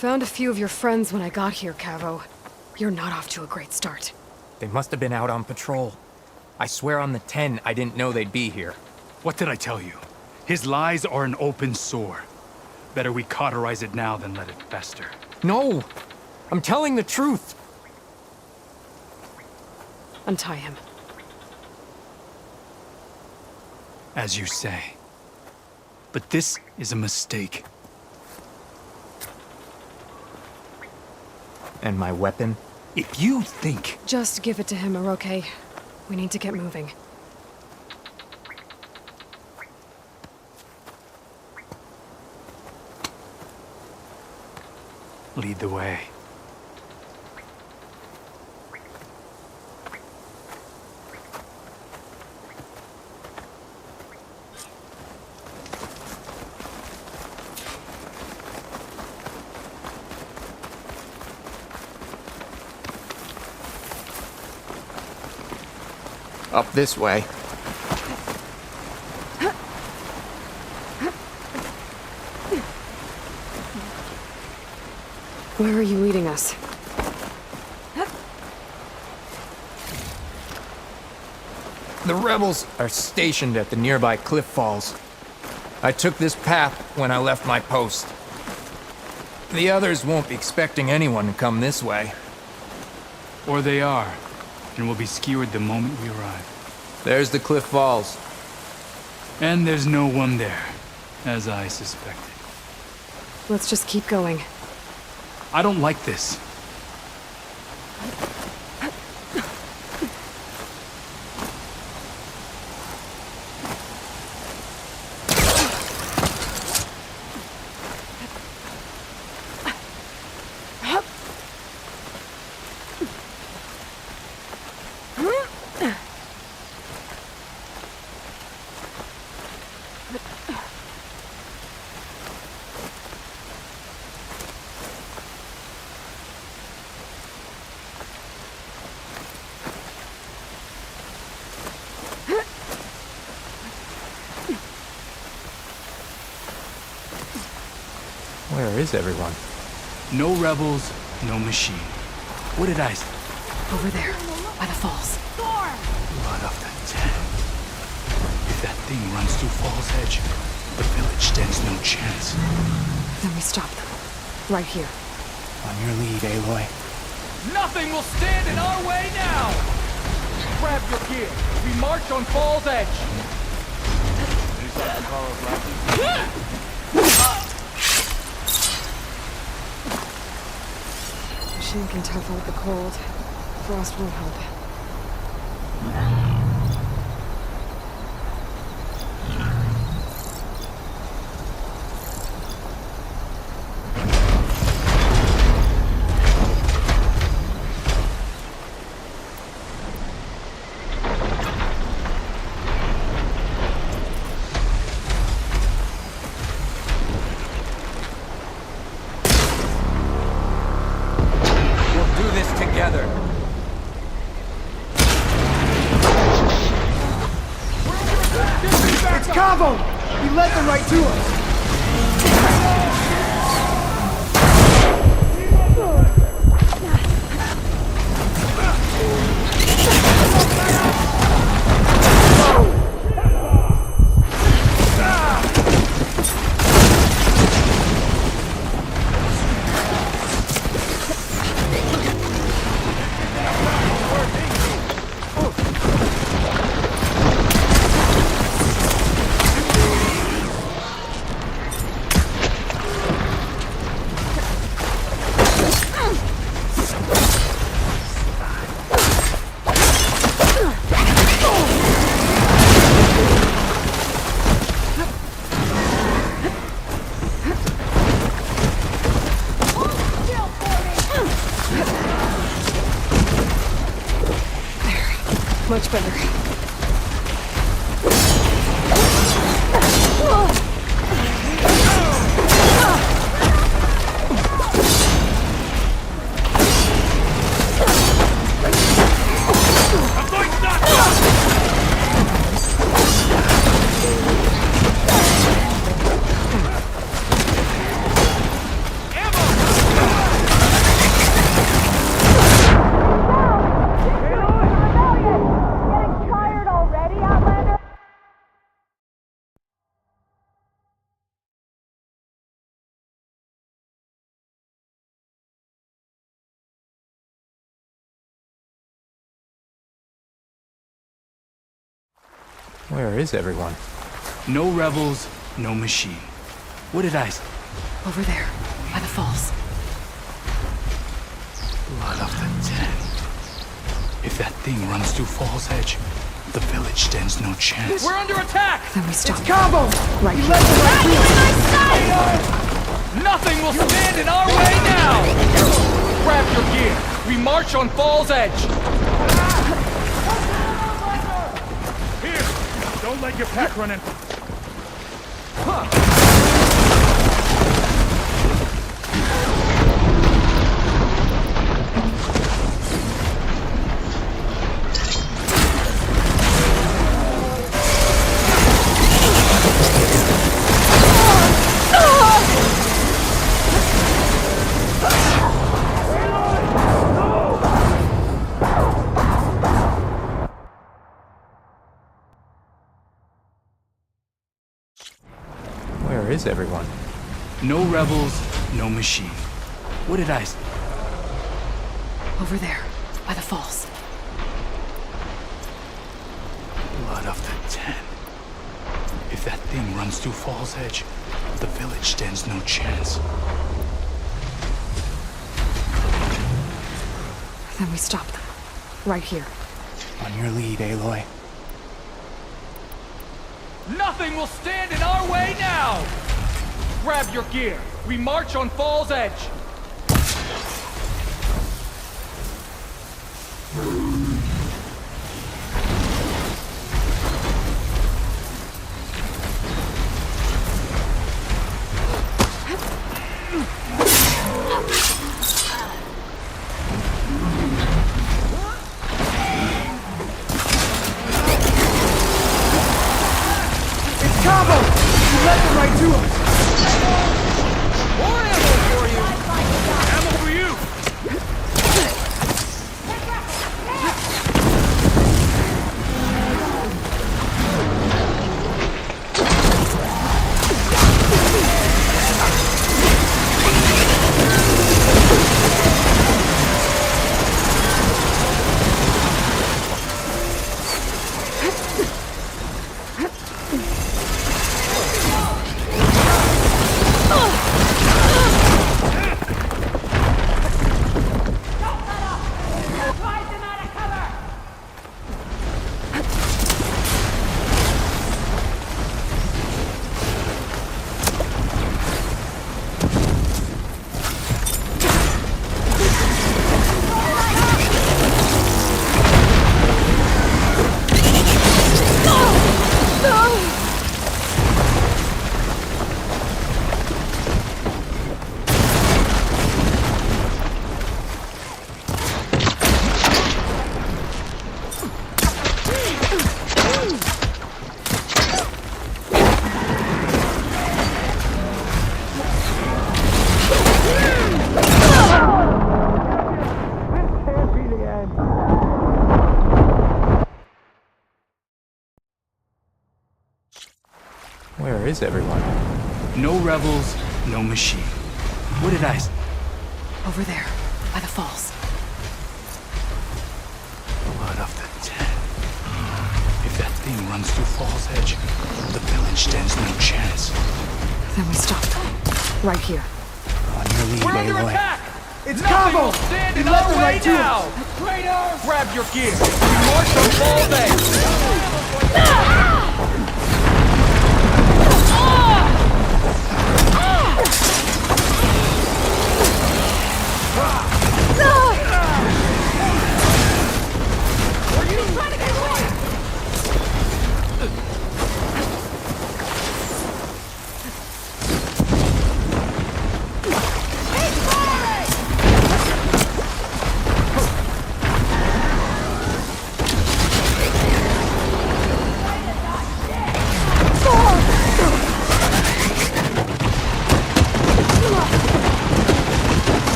Found a few of your friends when I got here, Cavo. You're not off to a great start. They must have been out on patrol. I swear on the 10, I didn't know they'd be here. What did I tell you? His lies are an open sore. Better we cauterize it now than let it fester. No! I'm telling the truth! Untie him. As you say. But this is a mistake. And my weapon? If you think... Just give it to him, Oroke. We need to get moving. Lead the way. Up this way. Where are you leading us? The rebels are stationed at the nearby cliff falls. I took this path when I left my post. The others won't be expecting anyone to come this way. Or they are, and will be skewered the moment we arrive. There's the cliff falls. And there's no one there, as I suspected. Let's just keep going. I don't like this. Where is everyone? No rebels, no machine. What did I say? Over there, by the falls. Blood of the 10. If that thing runs through Fall's Edge, the village stands no chance. Then we stop them. Right here. On your lead, Aloy. Nothing will stand in our way now! Grab your gear. We march on Fall's Edge. Machine can tough out the cold. Frost won't help. It's Cavo! He led them right to us! Much better. Where is everyone? No rebels, no machine. What did I say? Over there, by the falls. Blood of the Ten. If that thing runs through Fall's Edge, the village stands no chance. We're under attack! Then we stop. It's combo! Right You here. let them right through us! Nothing will stand in our way now! Grab your gear. We march on Fall's Edge. Here! Don't let your pack run in. Where is everyone? No rebels, no machine. What did I say? Over there, by the falls. Blood of the Ten. If that thing runs through Fall's Edge, the village stands no chance. Then we stop them. Right here. On your lead, Aloy. Nothing will stand in our way now! Grab your gear. We march on Fall's Edge. Combo! You led them right to us! More ammo for you! Ammo for you! Where is everyone? No rebels, no machine. What did I say? Over there, by the falls. Blood of the Ten. If that thing runs through Fall's Edge, the village stands no chance. Then we stop them. Right here. On your lead, We're under Aloy. attack! It's combo! Stand in our way now! Grab your gear. We march on Fall's Edge.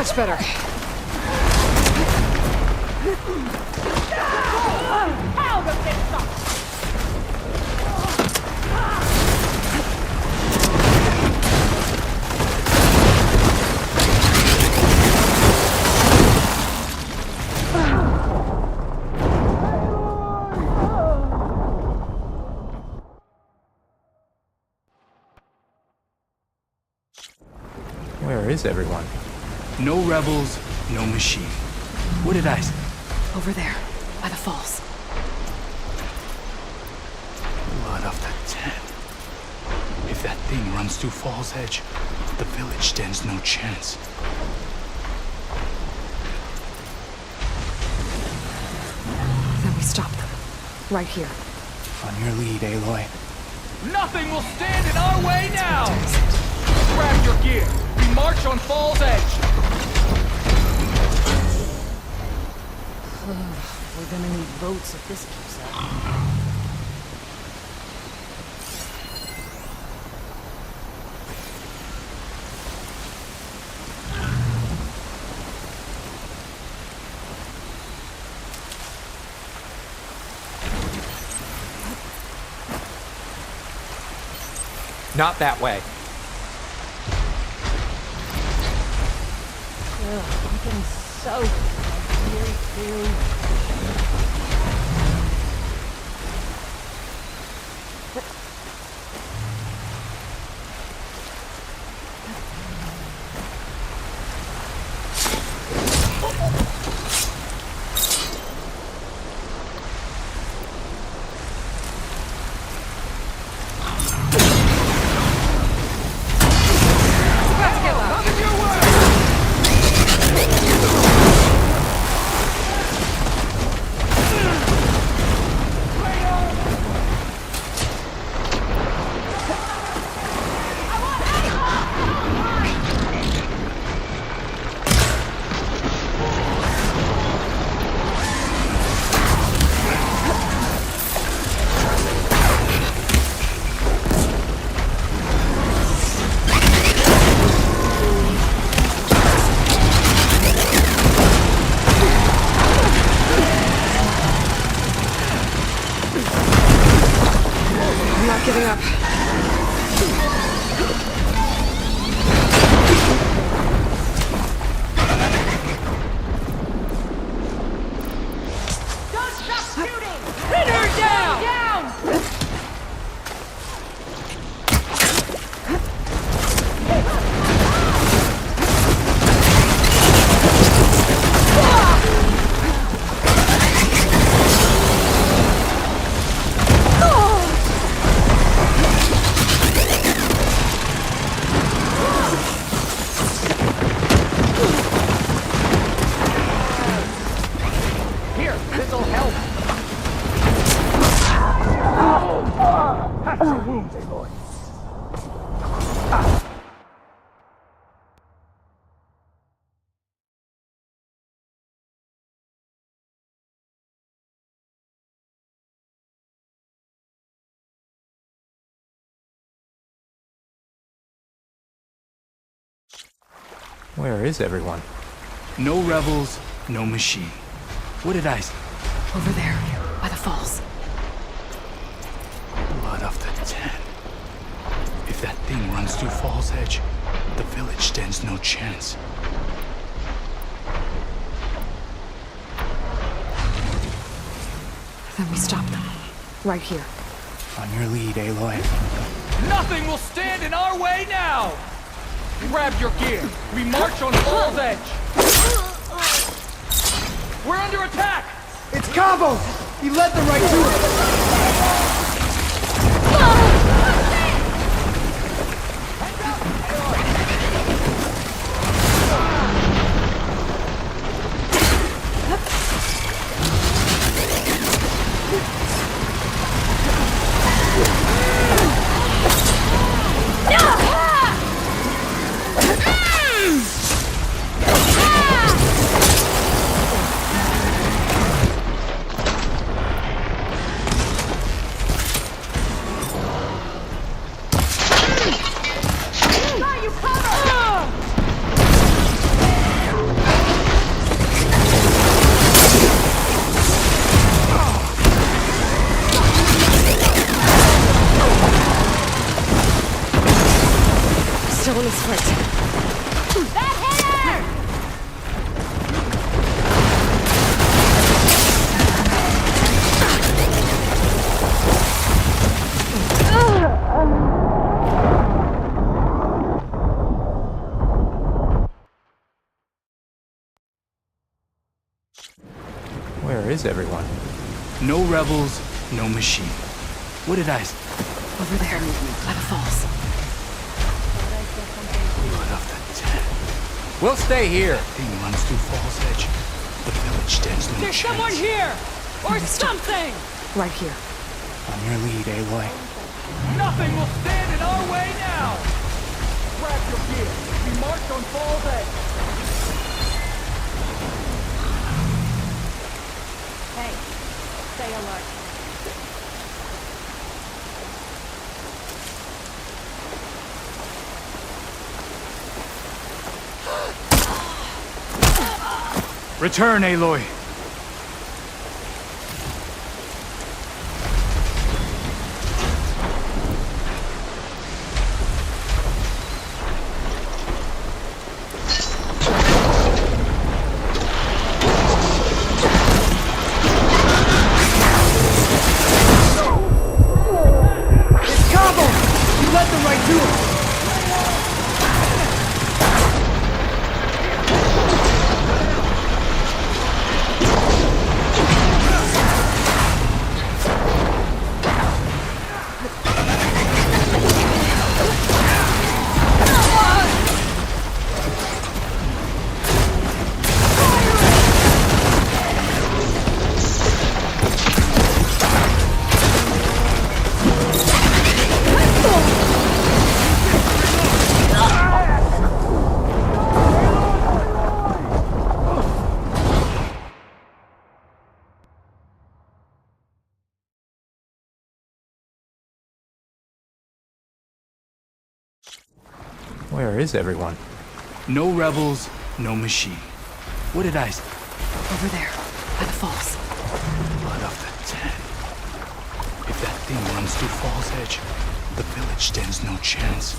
Much better. How does this stop? Where is everyone? No rebels, no machine. What did I say? Over there, by the falls. Blood of the Ten. If that thing runs through Fall's Edge, the village stands no chance. Then we stop them. Right here. On your lead, Aloy. Nothing will stand in our way now! Grab your gear. We march on Fall's Edge. We're gonna need votes if this keeps up. Not that way. I'm getting soaked. I really do. Giving up. Don't stop shooting! Pin her down! Down! Here, this'll help. Patch your wounds, Aloy. Where is everyone? No rebels, no machine. What did I say? Over there, by the falls. Blood of the Ten. If that thing runs through Fall's Edge, the village stands no chance. Then we stop them. Right here. On your lead, Aloy. Nothing will stand in our way now! Grab your gear. We march on Fall's Edge. We're under attack! It's Cabo! He led them right to us! one is right. That hit her! Where is everyone? No rebels, no machine. What did I... Over there, by the falls. Blood of the Ten. We'll stay here. Thing runs through Fall's Edge. The village stands no There's chance. someone here! Or something! Right here. On your lead, Aloy. Nothing will stand in our way now! Grab your gear. We march on Fall's Edge. Hey, stay alert. Return, Aloy. It's Cabo! You led them right to us! Where is everyone? No rebels, no machine. What did I... Over there, by the falls. Blood of the Ten. If that thing runs through Fall's Edge, the village stands no chance.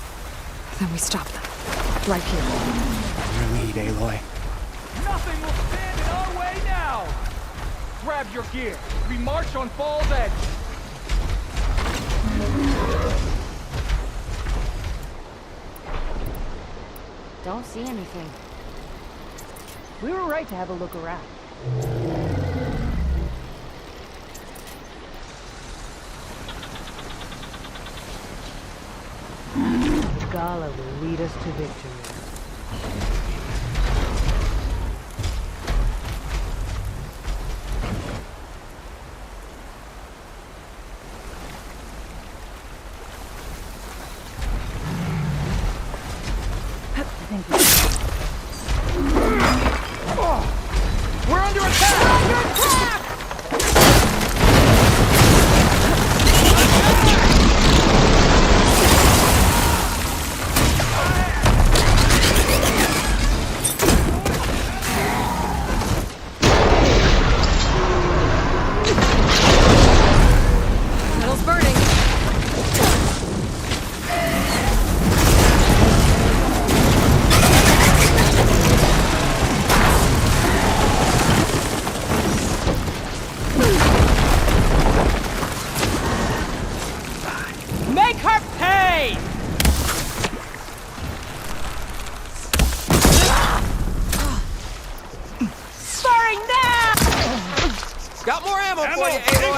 Then we stop them. Right here. On your lead, Aloy. Nothing will stand in our way now! Grab your gear. We march on Fall's Edge. Don't see anything. We were right to have a look around. Gala will lead us to victory. We're under attack! We're under attack! Metal's burning. Make her pay! Firing now! Got more ammo for you, Aloy!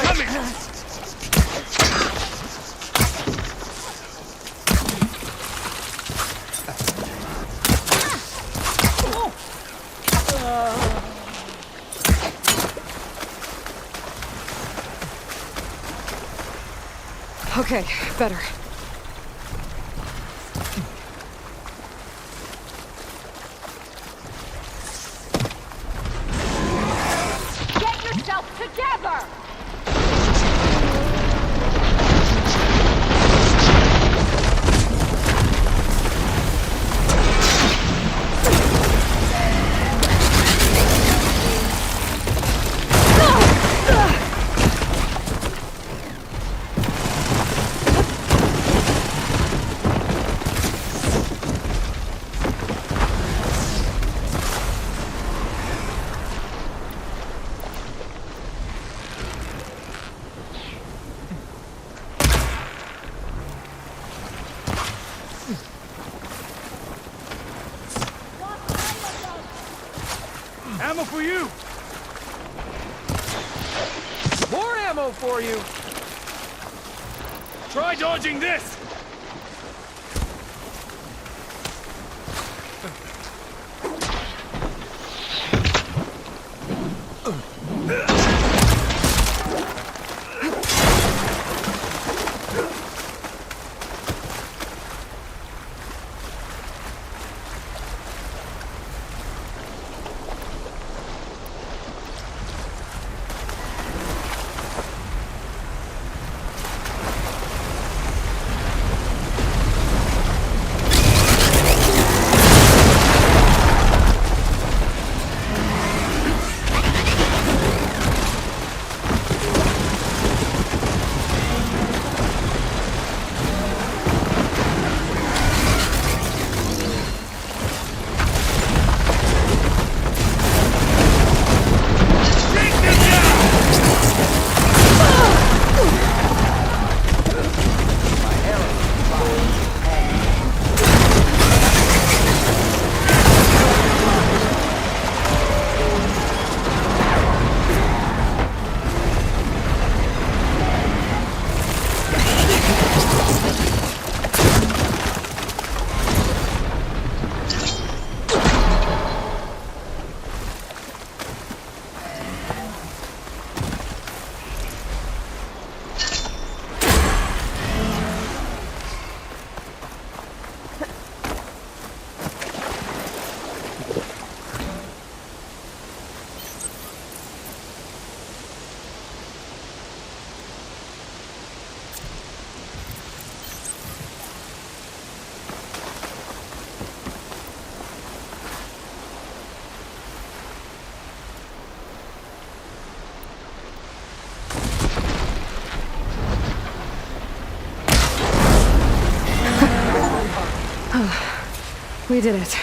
Okay, better. Get yourself together! Ammo for you! More ammo for you! Try dodging this! We did it.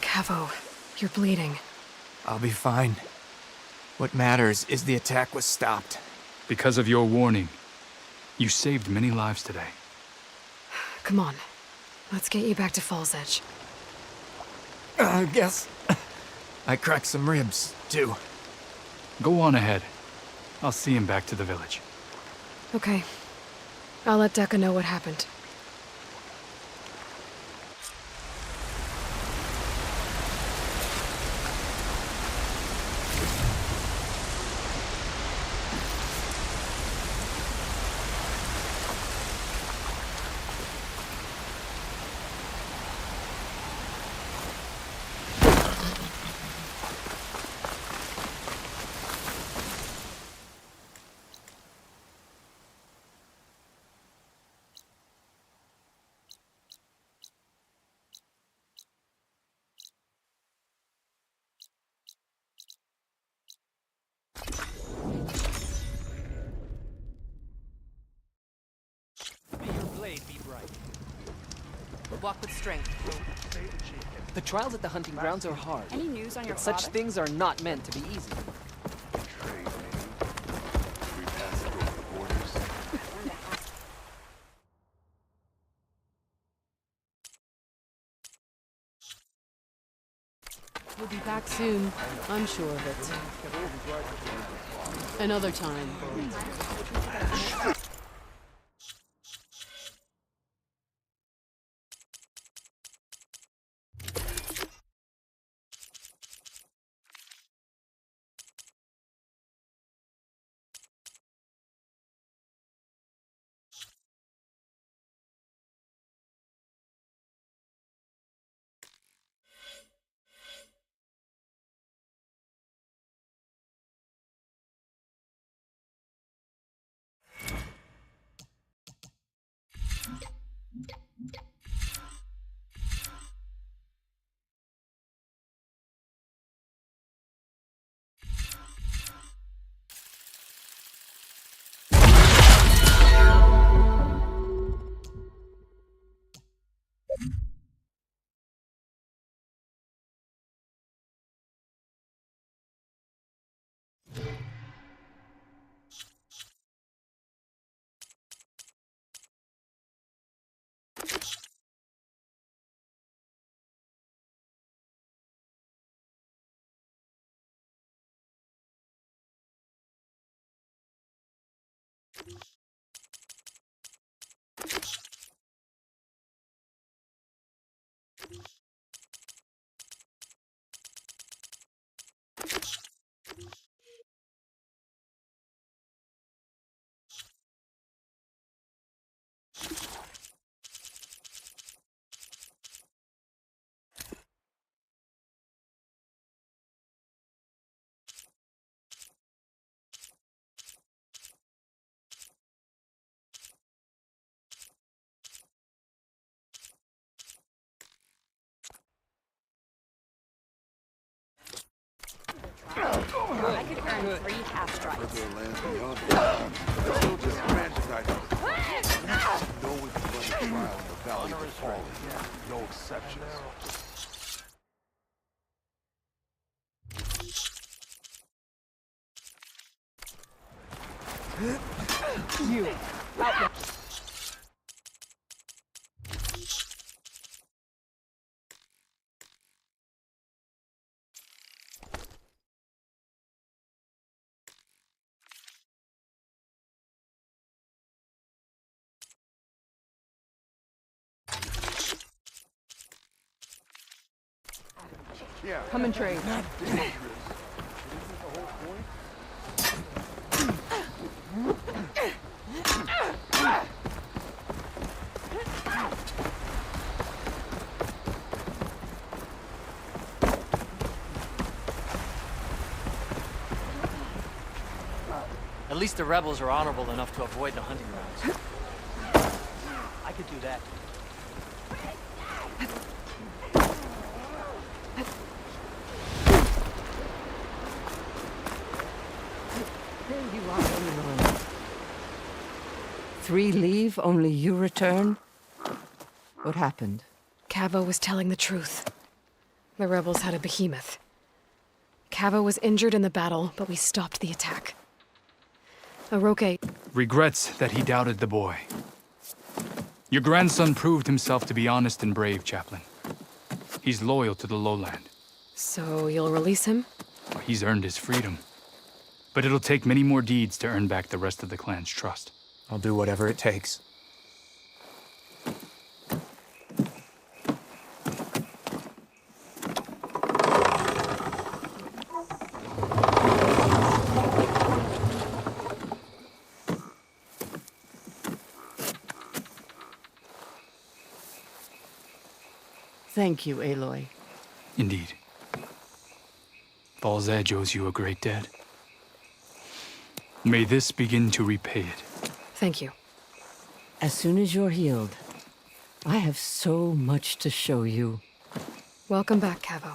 Cavo, you're bleeding. I'll be fine. What matters is the attack was stopped. Because of your warning, you saved many lives today. Come on. Let's get you back to Falls Edge. I guess I cracked some ribs, too. Go on ahead. I'll see him back to the village. Okay. I'll let Decca know what happened. Walk with strength. The trials at the hunting grounds are hard. Any news on your But such father? things are not meant to be easy. We'll be back soon. I'm sure of it. Another time. I could earn 3 half strikes. Still just ranches I know. No one can run a trial in the Valley of the Fallen. No exceptions. You. Out. Come and trade. At least the rebels are honorable enough to avoid the hunting grounds. I could do that. There you are, Aloy. 3 leave, only you return? What happened? Cavo was telling the truth. The rebels had a behemoth. Cavo was injured in the battle, but we stopped the attack. Aroke regrets that he doubted the boy. Your grandson proved himself to be honest and brave, Chaplain. He's loyal to the lowland. So you'll release him? He's earned his freedom. But it'll take many more deeds to earn back the rest of the clan's trust. I'll do whatever it takes. Thank you, Aloy. Indeed. Falls Edge owes you a great debt. May this begin to repay it. Thank you. As soon as you're healed, I have so much to show you. Welcome back, Cavo.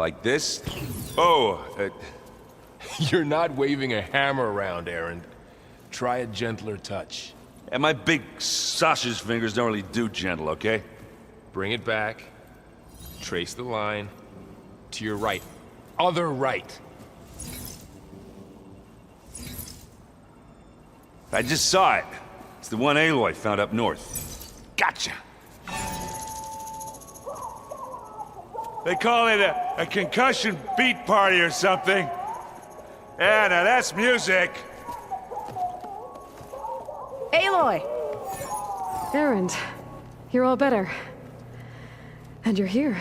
like this. Oh, You're not waving a hammer around, Aaron. Try a gentler touch. and my big sausage fingers don't really do gentle, okay? Bring it back. Trace the line. To your right. Other right. I just saw it. It's the one Aloy found up north. Gotcha! They call it a concussion beat party or something. Yeah, now that's music. Aloy! Erend, you're all better. And you're here.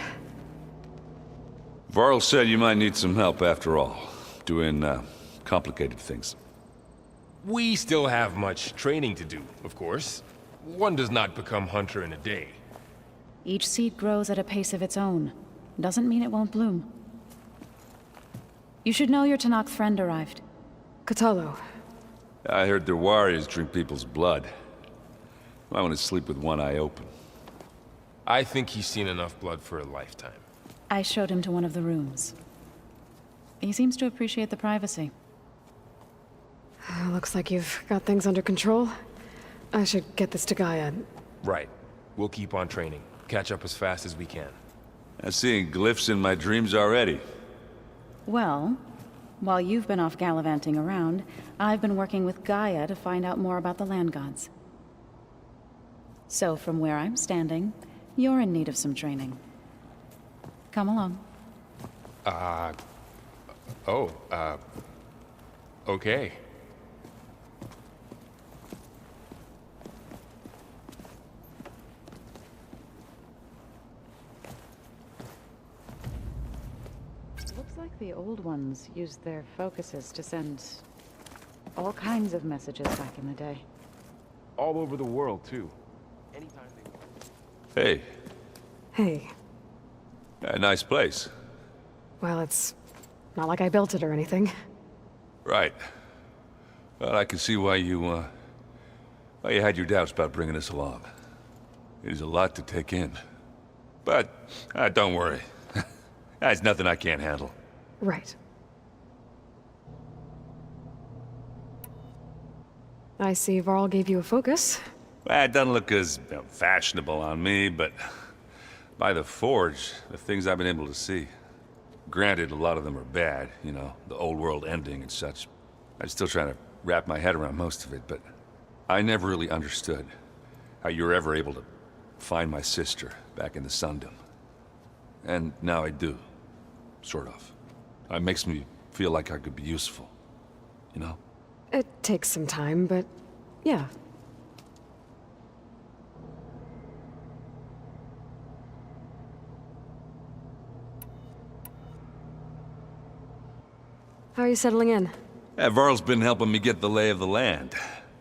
Varl said you might need some help after all. Doing, complicated things. We still have much training to do, of course. One does not become hunter in a day. Each seed grows at a pace of its own. Doesn't mean it won't bloom. You should know your Tanakh friend arrived. Katalo. I heard their warriors drink people's blood. I want to sleep with one eye open. I think he's seen enough blood for a lifetime. I showed him to one of the rooms. He seems to appreciate the privacy. Looks like you've got things under control. I should get this to Gaia. Right. We'll keep on training. Catch up as fast as we can. I'm seeing glyphs in my dreams already. Well, while you've been off gallivanting around, I've been working with Gaia to find out more about the land gods. So from where I'm standing, you're in need of some training. Come along. Okay. Looks like the old ones used their focuses to send all kinds of messages back in the day. All over the world, too. Anytime they... Hey. Hey. A nice place. Well, it's not like I built it or anything. Right. Well, I can see why you had your doubts about bringing us along. It is a lot to take in. But, don't worry. That's nothing I can't handle. Right. I see Varl gave you a focus. Well, it doesn't look as fashionable on me, but by the Forge, the things I've been able to see. Granted, a lot of them are bad, you know, the old world ending and such. I'm still trying to wrap my head around most of it, but I never really understood how you were ever able to find my sister back in the Sundom. And now I do. Sort of. It makes me feel like I could be useful. You know? It takes some time, but yeah. How are you settling in? Varl's been helping me get the lay of the land,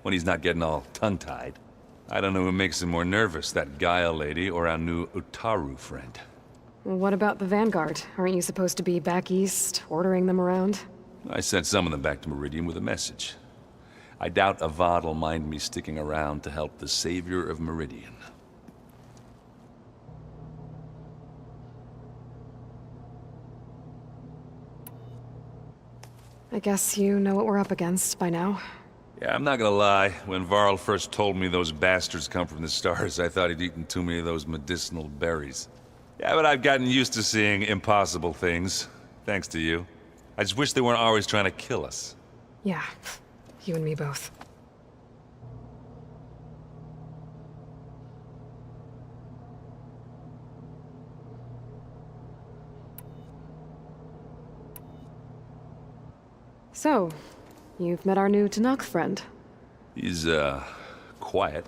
when he's not getting all tongue-tied. I don't know who makes him more nervous, that Gaia lady or our new Utaru friend. What about the Vanguard? Aren't you supposed to be back east, ordering them around? I sent some of them back to Meridian with a message. I doubt Avad will mind me sticking around to help the savior of Meridian. I guess you know what we're up against by now. Yeah, I'm not gonna lie. When Varl first told me those bastards come from the stars, I thought he'd eaten too many of those medicinal berries. Yeah, but I've gotten used to seeing impossible things, thanks to you. I just wish they weren't always trying to kill us. Yeah, you and me both. So, you've met our new Tanakh friend. He's, quiet.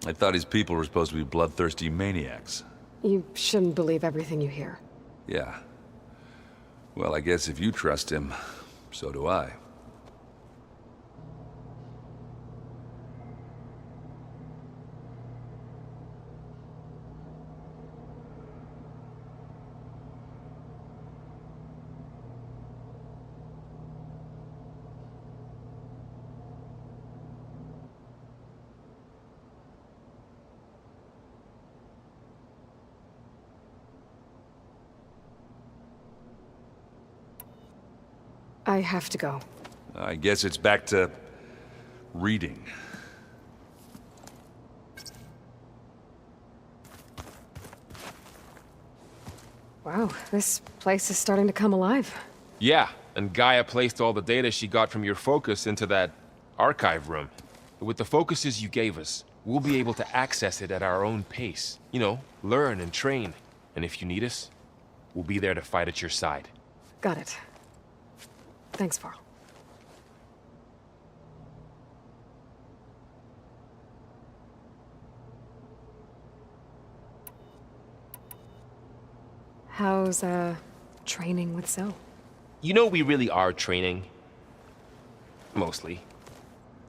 I thought his people were supposed to be bloodthirsty maniacs. You shouldn't believe everything you hear. Yeah. Well, I guess if you trust him, so do I. I have to go. I guess it's back to reading. Wow, this place is starting to come alive. Yeah, and Gaia placed all the data she got from your focus into that archive room. With the focuses you gave us, we'll be able to access it at our own pace. You know, learn and train. And if you need us, we'll be there to fight at your side. Got it. Thanks, Varl. How's, training with Zoe? You know we really are training. Mostly.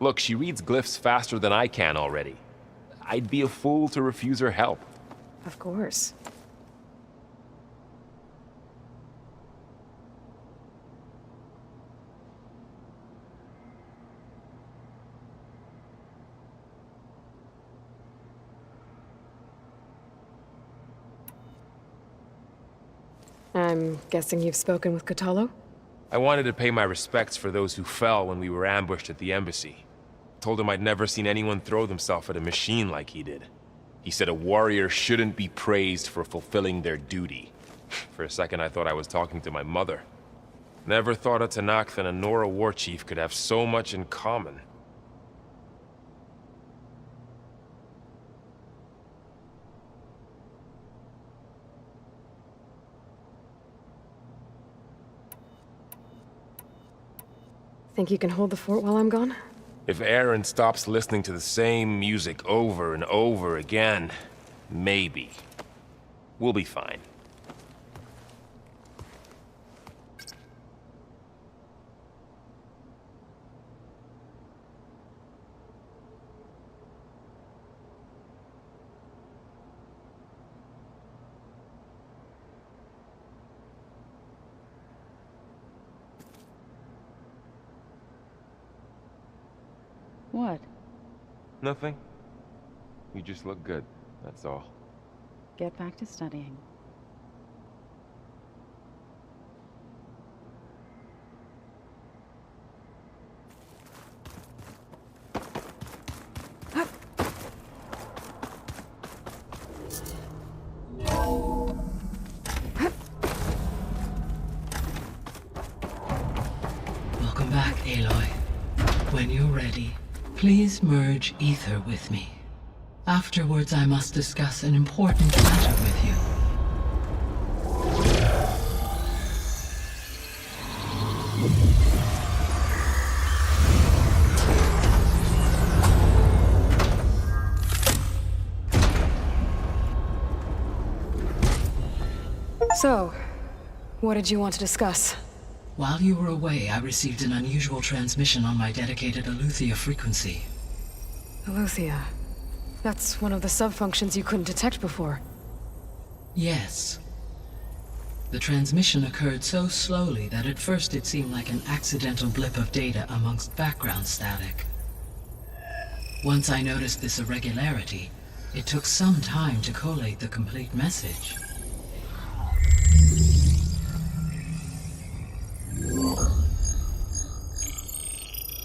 Look, she reads glyphs faster than I can already. I'd be a fool to refuse her help. Of course. I'm guessing you've spoken with Kotallo? I wanted to pay my respects for those who fell when we were ambushed at the embassy. Told him I'd never seen anyone throw themselves at a machine like he did. He said a warrior shouldn't be praised for fulfilling their duty. For a second I thought I was talking to my mother. Never thought a Tenakth and a Nora war chief could have so much in common. Think you can hold the fort while I'm gone? If Aaron stops listening to the same music over and over again, maybe. We'll be fine. What? Nothing. You just look good, that's all. Get back to studying. Welcome back, Aloy. When you're ready, please merge ether with me. Afterwards, I must discuss an important matter with you. So, what did you want to discuss? While you were away, I received an unusual transmission on my dedicated Eleuthia frequency. Eleuthia. That's one of the sub-functions you couldn't detect before. Yes. The transmission occurred so slowly that at first it seemed like an accidental blip of data amongst background static. Once I noticed this irregularity, it took some time to collate the complete message.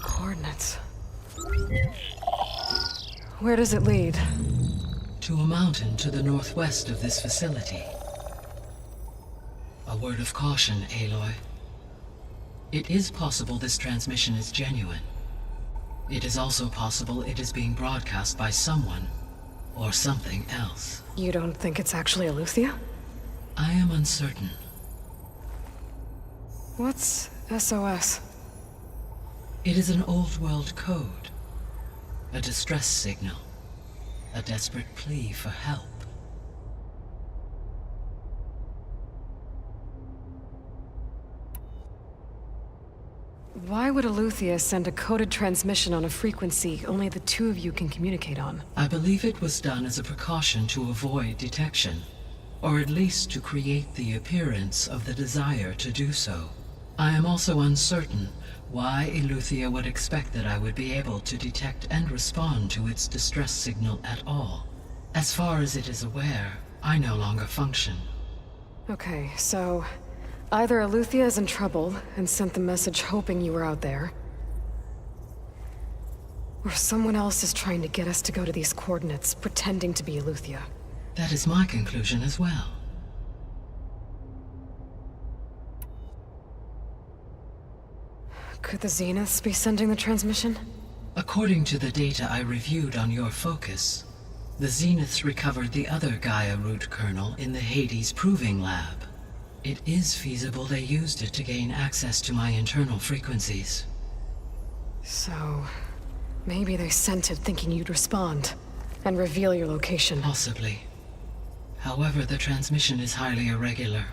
Coordinates. Where does it lead? To a mountain to the northwest of this facility. A word of caution, Aloy. It is possible this transmission is genuine. It is also possible it is being broadcast by someone or something else. You don't think it's actually Eleuthia? I am uncertain. What's SOS? It is an old world code. A distress signal. A desperate plea for help. Why would Eleuthia send a coded transmission on a frequency only the two of you can communicate on? I believe it was done as a precaution to avoid detection, or at least to create the appearance of the desire to do so. I am also uncertain why Eleuthia would expect that I would be able to detect and respond to its distress signal at all. As far as it is aware, I no longer function. Okay, so Either Eleuthia is in trouble and sent the message hoping you were out there, or someone else is trying to get us to go to these coordinates, pretending to be Eleuthia. That is my conclusion as well. Could the Zeniths be sending the transmission? According to the data I reviewed on your focus, the Zeniths recovered the other Gaia root kernel in the Hades Proving Lab. It is feasible they used it to gain access to my internal frequencies. So, maybe they sent it thinking you'd respond and reveal your location. Possibly. However, the transmission is highly irregular.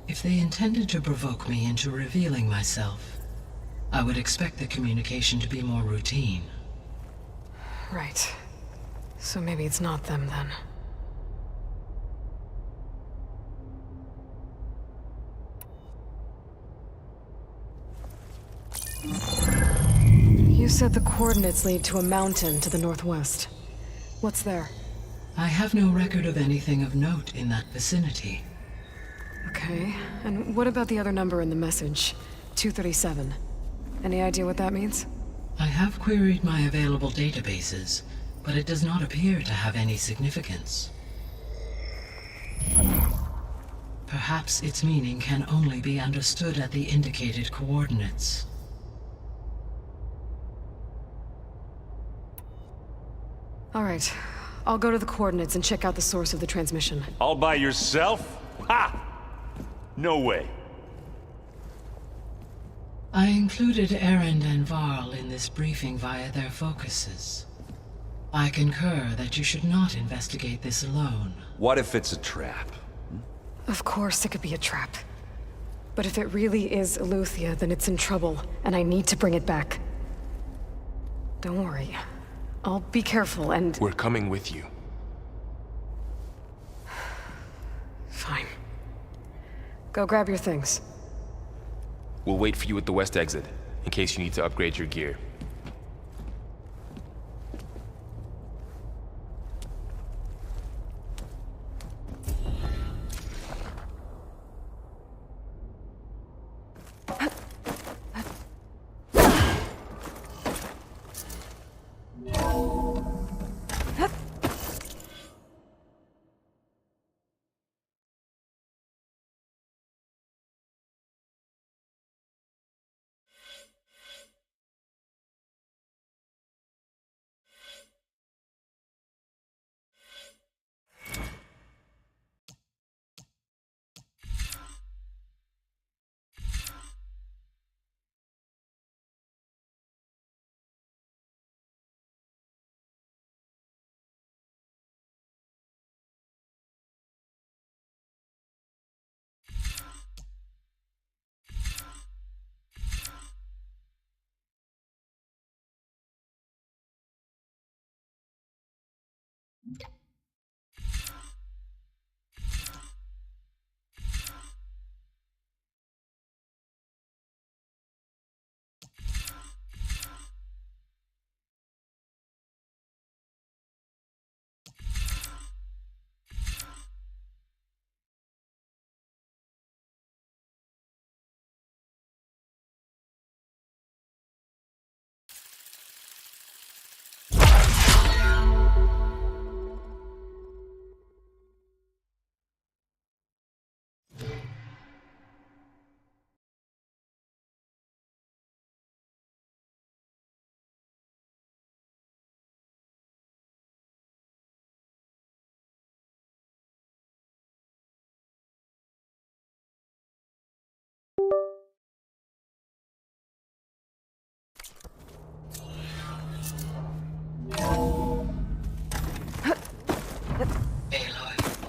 If they intended to provoke me into revealing myself, I would expect the communication to be more routine. Right. So maybe it's not them then. You said the coordinates lead to a mountain to the northwest. What's there? I have no record of anything of note in that vicinity. Okay, and what about the other number in the message? 237. Any idea what that means? I have queried my available databases, but it does not appear to have any significance. Perhaps its meaning can only be understood at the indicated coordinates. All right, I'll go to the coordinates and check out the source of the transmission. All by yourself? Ha! No way. I included Erend and Varl in this briefing via their focuses. I concur that you should not investigate this alone. What if it's a trap? Of course it could be a trap. But if it really is Eleuthia, then it's in trouble, and I need to bring it back. Don't worry. I'll be careful and... We're coming with you. Fine. Go grab your things. We'll wait for you at the west exit, in case you need to upgrade your gear.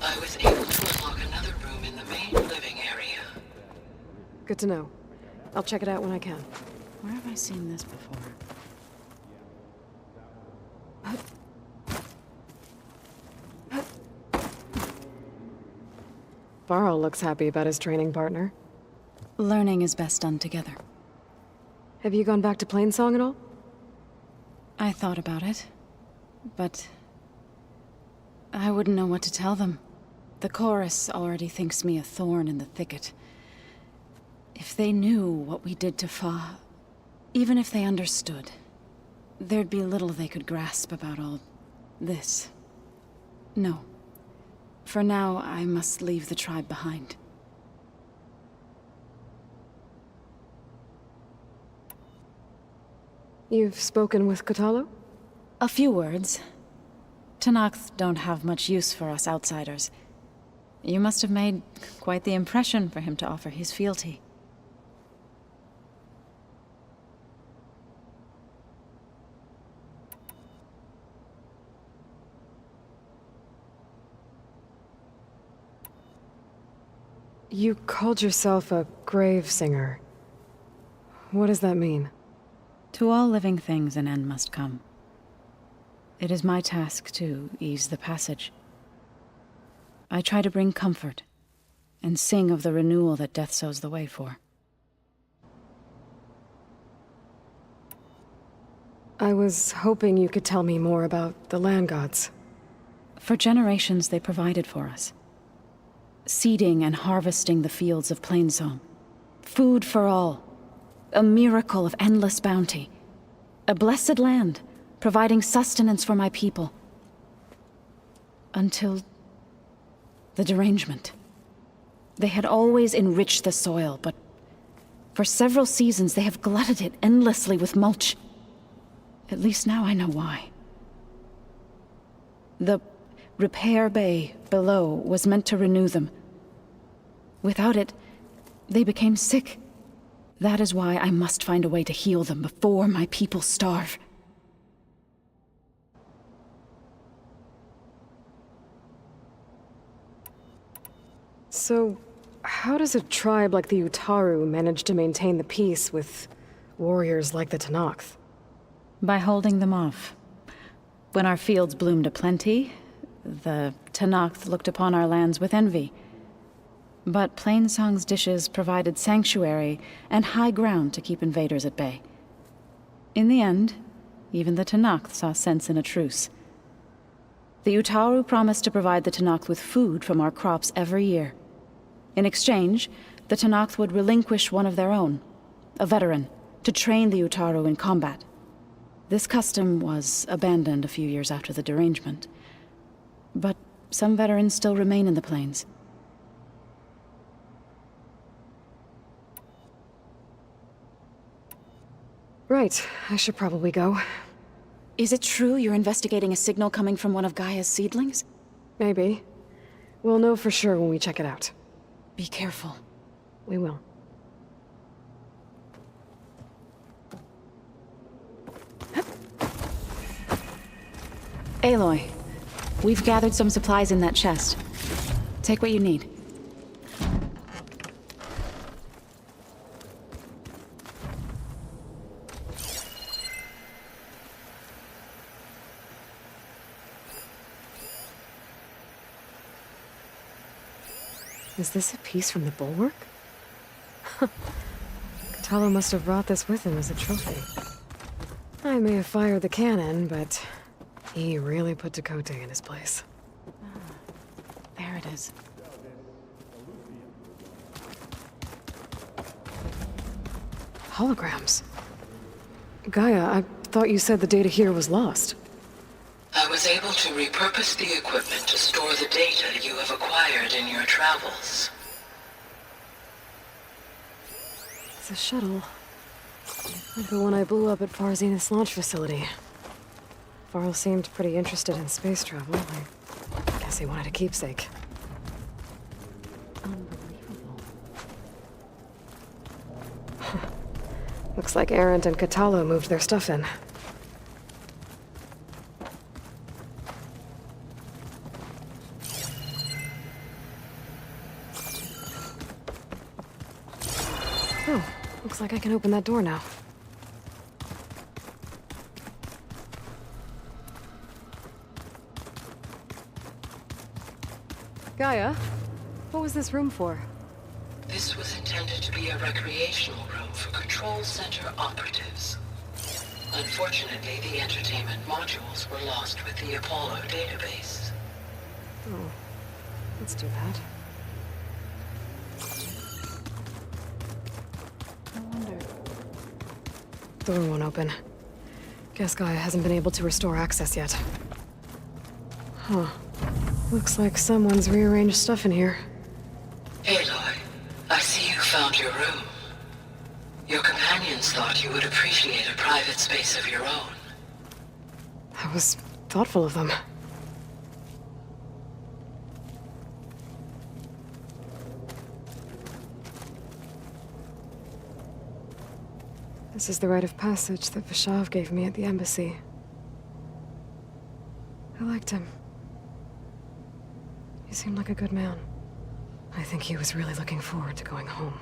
I was able to unlock another room in the main living area. Good to know. I'll check it out when I can. Where have I seen this before? Varl looks happy about his training partner. Learning is best done together. Have you gone back to Plainsong at all? I thought about it, but I wouldn't know what to tell them. The chorus already thinks me a thorn in the thicket. If they knew what we did to Fa, even if they understood, there'd be little they could grasp about all this. No. For now, I must leave the tribe behind. You've spoken with Kotallo? A few words. Tenakth don't have much use for us outsiders. You must have made quite the impression for him to offer his fealty. You called yourself a grave singer. What does that mean? To all living things an end must come. It is my task to ease the passage. I try to bring comfort, and sing of the renewal that death sows the way for. I was hoping you could tell me more about the land gods. For generations they provided for us. Seeding and harvesting the fields of Plainsong. Food for all. A miracle of endless bounty. A blessed land, providing sustenance for my people. Until the derangement. They had always enriched the soil, but for several seasons they have glutted it endlessly with mulch. At least now I know why. The repair bay below was meant to renew them. Without it, they became sick. That is why I must find a way to heal them before my people starve. So, how does a tribe like the Utaru manage to maintain the peace with warriors like the Tenakth? By holding them off. When our fields bloomed aplenty, the Tenakth looked upon our lands with envy. But Plainsong's dishes provided sanctuary and high ground to keep invaders at bay. In the end, even the Tenakth saw sense in a truce. The Utaru promised to provide the Tenakth with food from our crops every year. In exchange, the Tenakth would relinquish one of their own, a veteran, to train the Utaru in combat. This custom was abandoned a few years after the derangement. But some veterans still remain in the plains. Right, I should probably go. Is it true you're investigating a signal coming from one of Gaia's seedlings? Maybe. We'll know for sure when we check it out. Be careful. We will. Aloy, we've gathered some supplies in that chest. Take what you need. Is this a piece from the bulwark? Kotallo must have brought this with him as a trophy. I may have fired the cannon, but he really put Tekote in his place. There it is. Holograms. Gaia, I thought you said the data here was lost. I was able to repurpose the equipment to store the data you have acquired in your travels. It's a shuttle. Like the one I blew up at Farzena's launch facility. Varl seemed pretty interested in space travel. I guess he wanted a keepsake. Unbelievable. Looks like Arendt and Kotallo moved their stuff in. Oh, looks like I can open that door now. Gaia, what was this room for? This was intended to be a recreational room for Control Center operatives. Unfortunately, the entertainment modules were lost with the Apollo database. Oh, that's too bad. Door won't open. Guess Gaia hasn't been able to restore access yet. Huh. Looks like someone's rearranged stuff in here. Aloy, I see you found your room. Your companions thought you would appreciate a private space of your own. That was thoughtful of them. This is the rite of passage that Vishav gave me at the embassy. I liked him. He seemed like a good man. I think he was really looking forward to going home.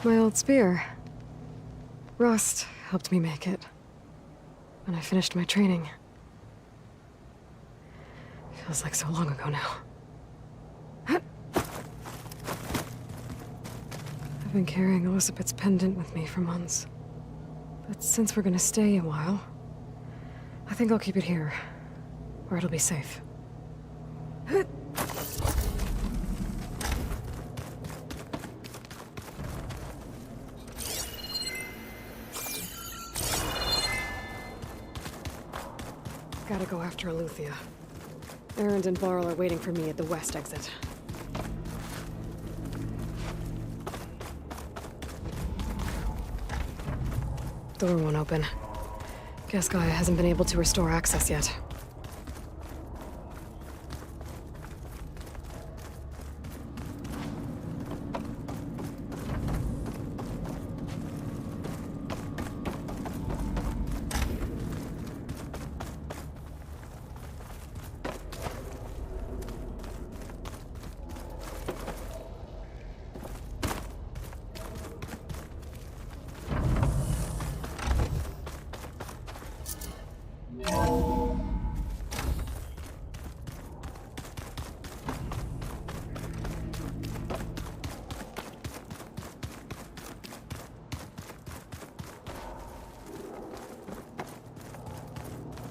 My old spear. Rust helped me make it. When I finished my training. Feels like so long ago now. I've been carrying Elizabeth's pendant with me for months. But since we're gonna stay a while, I think I'll keep it here, where it'll be safe. Gotta go after Eleuthia. Erend and Varl are waiting for me at the west exit. Door won't open. Guess Gaia hasn't been able to restore access yet.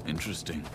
Interesting.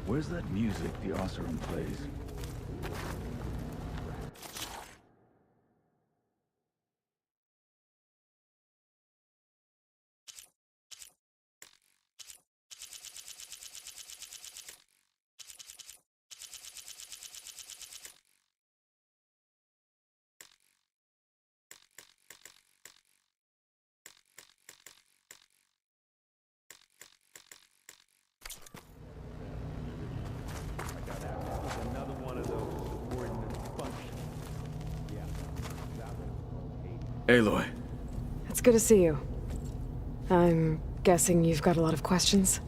Where's that music the Oseram plays? Aloy. It's good to see you. I'm guessing you've got a lot of questions?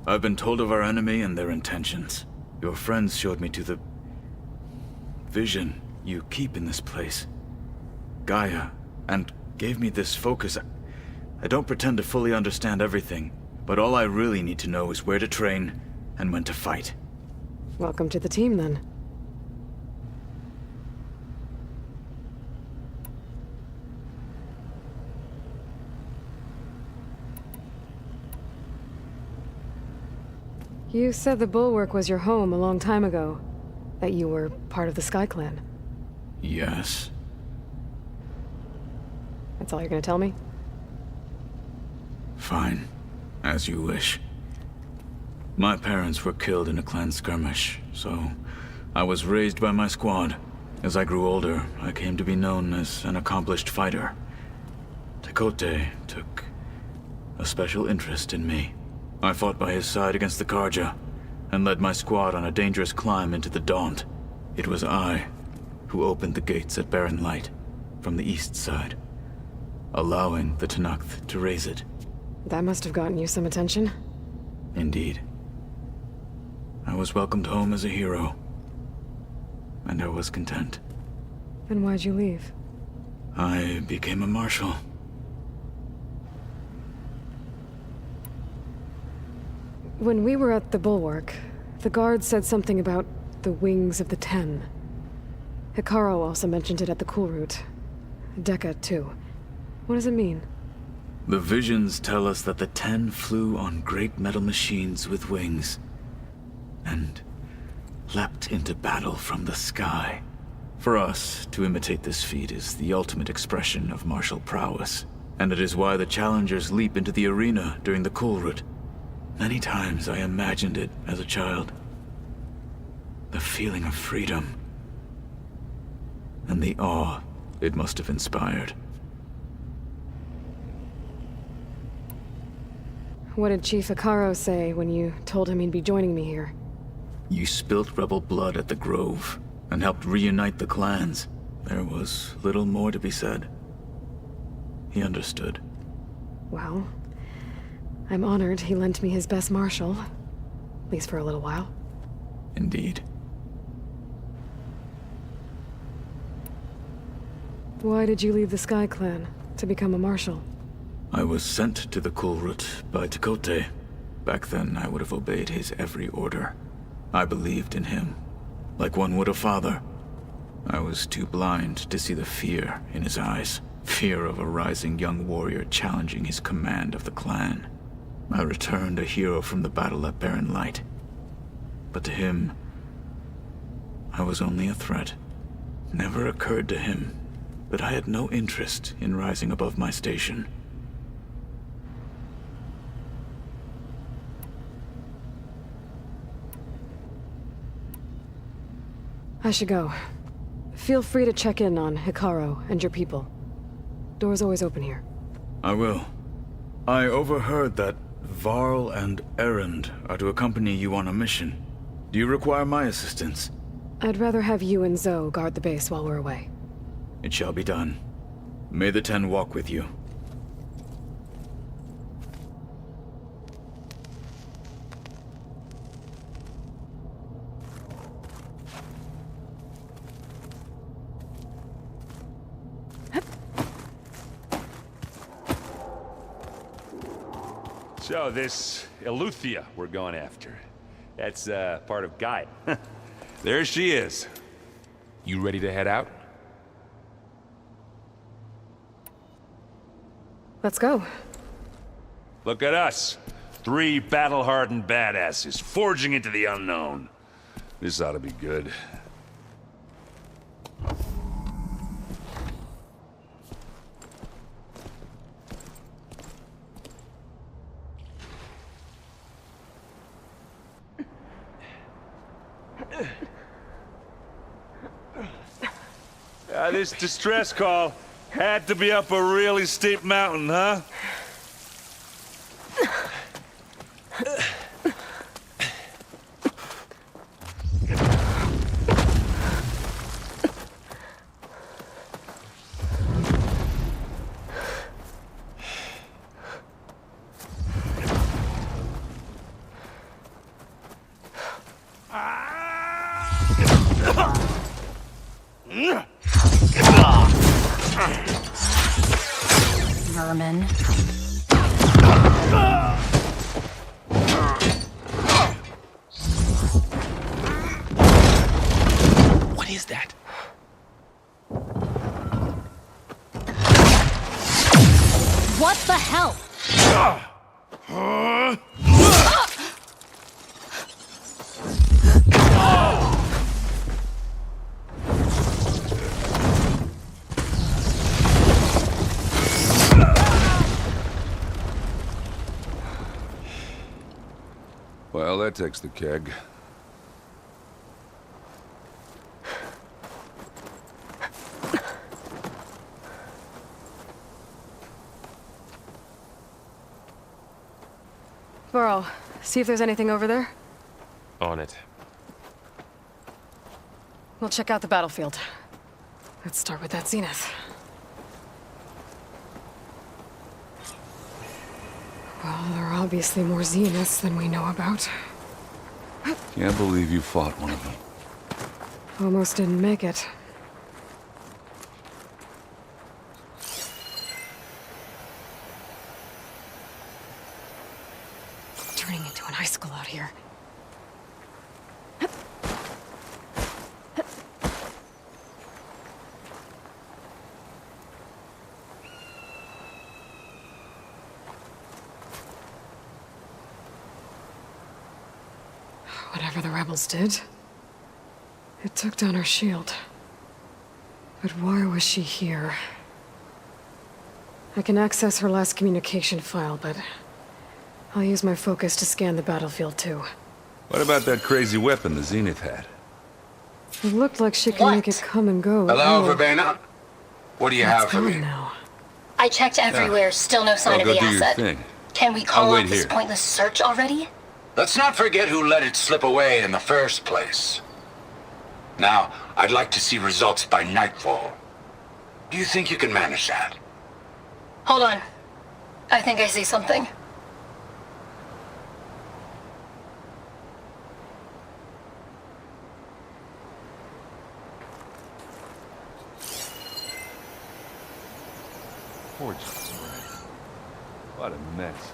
I've been told of our enemy and their intentions. Your friends showed me to the vision you keep in this place, Gaia, and gave me this focus. I don't pretend to fully understand everything, but all I really need to know is where to train and when to fight. Welcome to the team, then. You said the Bulwark was your home a long time ago. That you were part of the Sky Clan. Yes. That's all you're gonna tell me? Fine. As you wish. My parents were killed in a clan skirmish, so I was raised by my squad. As I grew older, I came to be known as an accomplished fighter. Tekote took a special interest in me. I fought by his side against the Karja, and led my squad on a dangerous climb into the Daunt. It was I who opened the gates at Barren Light, from the east side, allowing the Tenakth to raise it. That must have gotten you some attention. Indeed. I was welcomed home as a hero, and I was content. Then why'd you leave? I became a marshal. When we were at the Bulwark, the guard said something about the Wings of the Ten. Hikaru also mentioned it at the Cool Route. Dekka, too. What does it mean? The visions tell us that the Ten flew on great metal machines with wings, and leapt into battle from the sky. For us, to imitate this feat is the ultimate expression of martial prowess, and it is why the challengers leap into the arena during the Cool Route. Many times I imagined it as a child. The feeling of freedom, and the awe it must have inspired. What did Chief Hikaru say when you told him he'd be joining me here? You spilt rebel blood at the Grove, and helped reunite the clans. There was little more to be said. He understood. Well, I'm honored he lent me his best marshal. At least for a little while. Indeed. Why did you leave the Sky Clan to become a marshal? I was sent to the Cool Route by Tekote. Back then, I would have obeyed his every order. I believed in him, like one would a father. I was too blind to see the fear in his eyes. Fear of a rising young warrior challenging his command of the clan. I returned a hero from the battle at Barren Light. But to him, I was only a threat. Never occurred to him that I had no interest in rising above my station. I should go. Feel free to check in on Hikaru and your people. Door's always open here. I will. I overheard that Varl and Erend are to accompany you on a mission. Do you require my assistance? I'd rather have you and Zoe guard the base while we're away. It shall be done. May the Ten walk with you. So this Eleuthia we're going after, that's part of Gaia. There she is. You ready to head out? Let's go. Look at us. 3 battle-hardened badasses forging into the unknown. This ought to be good. This distress call had to be up a really steep mountain, huh? Vermin. What is that? What the hell? Well, that takes the keg. Burrow, see if there's anything over there. On it. We'll check out the battlefield. Let's start with that zenith. Well, there are obviously more zeniths than we know about. Can't believe you fought one of them. Almost didn't make it. It's turning into an icicle out here. Whatever the rebels did, it took down her shield. But why was she here? I can access her last communication file, but I'll use my focus to scan the battlefield too. What about that crazy weapon the Zenith had? It looked like she could make it come and go. Hello, Oh, Verbena? What do you have for me? now. I checked everywhere, still no sign Well, of the go do your asset. thing. Can we I'll call wait off this here. pointless search already? Let's not forget who let it slip away in the first place. Now, I'd like to see results by nightfall. Do you think you can manage that? Hold on. I think I see something. Poor spray. What a mess.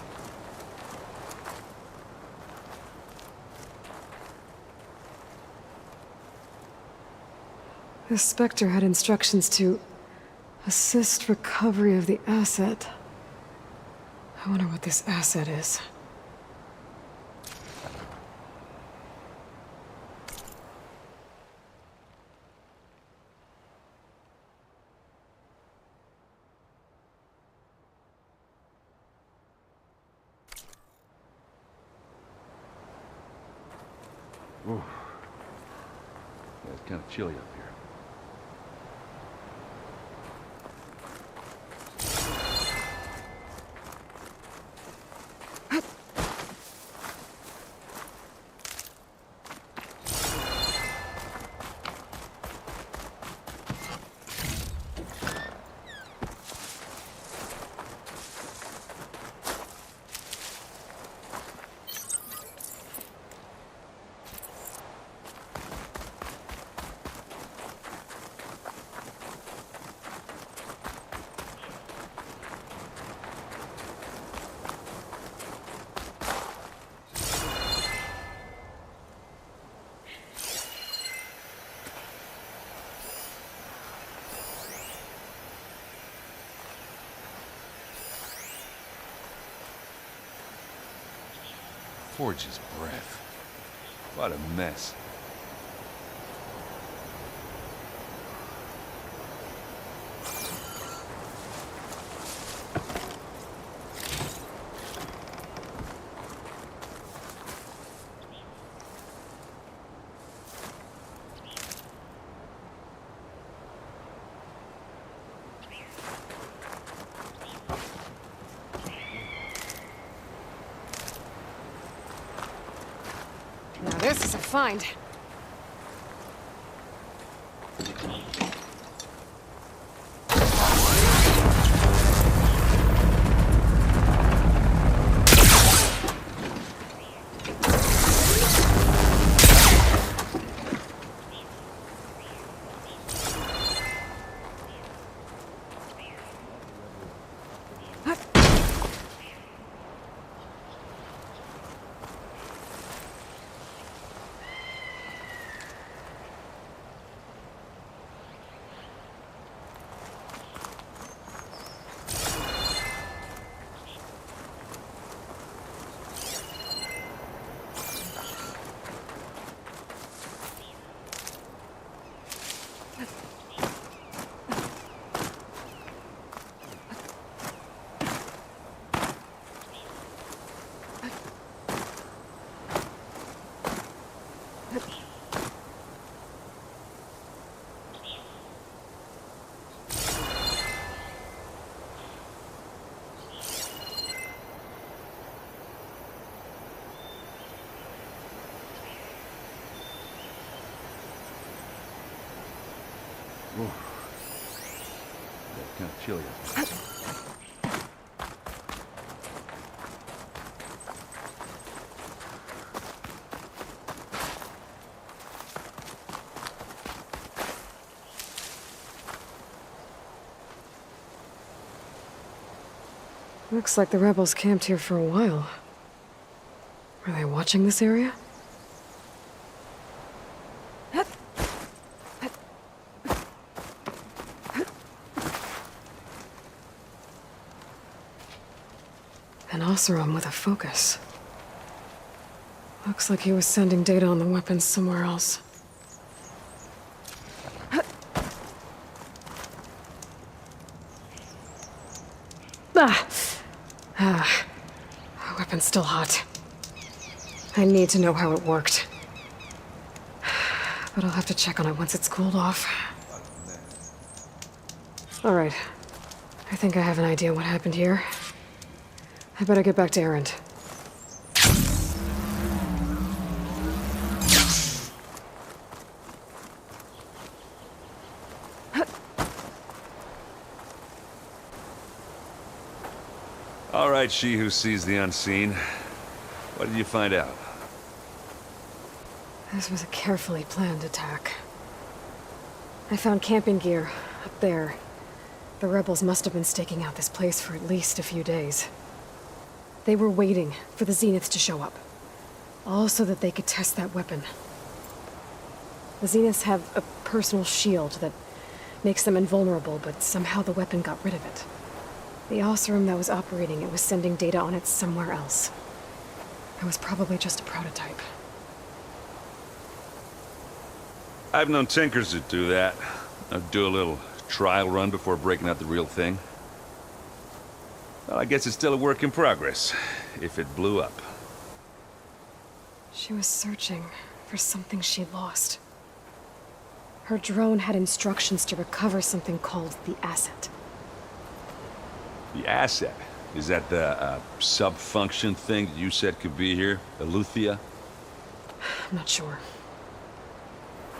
The Spectre had instructions to assist recovery of the asset. I wonder what this asset is. Ooh. Yeah, it's kind of chilly up here. Forge's breath. What a mess. Now this is a find. Ooh. That's kind of chilly up there. Looks like the rebels camped here for a while. Are they watching this area? An Oseram with a focus. Looks like he was sending data on the weapons somewhere else. The weapon's still hot. I need to know how it worked. But I'll have to check on it once it's cooled off. All right. I think I have an idea what happened here. I better get back to Erend. All right, she who sees the unseen. What did you find out? This was a carefully planned attack. I found camping gear up there. The rebels must have been staking out this place for at least a few days. They were waiting for the Zeniths to show up. All so that they could test that weapon. The Zeniths have a personal shield that makes them invulnerable, but somehow the weapon got rid of it. The Oseram that was operating it was sending data on it somewhere else. It was probably just a prototype. I've known tinkers that do that. I'd do a little trial run before breaking out the real thing. Well, I guess it's still a work in progress, if it blew up. She was searching for something she lost. Her drone had instructions to recover something called the asset. The asset? Is that the sub-function thing that you said could be here? Eleuthia? I'm not sure.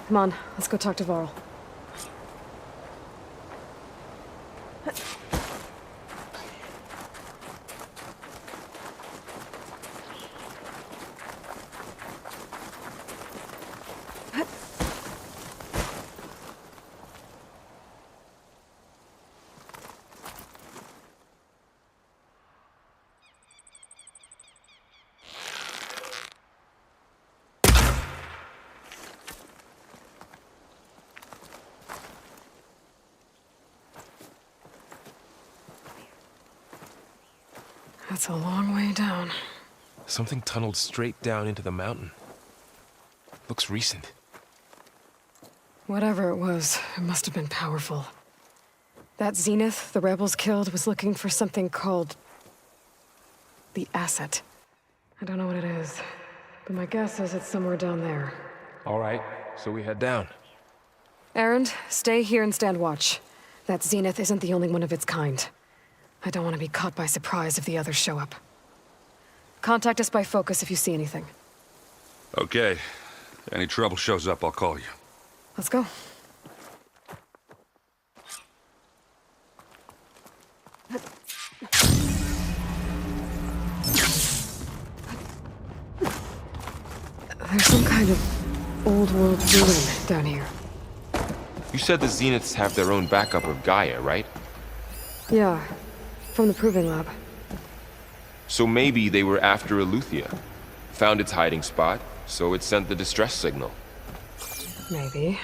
Come on, let's go talk to Varl. That's a long way down. Something tunneled straight down into the mountain. Looks recent. Whatever it was, it must have been powerful. That Zenith the rebels killed was looking for something called the asset. I don't know what it is, but my guess is it's somewhere down there. All right, so we head down. Erend, stay here and stand watch. That Zenith isn't the only one of its kind. I don't want to be caught by surprise if the others show up. Contact us by focus if you see anything. Okay. Any trouble shows up, I'll call you. Let's go. There's some kind of old-world ruin down here. You said the Zeniths have their own backup of Gaia, right? Yeah, from the Proving Lab. So maybe they were after Eleuthia. Found its hiding spot, so it sent the distress signal. Maybe.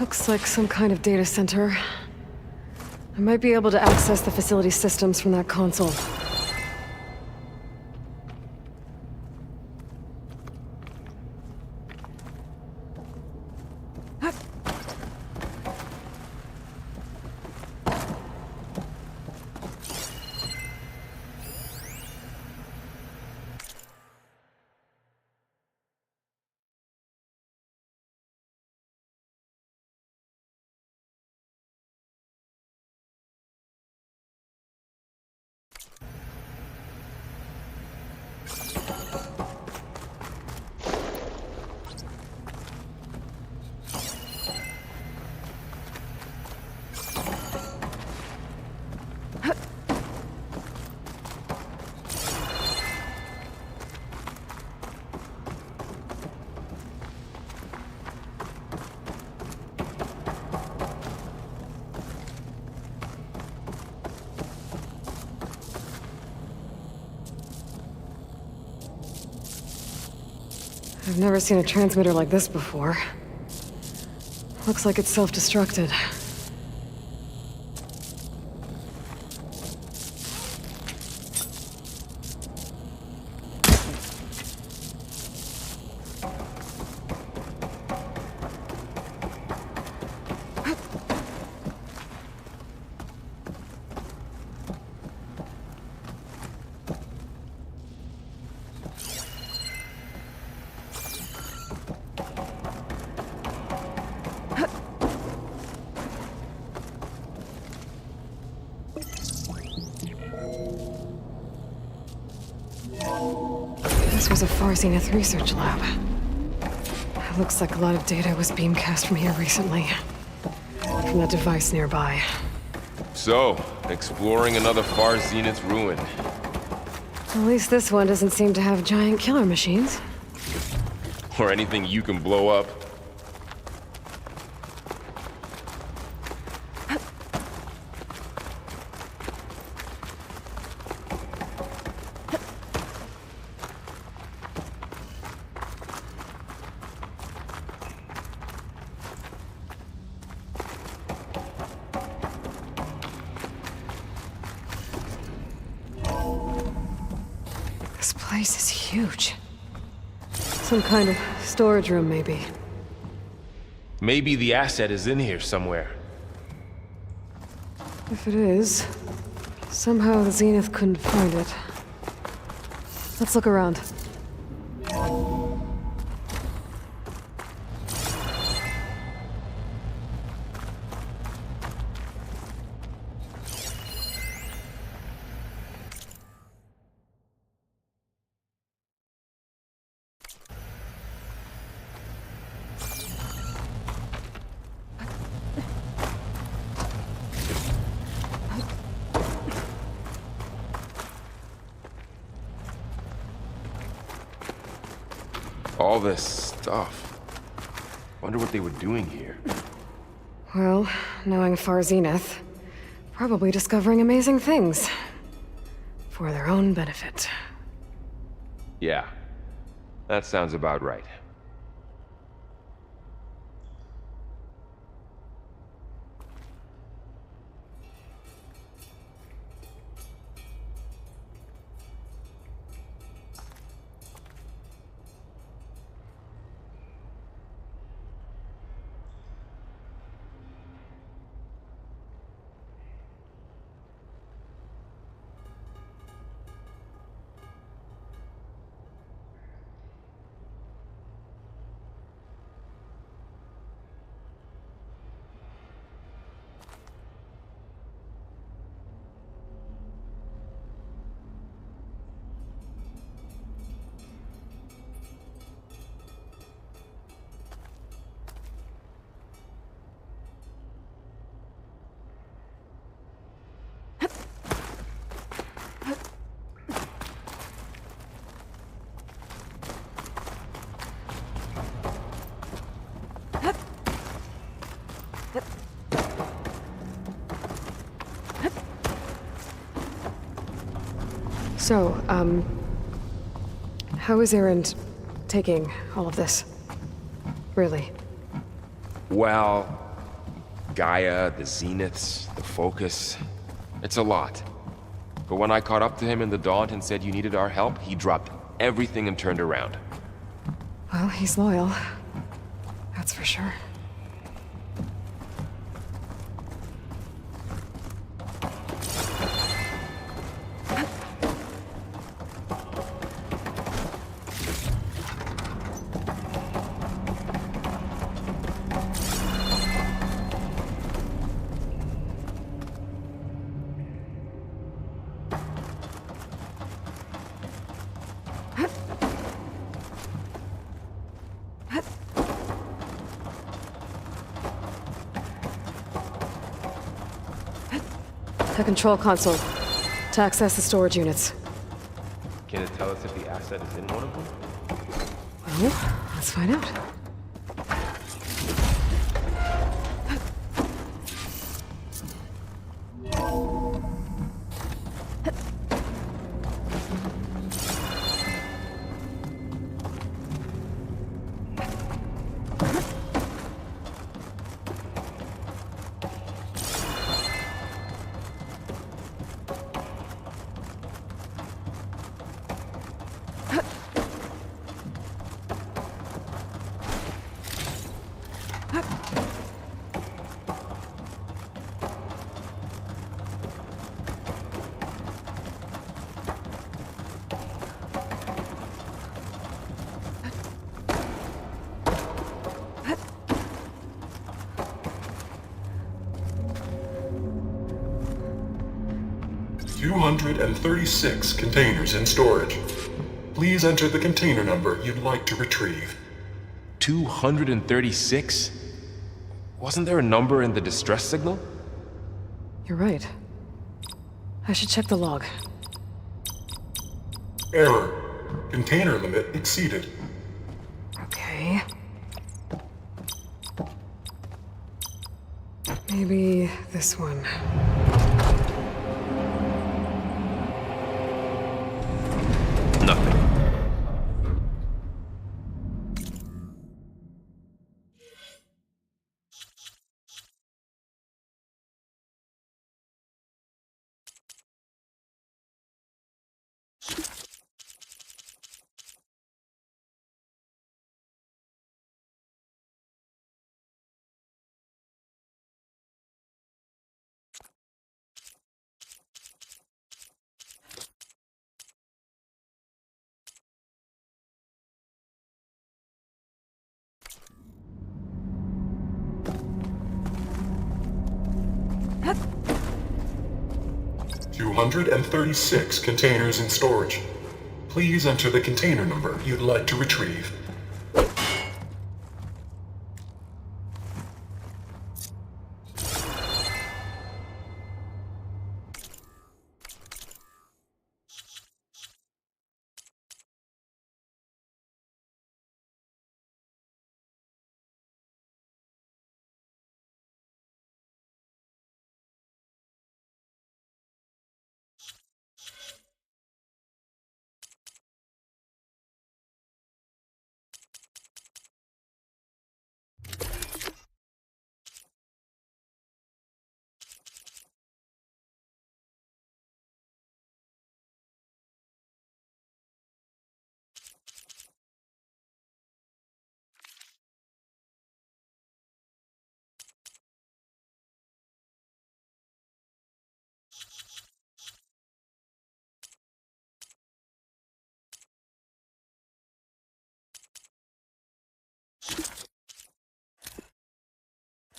Looks like some kind of data center. I might be able to access the facility systems from that console. I've never seen a transmitter like this before. Looks like it's self-destructed. This was a Far Zenith research lab. It looks like a lot of data was beamcast from here recently. From that device nearby. So, exploring another Far Zenith ruin. At least this one doesn't seem to have giant killer machines. Or anything you can blow up. This place is huge. Some kind of storage room, maybe. Maybe the asset is in here somewhere. If it is, Somehow the Zenith couldn't find it. Let's look around. All this stuff. Wonder what they were doing here. Well, knowing Far Zenith, probably discovering amazing things. For their own benefit. Yeah, that sounds about right. So, how is Erend taking all of this? Really? Well, Gaia, the Zeniths, the Focus. It's a lot. But when I caught up to him in the Daunt and said you needed our help, he dropped everything and turned around. Well, he's loyal. That's for sure. The control console. To access the storage units. Can it tell us if the asset is in one of them? Well, let's find out. $236 containers in storage. Please enter the container number you'd like to retrieve. 236? Wasn't there a number in the distress signal? You're right. I should check the log. Error. Container limit exceeded. Okay. Maybe this one. Nothing. 236 containers in storage. Please enter the container number you'd like to retrieve.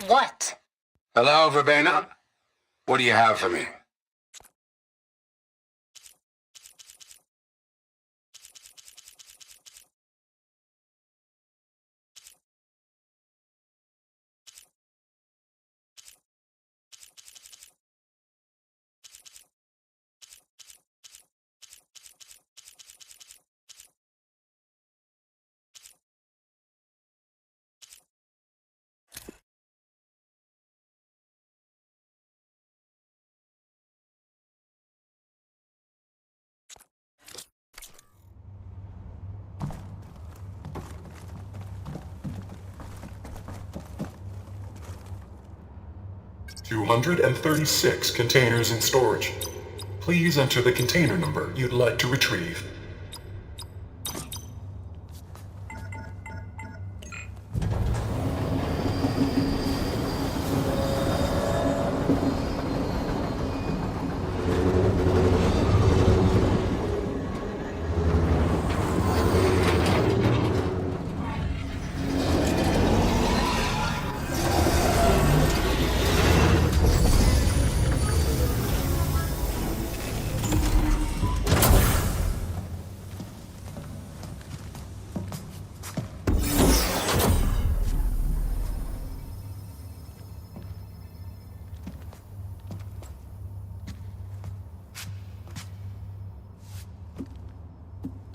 What? Hello, Verbena? What do you have for me? $236 containers in storage. Please enter the container number you'd like to retrieve.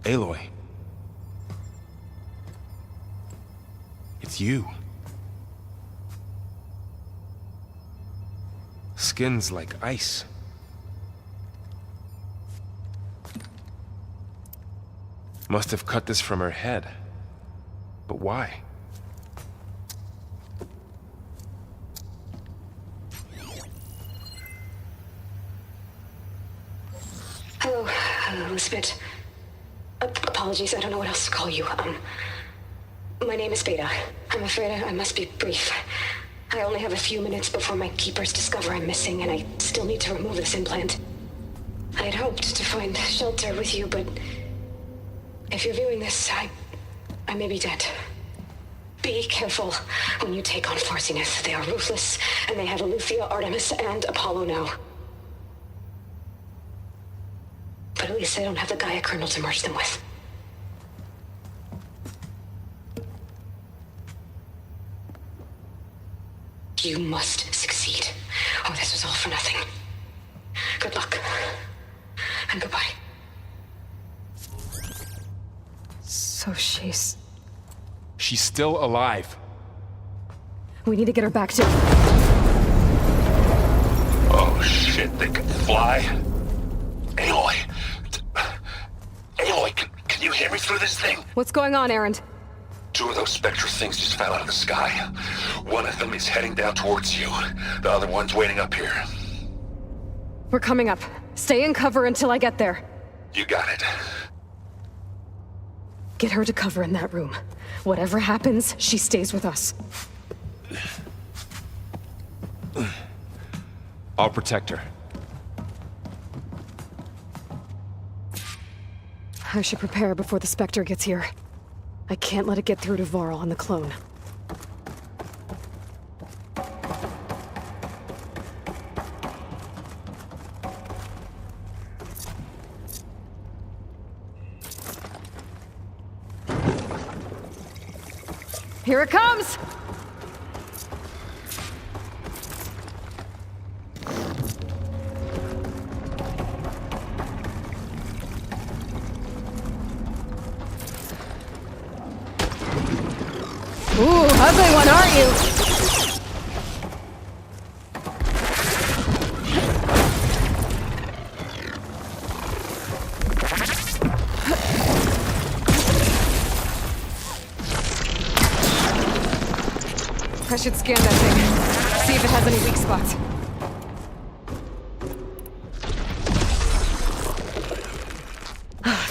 Aloy. It's you. Skin's like ice. Must have cut this from her head. But why? Hello, Elizabeth. Apologies, I don't know what else to call you. My name is Beta. I'm afraid I must be brief. I only have a few minutes before my keepers discover I'm missing, and I still need to remove this implant. I had hoped to find shelter with you, but if you're viewing this, I may be dead. Be careful when you take on Farsineth. They are ruthless, and they have Eleuthia, Artemis, and Apollo now. But at least I don't have the Gaia kernel to merge them with. You must succeed, or this was all for nothing. Good luck, and goodbye. So she's... She's still alive. We need to get her back to... Oh shit, they can fly? Aloy! Aloy, can you hear me through this thing? What's going on, Erend? Two of those spectral things just fell out of the sky. One of them is heading down towards you. The other one's waiting up here. We're coming up. Stay in cover until I get there. You got it. Get her to cover in that room. Whatever happens, she stays with us. I'll protect her. I should prepare before the Spectre gets here. I can't let it get through to Varl and the clone. Here it comes! Ooh, ugly one, aren't you? I should scan that thing. See if it has any weak spots.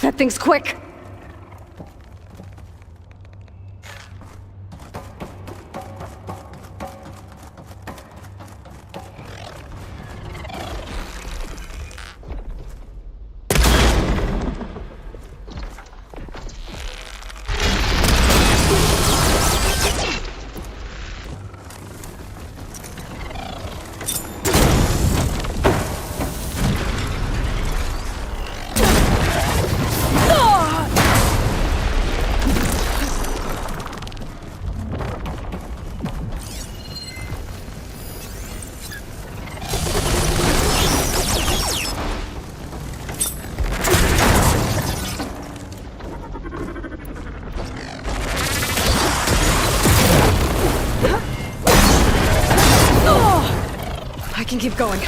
That thing's quick! I can keep going.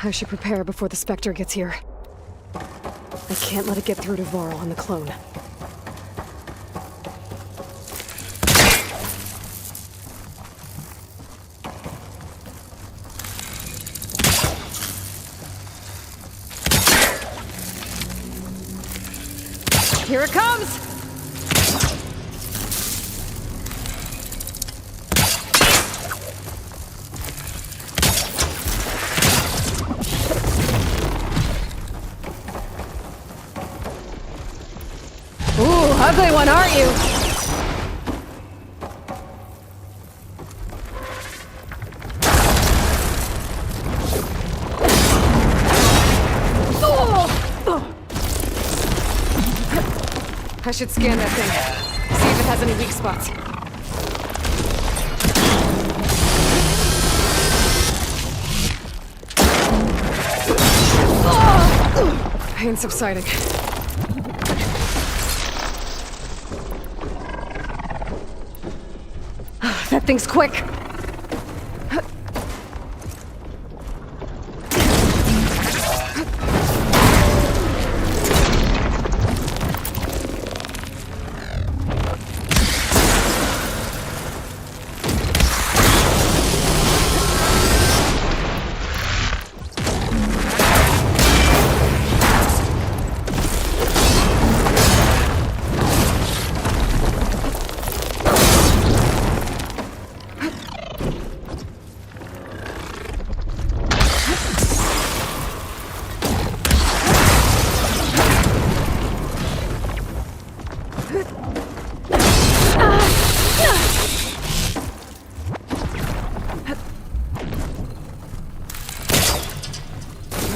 I should prepare before the Spectre gets here. I can't let it get through to Varl and the clone. Here it comes! Ooh, ugly one, aren't you? I should scan that thing. See if it has any weak spots. Pain subsiding. That thing's quick.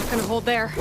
Gonna hold there.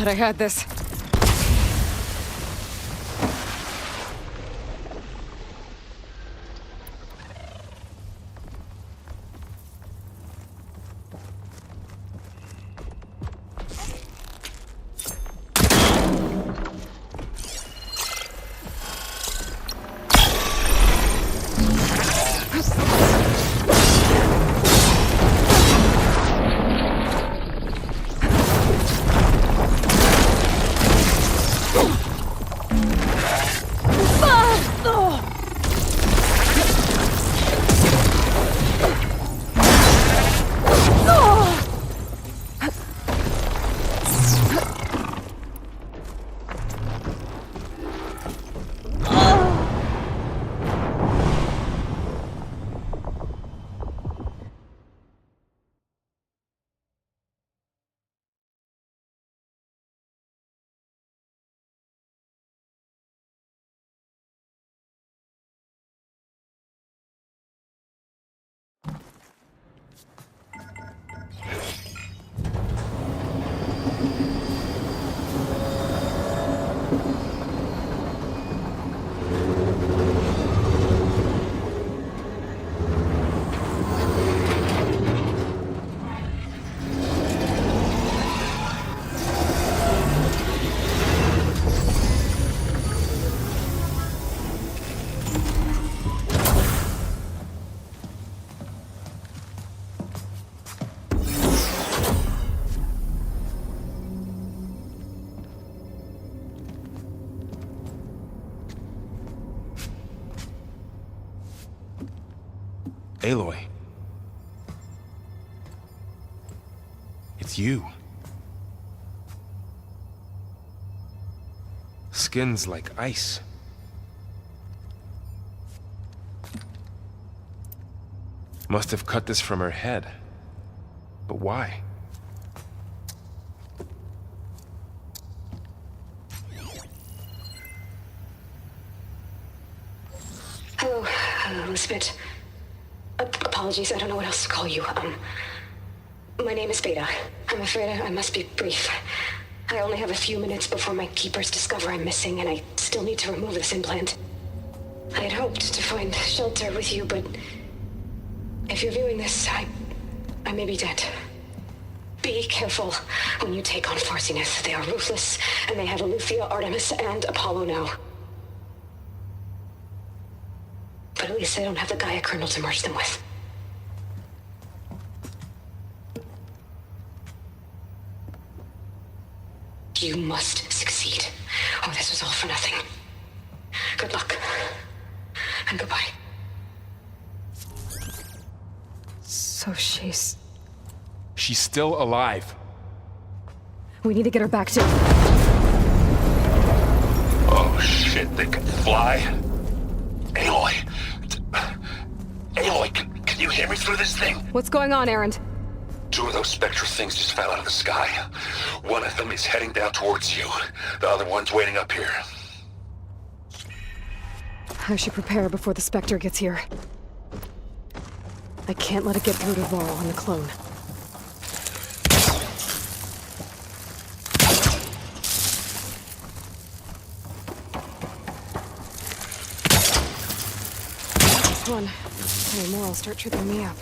I had this. Aloy. It's you. Skin's like ice. Must have cut this from her head. But why? Hello, Elizabeth. Apologies, I don't know what else to call you. My name is Beta. I'm afraid I must be brief. I only have a few minutes before my keepers discover I'm missing, and I still need to remove this implant. I had hoped to find shelter with you, but if you're viewing this, I may be dead. Be careful when you take on Far Zenith. They are ruthless, and they have Eleuthia, Artemis, and Apollo now. But at least I don't have the Gaia kernel to merge them with. You must succeed, or this was all for nothing. Good luck. And goodbye. So she's... She's still alive. We need to get her back to... Oh shit, they can fly? Aloy. Aloy, can you hear me through this thing? What's going on, Erend? 2 of those spectral things just fell out of the sky. One of them is heading down towards you. The other one's waiting up here. I should prepare before the Spectre gets here. I can't let it get through to Varl and the clone. One. Any more, I'll start tripping me up.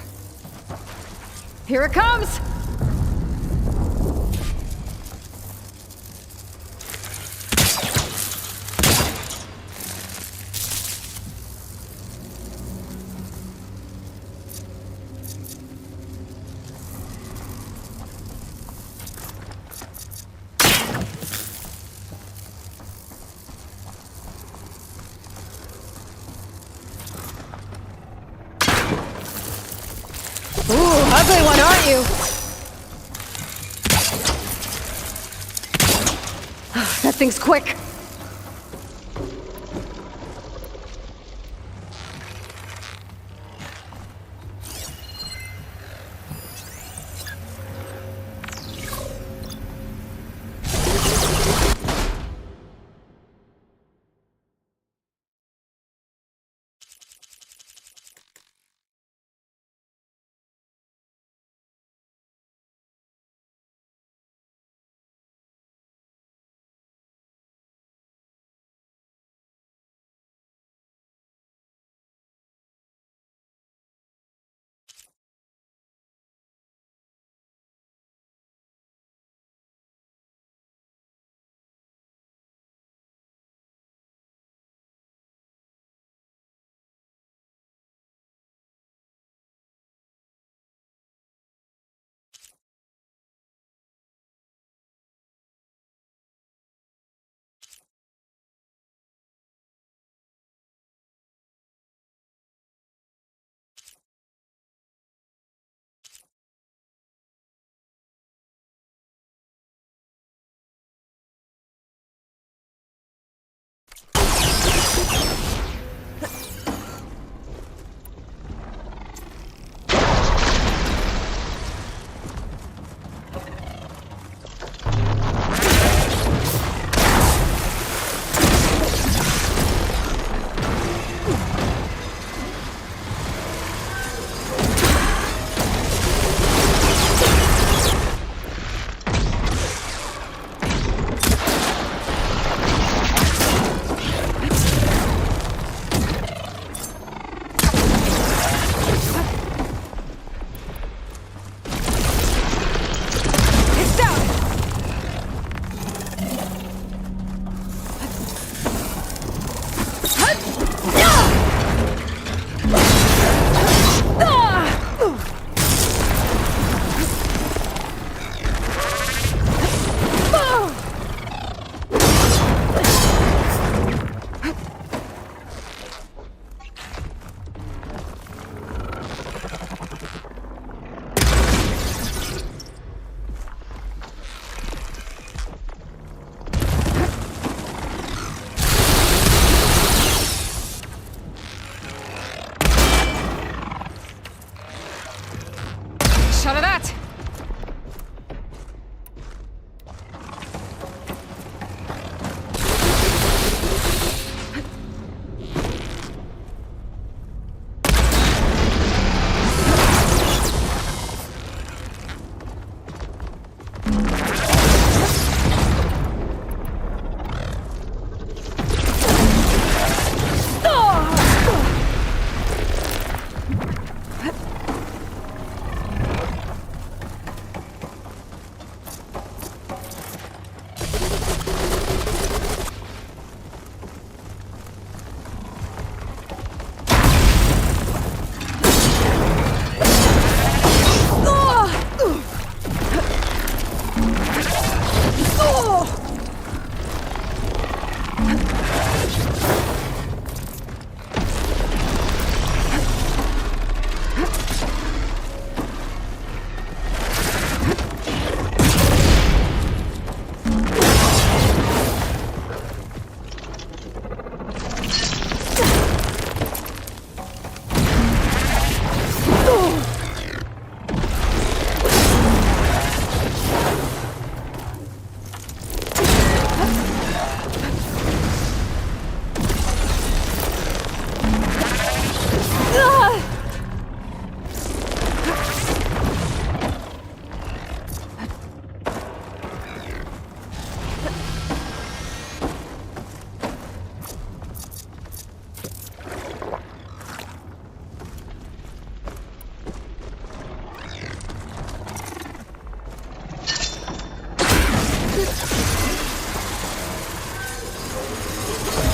Here it comes! Ugly one, aren't you? That thing's quick. shot of that!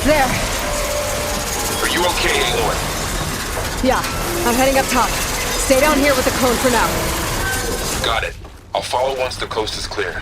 There. Are you okay, Aloy? Yeah, I'm heading up top. Stay down here with the cone for now. Got it. I'll follow once the coast is clear.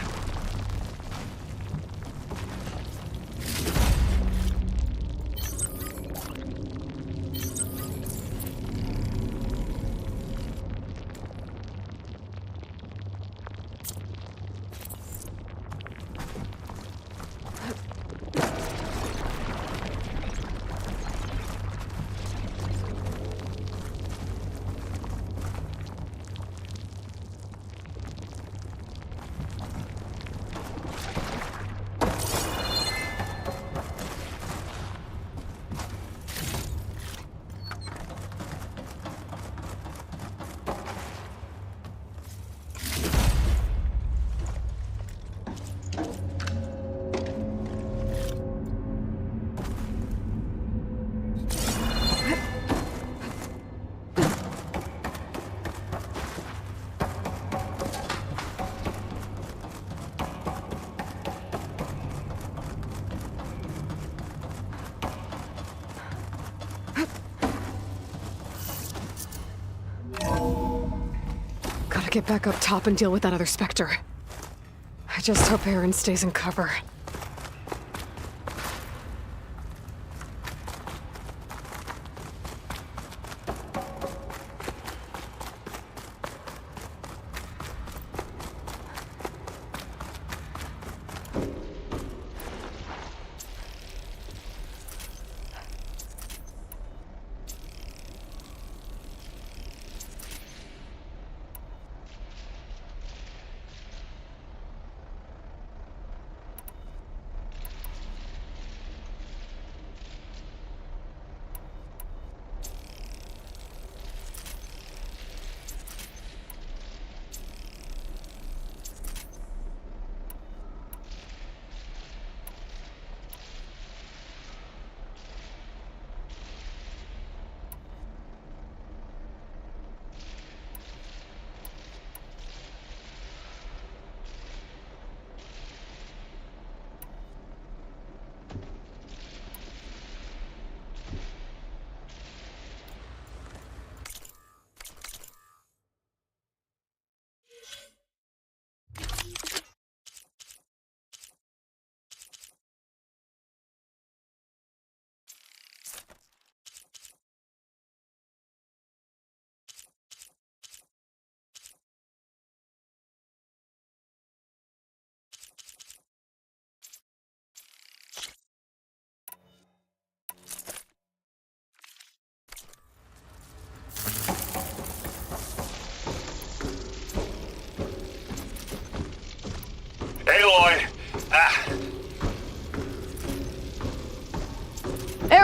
Gotta get back up top and deal with that other Spectre. I just hope Aaron stays in cover.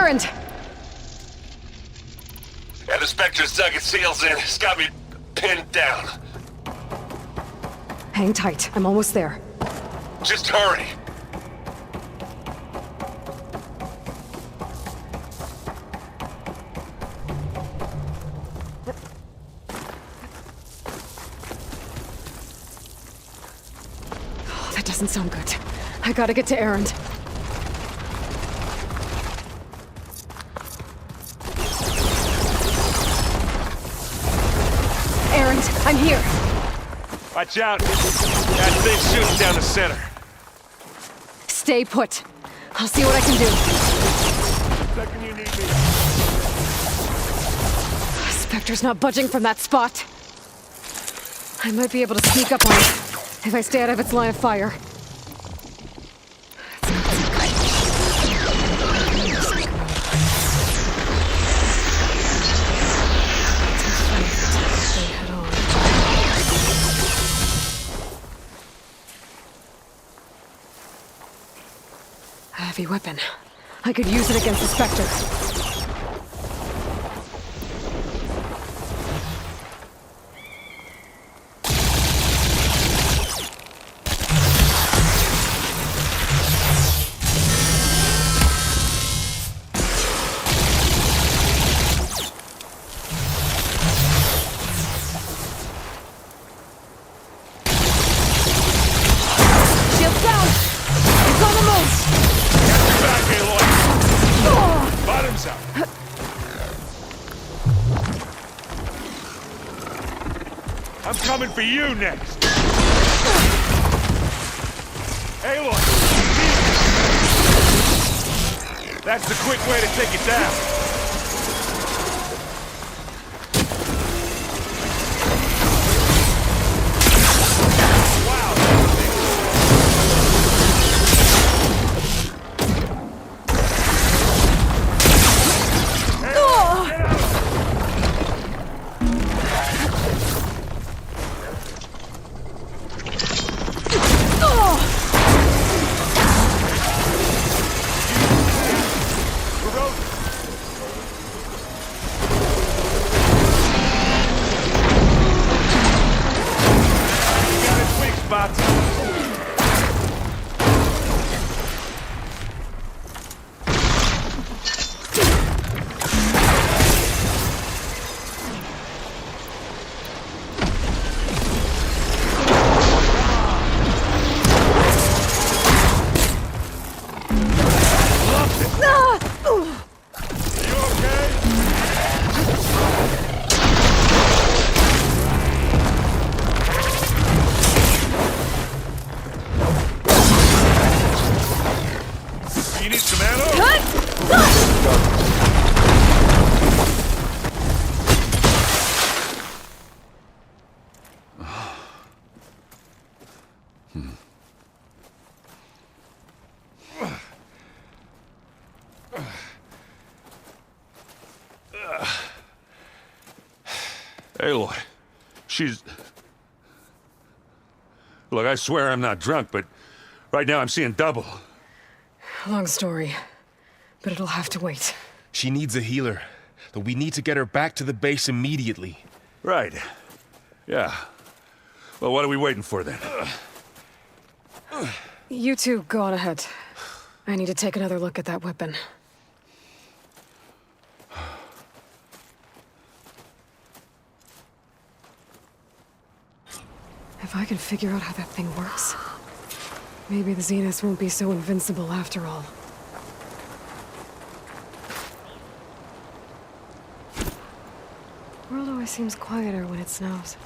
Errand! And the Spectre's dug its heels in. It's got me pinned down. Hang tight. I'm almost there. Just hurry. Oh, that doesn't sound good. I gotta get to Errand. Errand, I'm here. Watch out. That thing's shooting down the center. Stay put. I'll see what I can do. Second you need me. Spectre's not budging from that spot. I might be able to sneak up on it if I stay out of its line of fire. A heavy weapon. I could use it against the Spectre. Shield down! It's on the move! Back, Aloy. Bottoms up. I'm coming for you next. Aloy. That's the quick way to take it down. You need some ammo? Aloy, she's... Look, I swear I'm not drunk, but right now I'm seeing double. Long story, but it'll have to wait. She needs a healer, but we need to get her back to the base immediately. Right. Yeah. Well, what are we waiting for then? You two go on ahead. I need to take another look at that weapon. If I can figure out how that thing works, maybe the Zeniths won't be so invincible after all. The world always seems quieter when it snows.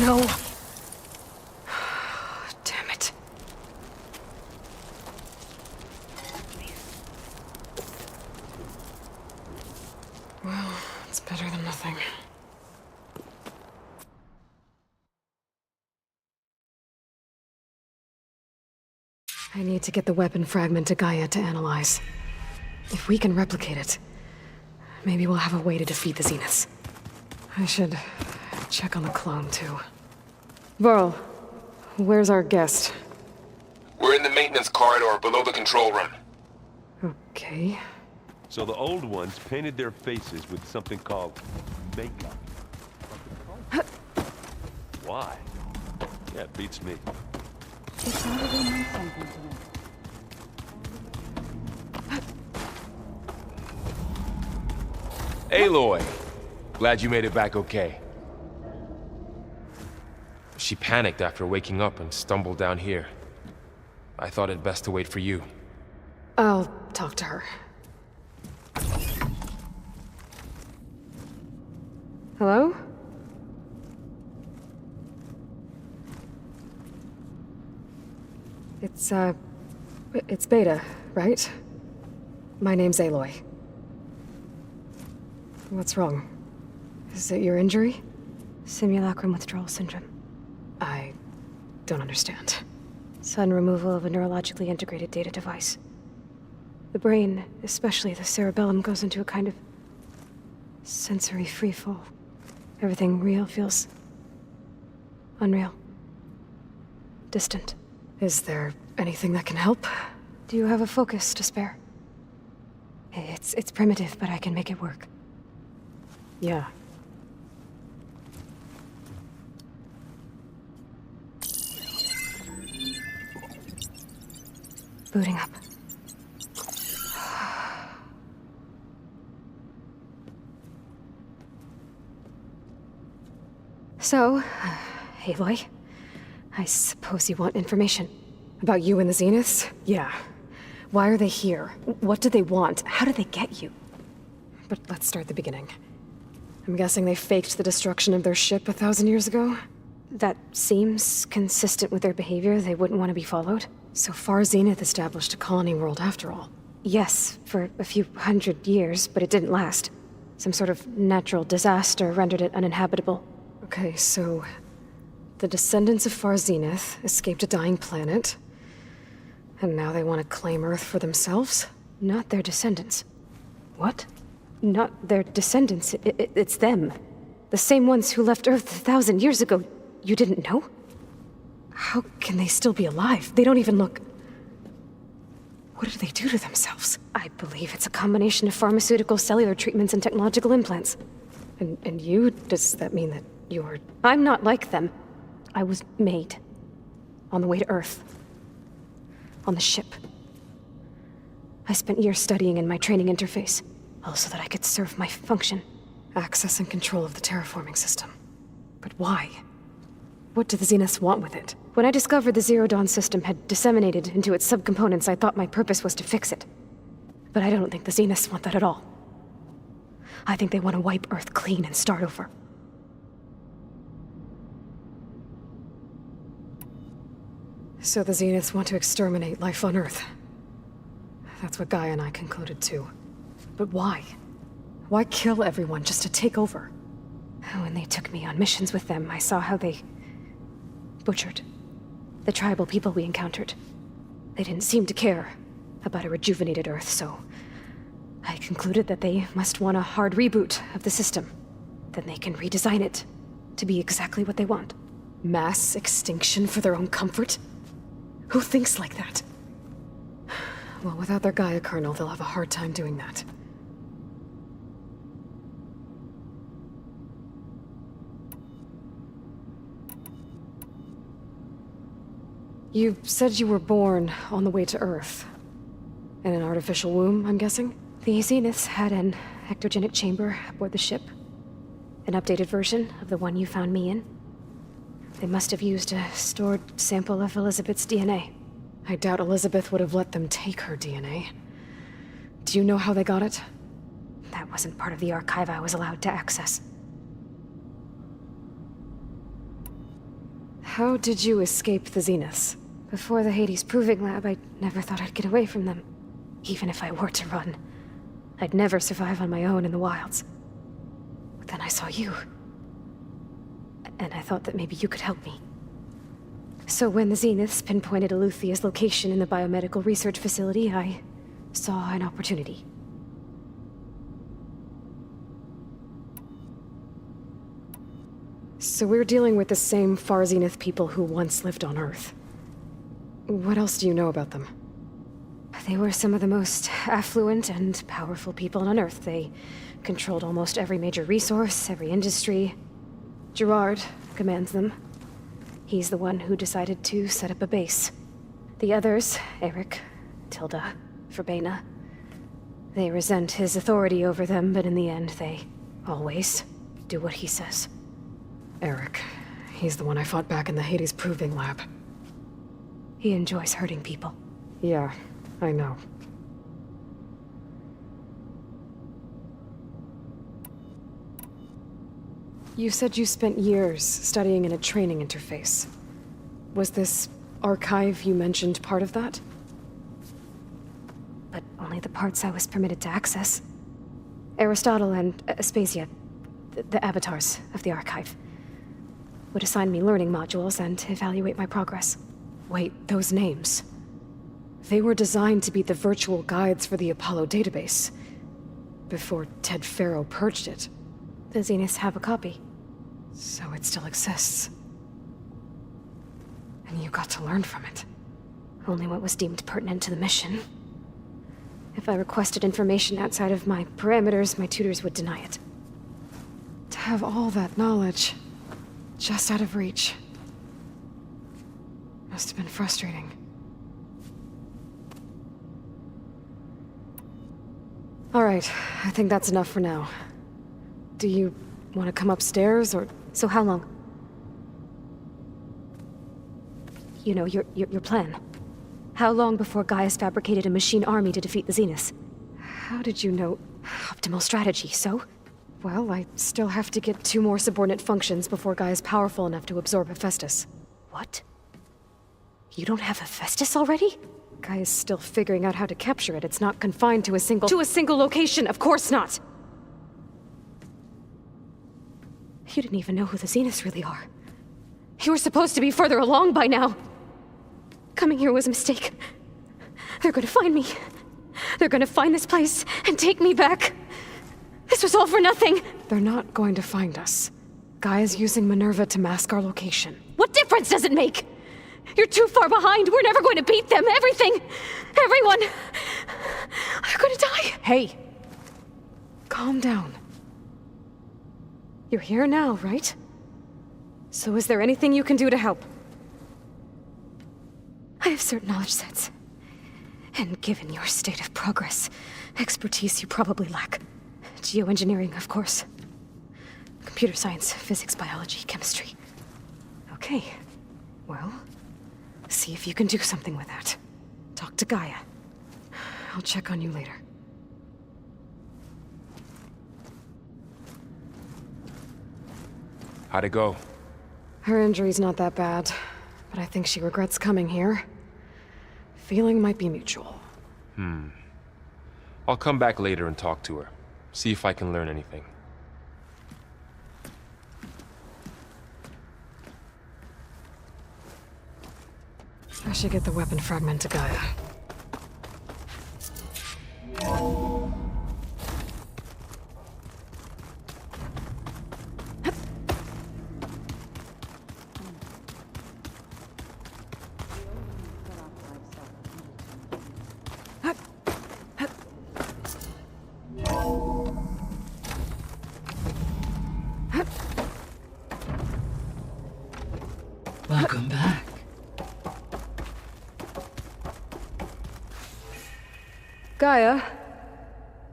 No. Damn it. Well, it's better than nothing. I need to get the weapon fragment to Gaia to analyze. If we can replicate it, maybe we'll have a way to defeat the Zeniths. I should check on the clone, too. Varl, where's our guest? We're in the maintenance corridor below the control room. Okay. So the old ones painted their faces with something called makeup. Why? Yeah, it beats me. It probably meant something to them. Aloy! Glad you made it back okay. She panicked after waking up and stumbled down here. I thought it best to wait for you. I'll talk to her. Hello? It's Beta, right? My name's Aloy. What's wrong? Is it your injury? Simulacrum withdrawal syndrome. I don't understand. Sudden removal of a neurologically integrated data device. The brain, especially the cerebellum, goes into a kind of sensory freefall. Everything real feels unreal. Distant. Is there anything that can help? Do you have a focus to spare? It's primitive, but I can make it work. Yeah. Booting up. So, Aloy, I suppose you want information. About you and the Zeniths? Yeah. Why are they here? What do they want? How did they get you? But let's start at the beginning. I'm guessing they faked the destruction of their ship 1,000 years ago? That seems consistent with their behavior. They wouldn't want to be followed. So far, Zenith established a colony world after all. Yes, for a few hundred years, but it didn't last. Some sort of natural disaster rendered it uninhabitable. Okay, so the descendants of Far Zenith escaped a dying planet, and now they want to claim Earth for themselves? Not their descendants. What? Not their descendants. It's them. The same ones who left Earth 1,000 years ago. You didn't know? How can they still be alive? They don't even look... What did they do to themselves? I believe it's a combination of pharmaceutical, cellular treatments, and technological implants. And you? Does that mean that you're... I'm not like them. I was made. On the way to Earth. On the ship. I spent years studying in my training interface, all so that I could serve my function. Access and control of the terraforming system. But why? What do the Zeniths want with it? When I discovered the Zero Dawn system had disseminated into its subcomponents, I thought my purpose was to fix it. But I don't think the Zeniths want that at all. I think they want to wipe Earth clean and start over. So the Zeniths want to exterminate life on Earth. That's what Gaia and I concluded too. But why? Why kill everyone just to take over? When they took me on missions with them, I saw how they butchered the tribal people we encountered. They didn't seem to care about a rejuvenated Earth, so I concluded that they must want a hard reboot of the system. Then they can redesign it to be exactly what they want. Mass extinction for their own comfort? Who thinks like that? Well, without their Gaia kernel, they'll have a hard time doing that. You said you were born on the way to Earth. In an artificial womb, I'm guessing? The Zeniths had an ectogenic chamber aboard the ship. An updated version of the one you found me in. They must have used a stored sample of Elizabeth's DNA. I doubt Elizabeth would have let them take her DNA. Do you know how they got it? That wasn't part of the archive I was allowed to access. How did you escape the Zeniths? Before the Hades Proving Lab, I never thought I'd get away from them. Even if I were to run, I'd never survive on my own in the wilds. But then I saw you. And I thought that maybe you could help me. So when the Zeniths pinpointed Eluthia's location in the biomedical research facility, I saw an opportunity. So we're dealing with the same Far Zenith people who once lived on Earth. What else do you know about them? They were some of the most affluent and powerful people on Earth. They controlled almost every major resource, every industry. Gerard commands them. He's the one who decided to set up a base. The others, Eric, Tilda, Verbena, they resent his authority over them, but in the end, they always do what he says. Eric. He's the one I fought back in the Hades Proving Lab. He enjoys hurting people. Yeah, I know. You said you spent years studying in a training interface. Was this archive you mentioned part of that? But only the parts I was permitted to access. Aristotle and Aspasia, the avatars of the archive, would assign me learning modules and evaluate my progress. Wait, those names. They were designed to be the virtual guides for the Apollo database. Before Ted Faro purged it. The Zeniths have a copy. So it still exists. And you got to learn from it. Only what was deemed pertinent to the mission. If I requested information outside of my parameters, my tutors would deny it. To have all that knowledge, just out of reach. Must have been frustrating. All right, I think that's enough for now. Do you want to come upstairs, or... So how long? You know, your plan. How long before Gaius fabricated a machine army to defeat the Zeniths? How did you know? Optimal strategy, so? Well, I still have to get 2 more subordinate functions before Gaia's powerful enough to absorb Hephaestus. What? You don't have Hephaestus already? Gaia's still figuring out how to capture it. It's not confined to a single... To a single location, of course not! You didn't even know who the Zeniths really are. You were supposed to be further along by now. Coming here was a mistake. They're gonna find me. They're gonna find this place and take me back. This was all for nothing. They're not going to find us. Gaia's using Minerva to mask our location. What difference does it make? You're too far behind. We're never going to beat them. Everything. Everyone. They're gonna die. Hey. Calm down. You're here now, right? So is there anything you can do to help? I have certain knowledge sets. And given your state of progress, expertise you probably lack. Geoengineering, of course. Computer science, physics, biology, chemistry. Okay. Well, see if you can do something with that. Talk to Gaia. I'll check on you later. How'd it go? Her injury's not that bad, but I think she regrets coming here. Feeling might be mutual. I'll come back later and talk to her. See if I can learn anything. I should get the weapon fragment to Gaia. Welcome back. Gaia,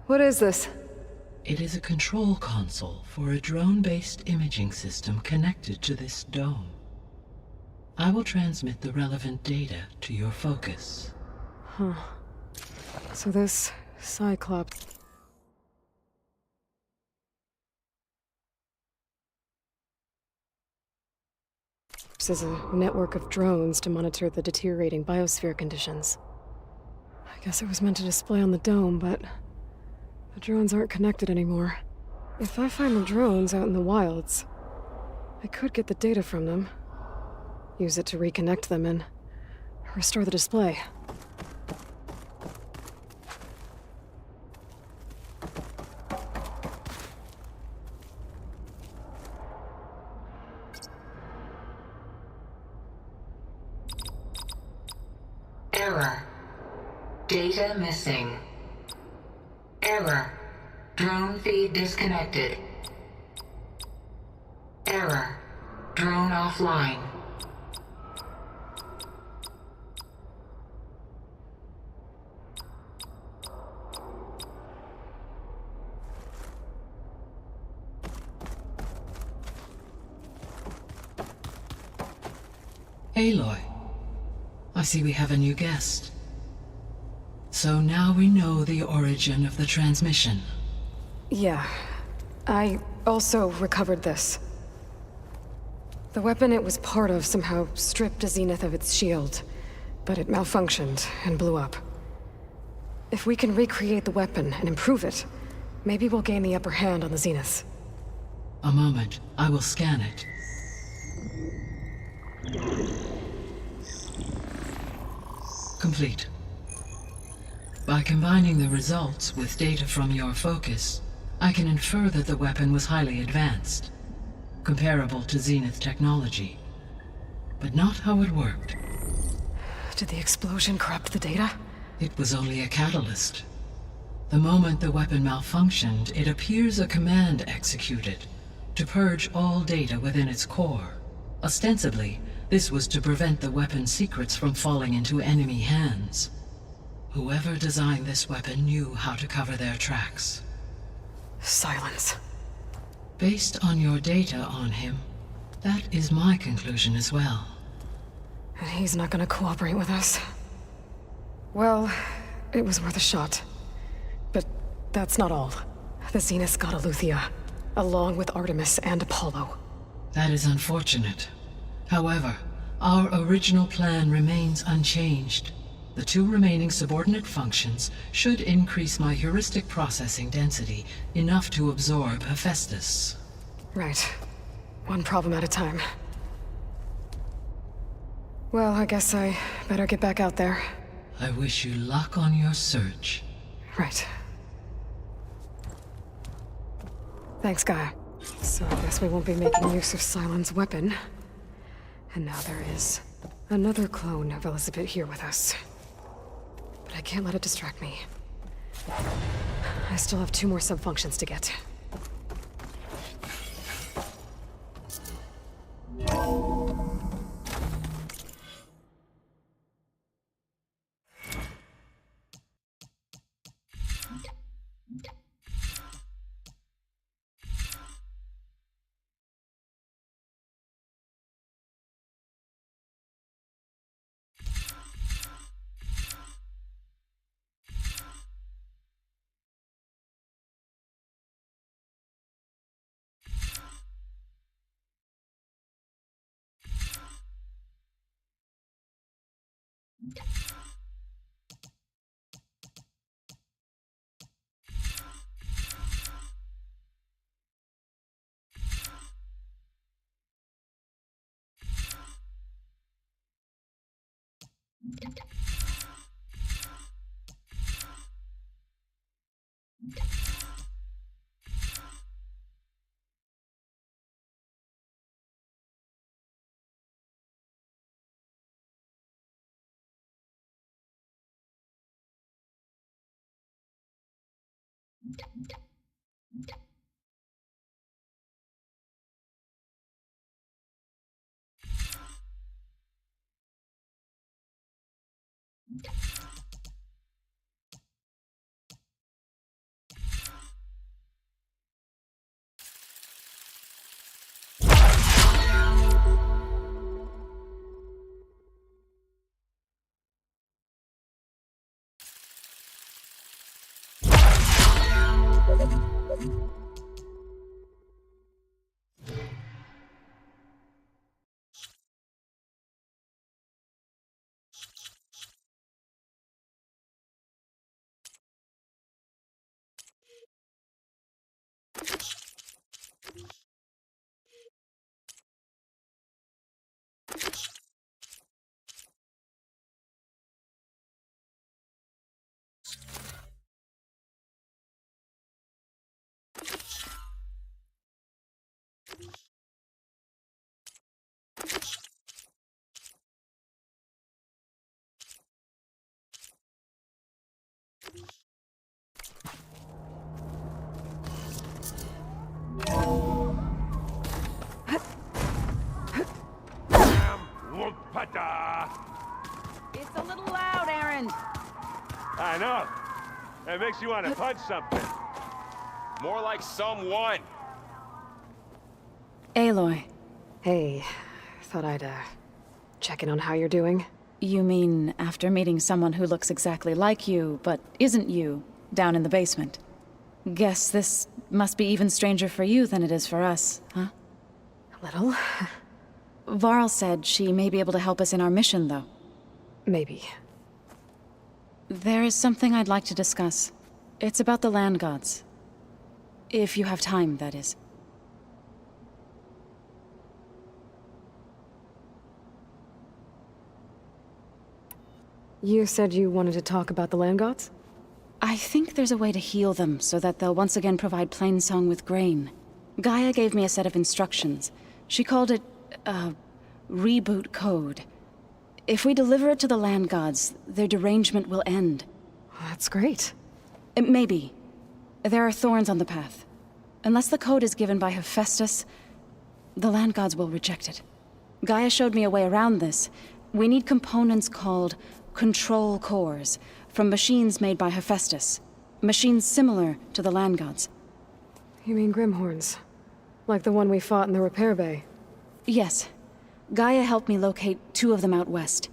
what is this? It is a control console for a drone-based imaging system connected to this dome. I will transmit the relevant data to your focus. Huh. So this Cyclops... This is a network of drones to monitor the deteriorating biosphere conditions. I guess it was meant to display on the dome, but the drones aren't connected anymore. If I find the drones out in the wilds, I could get the data from them, use it to reconnect them, and restore the display. Error. Data missing. Error. Drone feed disconnected. Error. Drone offline. Aloy, I see we have a new guest. So now we know the origin of the transmission. Yeah. I also recovered this. The weapon it was part of somehow stripped Zenith of its shield, but it malfunctioned and blew up. If we can recreate the weapon and improve it, maybe we'll gain the upper hand on the Zeniths. A moment, I will scan it. Complete. By combining the results with data from your focus, I can infer that the weapon was highly advanced, comparable to Zenith technology, but not how it worked. Did the explosion corrupt the data? It was only a catalyst. The moment the weapon malfunctioned, it appears a command executed to purge all data within its core. Ostensibly, this was to prevent the weapon's secrets from falling into enemy hands. Whoever designed this weapon knew how to cover their tracks. Silence. Based on your data on him, that is my conclusion as well. And he's not gonna cooperate with us. Well, it was worth a shot. But that's not all. The Zeniths got Eleuthia, along with Artemis and Apollo. That is unfortunate. However, our original plan remains unchanged. The two remaining subordinate functions should increase my heuristic processing density enough to absorb Hephaestus. Right. One problem at a time. Well, I guess I better get back out there. I wish you luck on your search. Right. Thanks, Gaia. So I guess we won't be making use of Cylon's weapon. And now there is another clone of Elizabeth here with us. But I can't let it distract me. I still have 2 more subfunctions to get. It's a little loud, Aaron. I know. That makes you want to punch something. More like someone. Aloy. Hey, thought I'd, check in on how you're doing. You mean after meeting someone who looks exactly like you, but isn't you, down in the basement? Guess this must be even stranger for you than it is for us, huh? A little. Varl said she may be able to help us in our mission, though. Maybe. There is something I'd like to discuss. It's about the land gods. If you have time, that is. You said you wanted to talk about the land gods? I think there's a way to heal them so that they'll once again provide Plainsong with grain. Gaia gave me a set of instructions. She called it, reboot code. If we deliver it to the land gods, their derangement will end. That's great. Maybe. There are thorns on the path. Unless the code is given by Hephaestus, the land gods will reject it. Gaia showed me a way around this. We need components called control cores, from machines made by Hephaestus. Machines similar to the land gods. You mean Grimhorns? Like the one we fought in the repair bay? Yes. Gaia helped me locate 2 of them out west.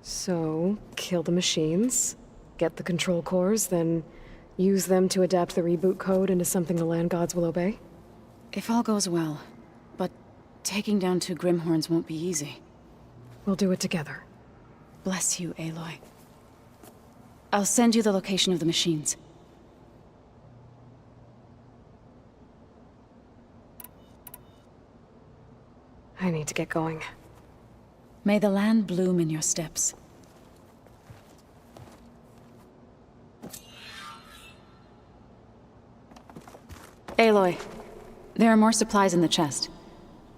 So, kill the machines, get the control cores, then use them to adapt the reboot code into something the land gods will obey? If all goes well. But taking down 2 Grimhorns won't be easy. We'll do it together. Bless you, Aloy. I'll send you the location of the machines. I need to get going. May the land bloom in your steps. Aloy, there are more supplies in the chest.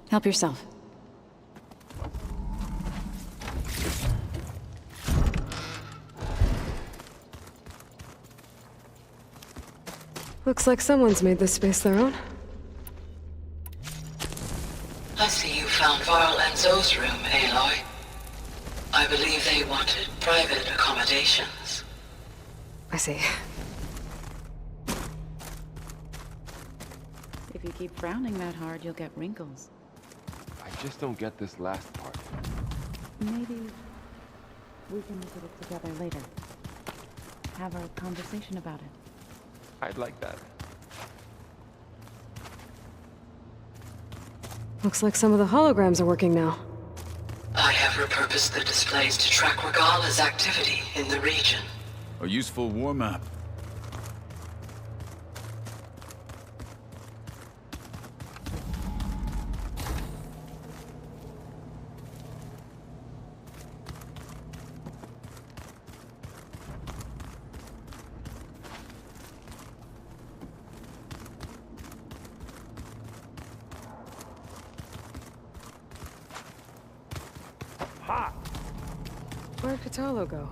Help yourself. Looks like someone's made this space their own. I see you found Varl and Zoe's room, Aloy. I believe they wanted private accommodations. I see. If you keep frowning that hard, you'll get wrinkles. I just don't get this last part. Maybe we can look at it together later. Have a conversation about it. I'd like that. Looks like some of the holograms are working now. I have repurposed the displays to track Regala's activity in the region. A useful war map. Where'd Katalo go?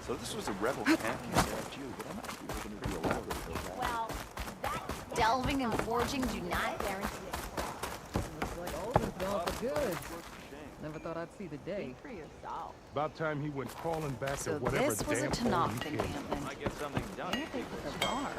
So this was a rebel camp after you, but I'm actually looking to be elaborate about that. Well, delving and forging do not guarantee it. Looks like Alden's gone for good. Never thought I'd see the day. For yourself. About time he went crawling back So to whatever this was a damn hole Tanakh he came. encampment. Might get something done. Where they put the bar?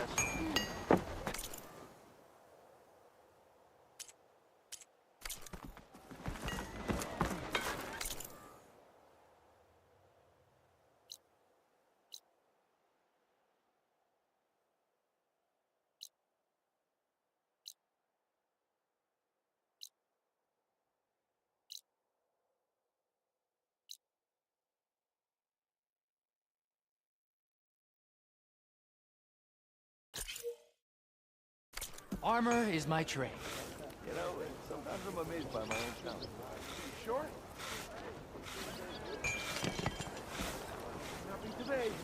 Armor is my trade. You know, sometimes I'm amazed by my own talent. Sure?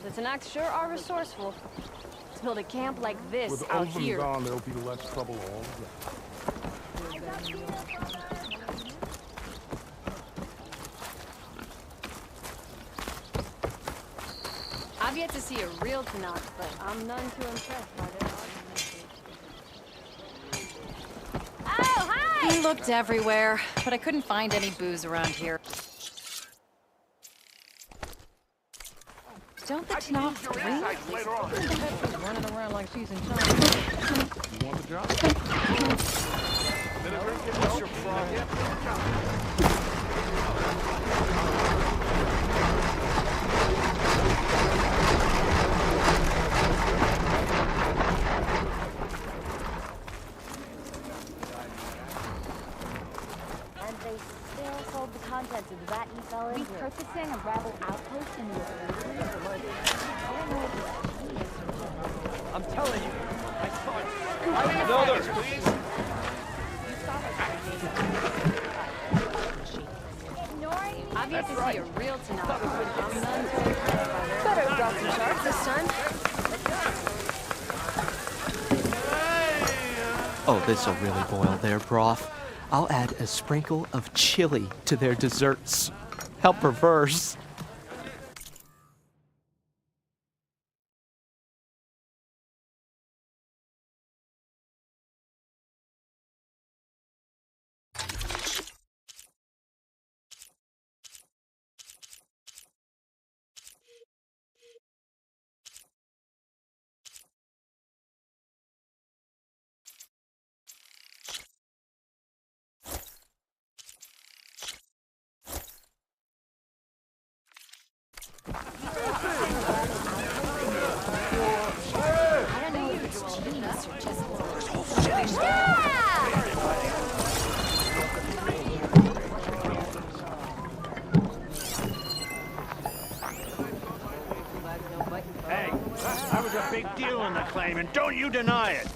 The Tanaks sure are resourceful. To build a camp like this With out Open here. gone, there'll be less trouble all around. I've yet to see a real Tanak, but I'm none too impressed by their arguments. Oh, hi! We looked everywhere, but I couldn't find any booze around here. Don't the Tanakh drink? Running around like she's in China. You want the job? And they still sold the contents of that you fell into. Repurposing a rebel outpost into a I'm telling you, I saw it. Another, please. I've yet to see a real Tanak, but I'm none too impressed by their Better drop some sharks this time. Oh, this'll really boil their broth. I'll add a sprinkle of chili to their desserts. How perverse. Hey, that was a big deal in the claim, and don't you deny it.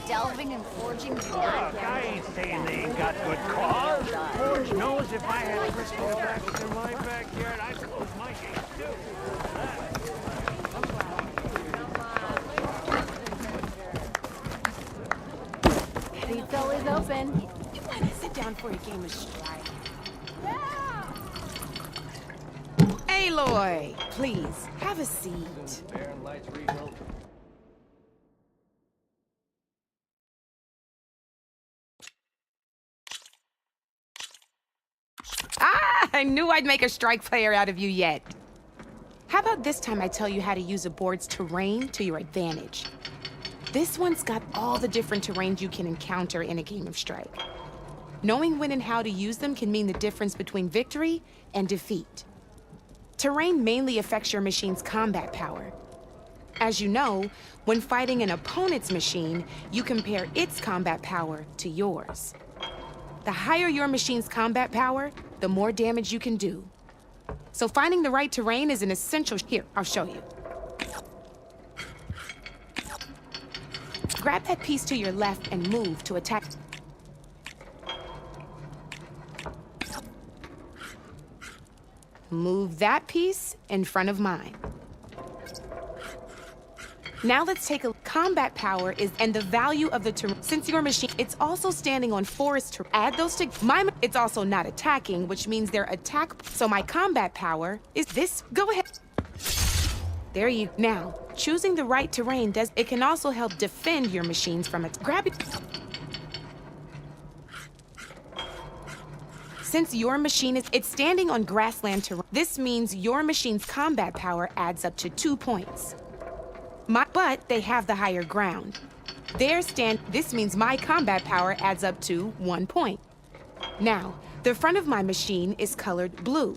Delving and forging do not Look, I ain't saying they ain't got good cause. Forge knows if I had crystal stacks in my backyard, I'd close my gates too. Tito is open. You wanna sit down for a game of strike? Aloy, please, have a seat. Ah, I knew I'd make a strike player out of you yet. How about this time I tell you how to use a board's terrain to your advantage? This one's got all the different terrains you can encounter in a game of strike. Knowing when and how to use them can mean the difference between victory and defeat. Terrain mainly affects your machine's combat power. As you know, when fighting an opponent's machine, you compare its combat power to yours. The higher your machine's combat power, the more damage you can do. So finding the right terrain is an essential. Here, I'll show you. Grab that piece to your left and move to attack. Move that piece in front of mine. Now let's take a combat power is and the value of the terrain. Since your machine, it's also standing on forest terrain. Add those to it's also not attacking, which means their attack. So my combat power is this. Go ahead. There you now. Choosing the right terrain does it can also help defend your machines from it. Grab it. Since your machine it's standing on grassland terrain, this means your machine's combat power adds up to 2 points. But they have the higher ground. This means my combat power adds up to 1 point. Now, the front of my machine is colored blue.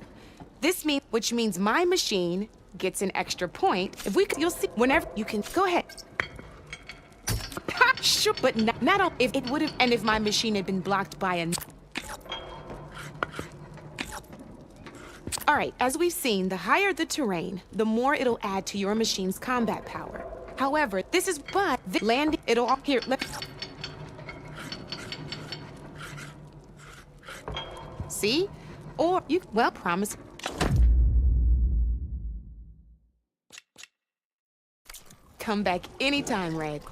Which means my machine gets an extra point. You'll see whenever you can go ahead. Sure, but not if it would have, and if my machine had been blocked by a. All right, as we've seen, the higher the terrain, the more it'll add to your machine's combat power. However, landing, it'll, here, see? Or promise. Come back anytime, Red.